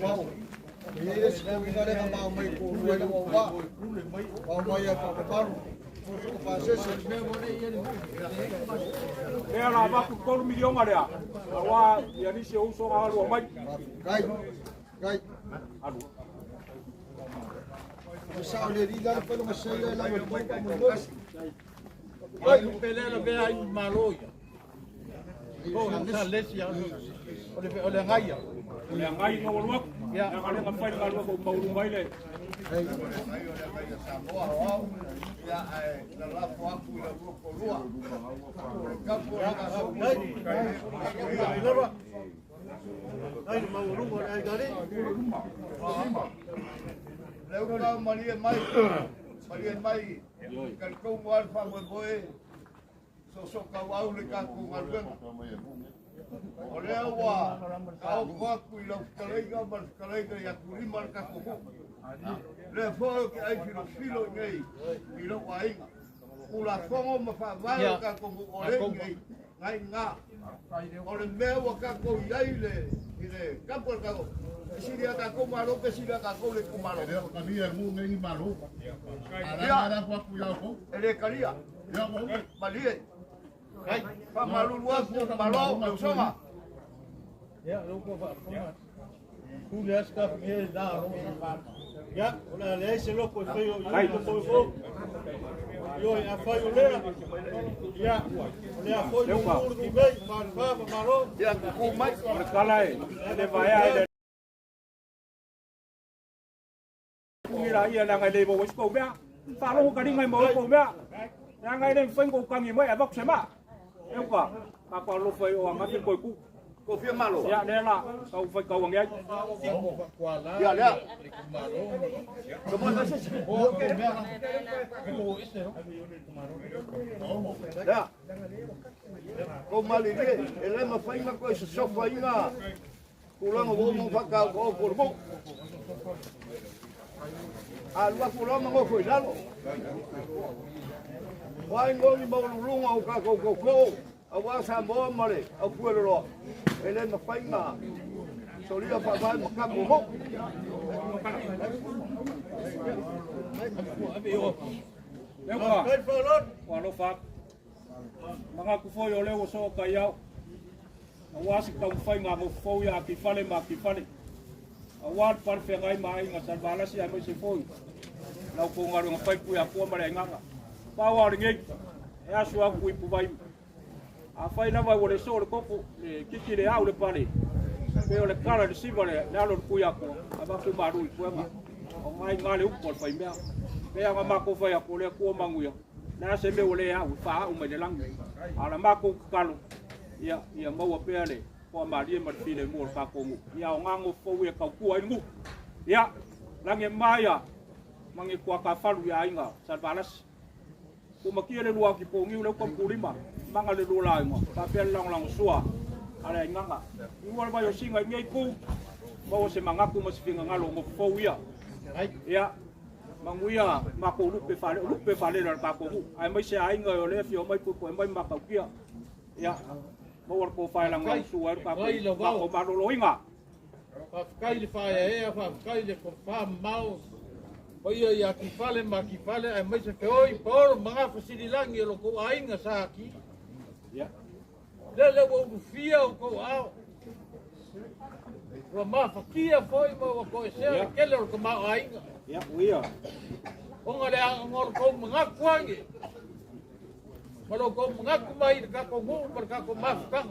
Wow. Yes, ko ina le ma mai ko ruai le wa. Wa mai ya ka pa. Fa se se me mo ne ye. Dia la ba ku ko mi yo ngare wa ya ni se o so ga lo mai Kai. Kai. alu Sa le ri da pa lo se le la mo ko mo. Ai pele la ve ai maloia. Oh, na lesi ya. Ole ngai ya. le ngai no lo ya ngale ka fa ka lo ko mo lu mai le Leu ka Maria mai kan ko war fa mo boe so ka wau le ka ko ngal ole wa au kwa ku lo kalega mas kalega ya ku rimar ka ko le fo ke ai filo ngai i lo wa inga ula fongo ma fa va ka ko ole ngai nga ole me wa ka ko yai le ile ka por ka ko siria ka ko malo ke siria ka ko le ku malo ka dia mu ngai malo ara kwa ku ya ko ele kalia ya mo malie kai fa malu wa ku malo lo soma Ya, lo ko fa. Ku le ska me da ro. Ya, ola le se lo ko foi yo ko. Yo ya foi o le. Ya, le a foi o mur di bei, fa malo. ya ku mai kala e le vai ai ngira ia na ngai le bo ko bia fa lo ka ni ngai mo ko bia na ngai le fa ko ka ngi mo e bak sema e kwa ka ko lo foi o ma ko ku ko fia malo ya de la ka foi ka wang ya ya ya Como no se ya ko mali ni ele ma fai ma ko so fai na kulang bo mo fa ka ko por bo alwa kulang mo ko lalo wai ngo ni mo lunga o ka ko awa sa mo mare o puelo ele ma fai ma solia fa vai ma ka mo e kwa wa lo fa mga ku foi o le o so ka ya awa si ka fai nga mo foi a ki fale ma ki fale awa par fe ngai mai nga sa bala si ai mo si foi la ko nga nga fai ku ya ko mare nga pa wa ringi e a sua ku pu vai a fai na vai o le so le kopu le kiki le au le pale pe o le kala de sivale le alo ku ya ko aba ku maru ku ma o mai nga le u fai mea pe a ma ko fai a ko le ku manguia na se me o le au fa o me le lang ala ma ko kalo ia mau pe ale ko ma ri ma file mo ka ko mu ia o ngango fo we ka ku ai mu ia lange maya mangi kwa ka falu ya inga sa balas ko makia le lua ki po ngi le ko kulima manga le lula ngo pa pe lang sua ala nganga i wal ba yo singa ngai ku ba se manga ku mas finga ngalo mo fo ia ia manguia ma ko lupe fale la ka ko ai mai se ai ngai le fio mai ku mai ma ka kia ia mo war ko fa lang su ar ka ko ma lo inga fa kai le fa e fa kai le ko fa mau Oia ia ki fale ma ki fale ai mai se oi por manga fasililangi lo ko ainga sa ki. Ya. Le wo fia ko au. Wa ma fakia foi mo ko se ke le ko ma ainga. Ya, uia. O ngale ngor ko manga kwangi. Malo ko manga ku mai ka ko mu per ka ko ma ka.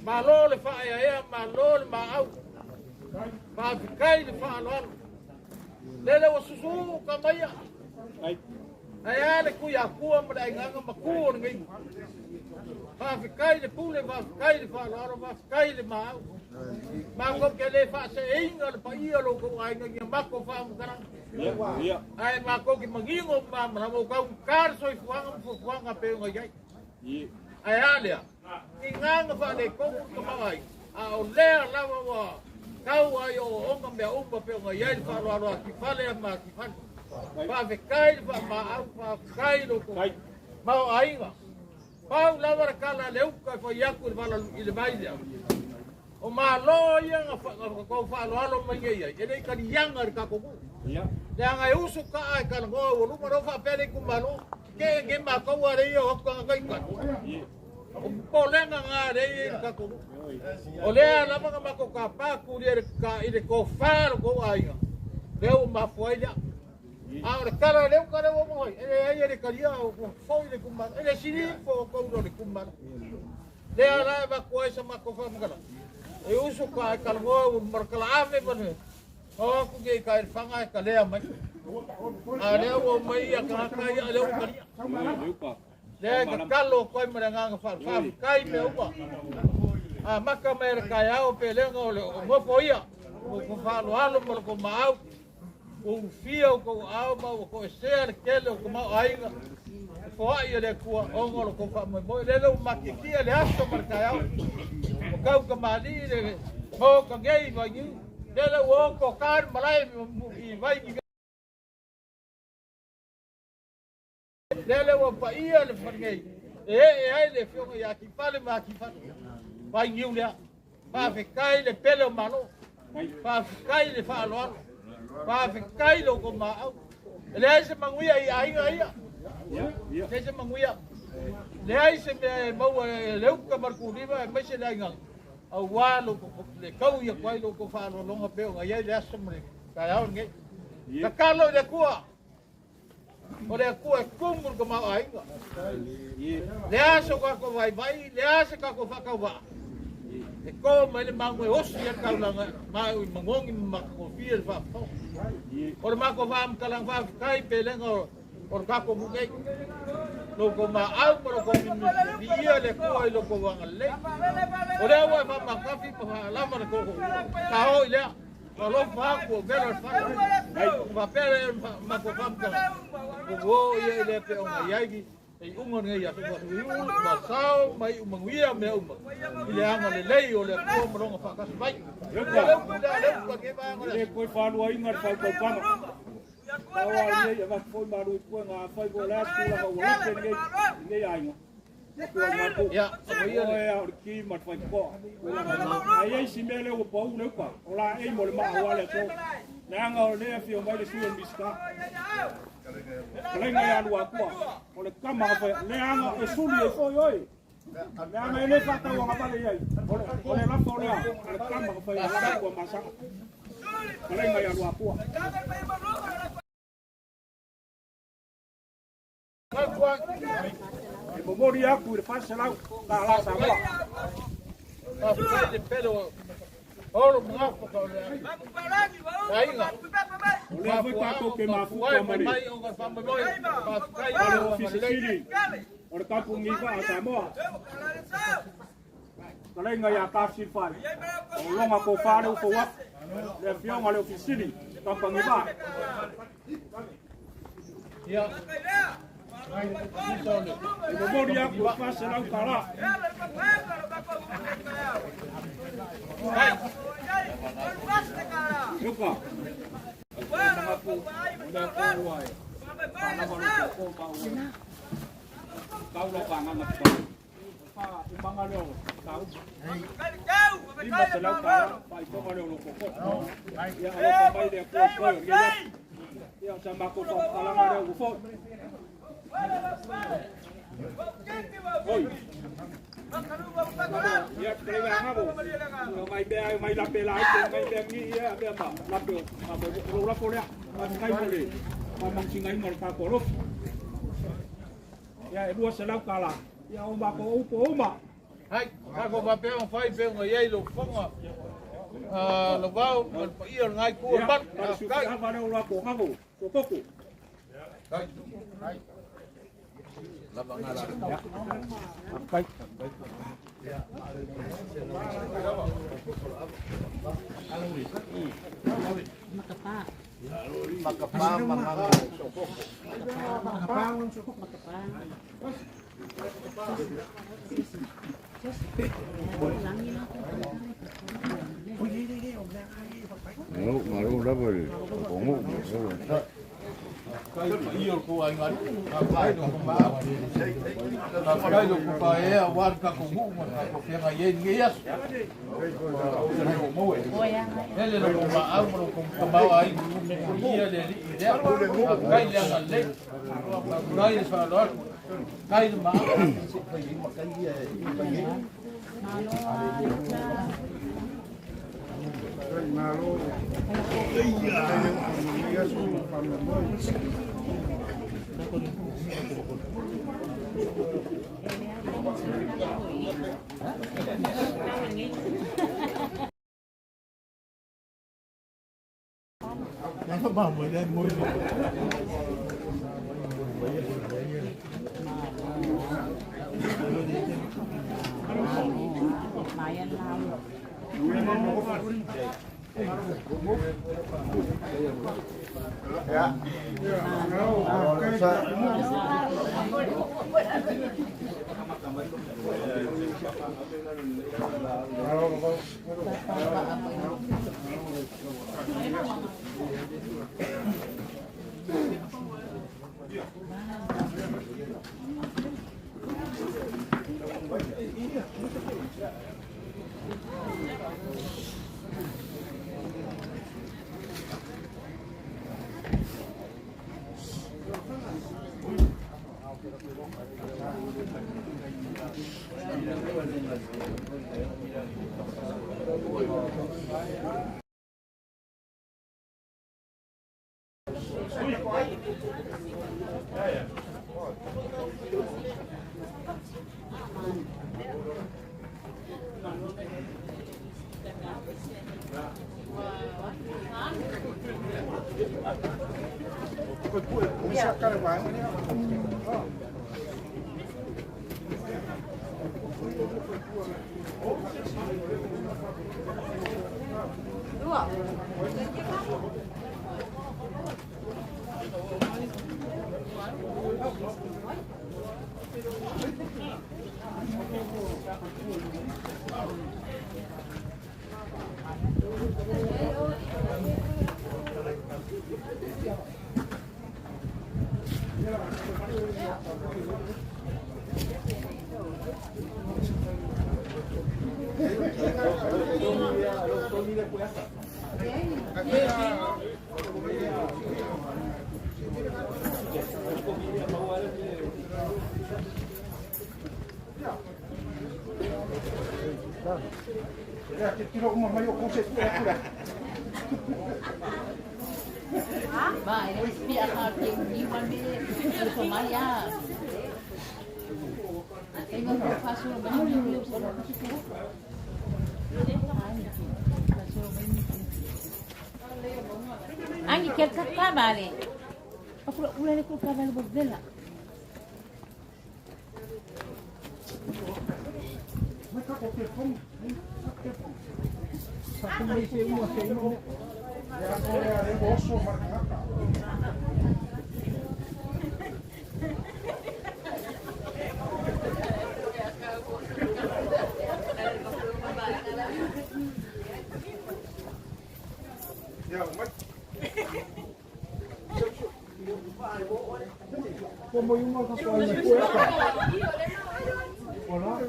Ma lo le fa ia ma lo le ma au. Ma kai le fa lo. Lele wa susu kamaya. Ai. Ai ale ku ya ku ma dai nganga ma ku ngi. Fa kai le pule va kai le fa lo va kai le ma. Mako ke le fa se inga le pa ia lo ko ai ngi mako fa mo kana. Ai mako ki mangingo ma mo ka kar so fuanga pe ngai. Ai alia. Inganga fa le ko ko mai. A o le la wa kau ai o onga me umba pe ngai fa lo ki fale ma ki fa. Fa ve kai fa ma au fa kai lo ko. Ma ai nga. Pau lava kala leuka fa yaku le vai dia. O malo ia ko fa lo mai ia. Ele ka yanga ka ko. Ya. Yang ai usu ka ai ka ngo lu mo fa pele ku malo. Ke ma ko wa re yo ko ka ka. O lenga nga re ka ko. O le la ma ko ka pa ku le ka ile ko fa ko ai. Leu ma foi ya. Ahora cara leu cara mo. Ele ka ia o foi le ku ma. Ele sini ko le ku ma. Le ala ba ko sa ma ko fa mo kala. E uso ka kalmo markala ave bane o ku ge ka fanga ka le mai ale o mai ka ka ya le ka le ka kalo ko mai nga fa kai me upa a maka mer ka ya o pele ngo le mo foia ko fa lo alo mo ko mau o fio ko au ma ko ser ke le ko mau ai fo ai le ko o ngo ko fa mo le lo makiki le aso mer ka ya kau ka mali le mo ka gei va ni le wo ko kar malai I vai ki le wo pa ia le fargei ai le fio ya ki pale ma ki fa vai ni le pa fe kai le pelo malo pa fe kai le fa lo pa fe kai lo ko ma le se manguia ai le se manguia le ai se me mo le ka marku riva me se la ngal au walo le kau ia kwai lo ko fa lo longa pe nga ia le asomre ka ya nge ka kalo le kua o le kua kumur ko ma ai le aso ko vai le aso ka ko fa ka wa e ko mai le mango o si ka la ma mangongi ma ko fiel fa o ma ko va am kalang va kai pe le ngo o ka ko mu ngai lo ko ma au ko ko mi ia le ko lo ko wa le o le wa fa ma ka fi pa la ma ko ka o le ko lo fa ko vero fa va pere ma ko fa ko ia le pe o ngai gi e ungon ngai ya ko ma sao mai umangwia me ile anga le lei o le ko mo ronga fa ka vai le ko fa lo inga fa ko pa Awal ni yang aku baru pun apa bola tu lah awal ni yang ya, ya, orki mat fa ko. Ai simele o pau le pa. Ola ai mo le ma awal ko. Nang o le fi o mai le suon biska. Klenga ya lu aku. O le kama fa le anga e suli e fo yoi. Le anga ele fa ta wa pa le yai. O le la fo le kama fa ya ko masa. Klenga ya lu aku. Memori aku de fase lá la sama. Fa de pelo oro mafo ka le. Ainga. Le foi ka ko ke mafu ko mari. Mai o fa mo moi. Fa kai ale ofisili. Ora ka pu ngi fa Samoa. Kala nga ya ka si fa. O longa ko fa le ko wa. Le fiong ale ofisili. Ka pa ngi ba. Ya. Memori aku fase lá kala. Lupa. Kau lupa ngamak kau. Umanga lo kau. Lima selau kau. Pai kau malo lo kokot. Ya kalau sampai dia kau ya. Ya sama kau kalang ada ufo. Oi. Ya kaya ngabo. Mai be mai la pela mai be ni ya be ma. La pe ma bo la polea. Ma kai mole. Ma mang singai ngor ka korof. Ya e dua selau kala. Ya o ba ko upo uma. Hai, ka ko ba pe on fai pe on ye lo fonga. Lo vau pa ia ngai ku bat. Kai ha ba no la ko ngabo. Kokoko. Hai. Hai. Labang ala. Baik. Malu double. Iyo ko ay ngari. Kapay do kuma. Kapay do kuma e awar ka ko mu ma ko fe nga yen ngias. Ele no kuma amro ko kuma ay iya de ide. Kai le ngalle. Kai sa lor. Kai ma. Vai, ele espia a tem uma de Somália. Tem uma faço bem eu só Anche che il cavale. Ma vuole col cavallo bordella. Como hay una cosa en la puerta. Hola.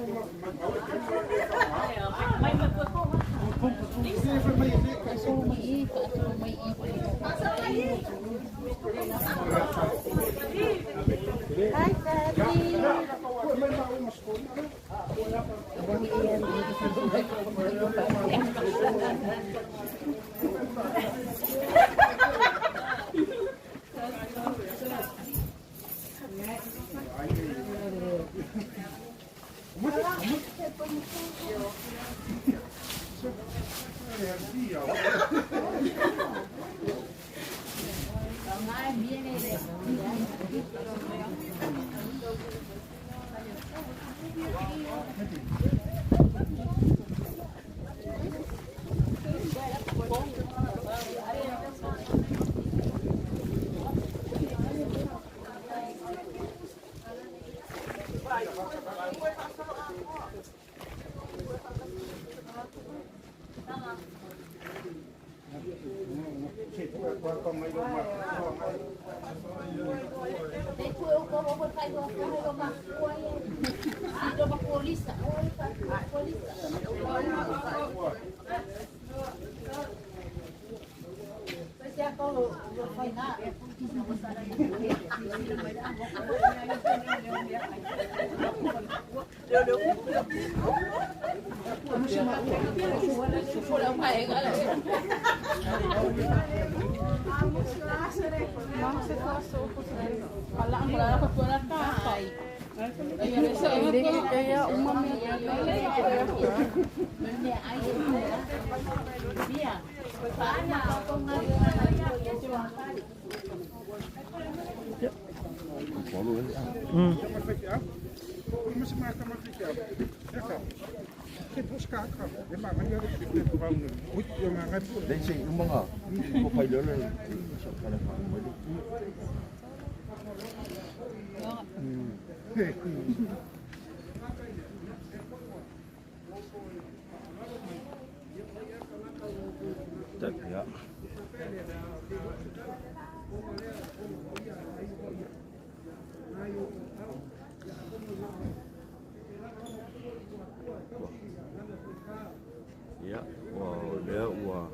Ya, wah dia wah,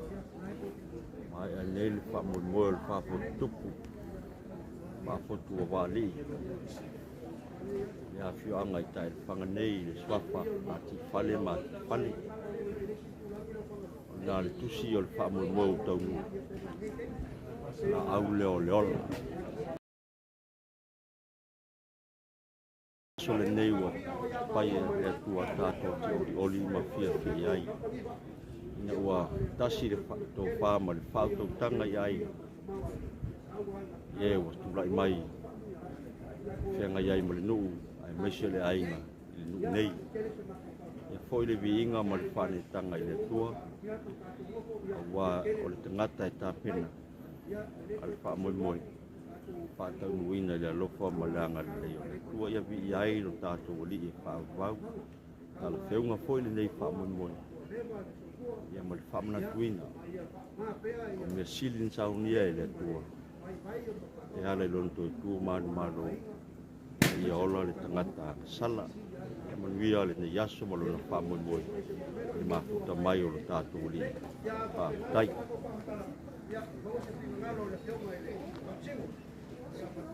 mai anel pak mul pak tupu, pak tua wali. Ya fiu angai tai panganei swapa ati fale mat fale. Na le tusi ol pak mul tau na au leo. Sole nei wa pai e tua tato te oli mafia fi ai ina wa tasi de to fa ma le fa to tanga ai e wa tu lai mai fenga ai mo le nu ai mesele ai na nei e foi le viinga ma le fa ne tanga i le tua wa o le tangata e tapena al fa mo Pata nuina le lofa malanga le le tua ia vi ai no tato li e fa va ala feunga foi le nei fa mo ia mal fa na tuina me silin saunia le tua e ala lon to tu man malo ia ola le tangata sala e man via le nei yaso malo na fa mo e ma futa mai o tato li pa tai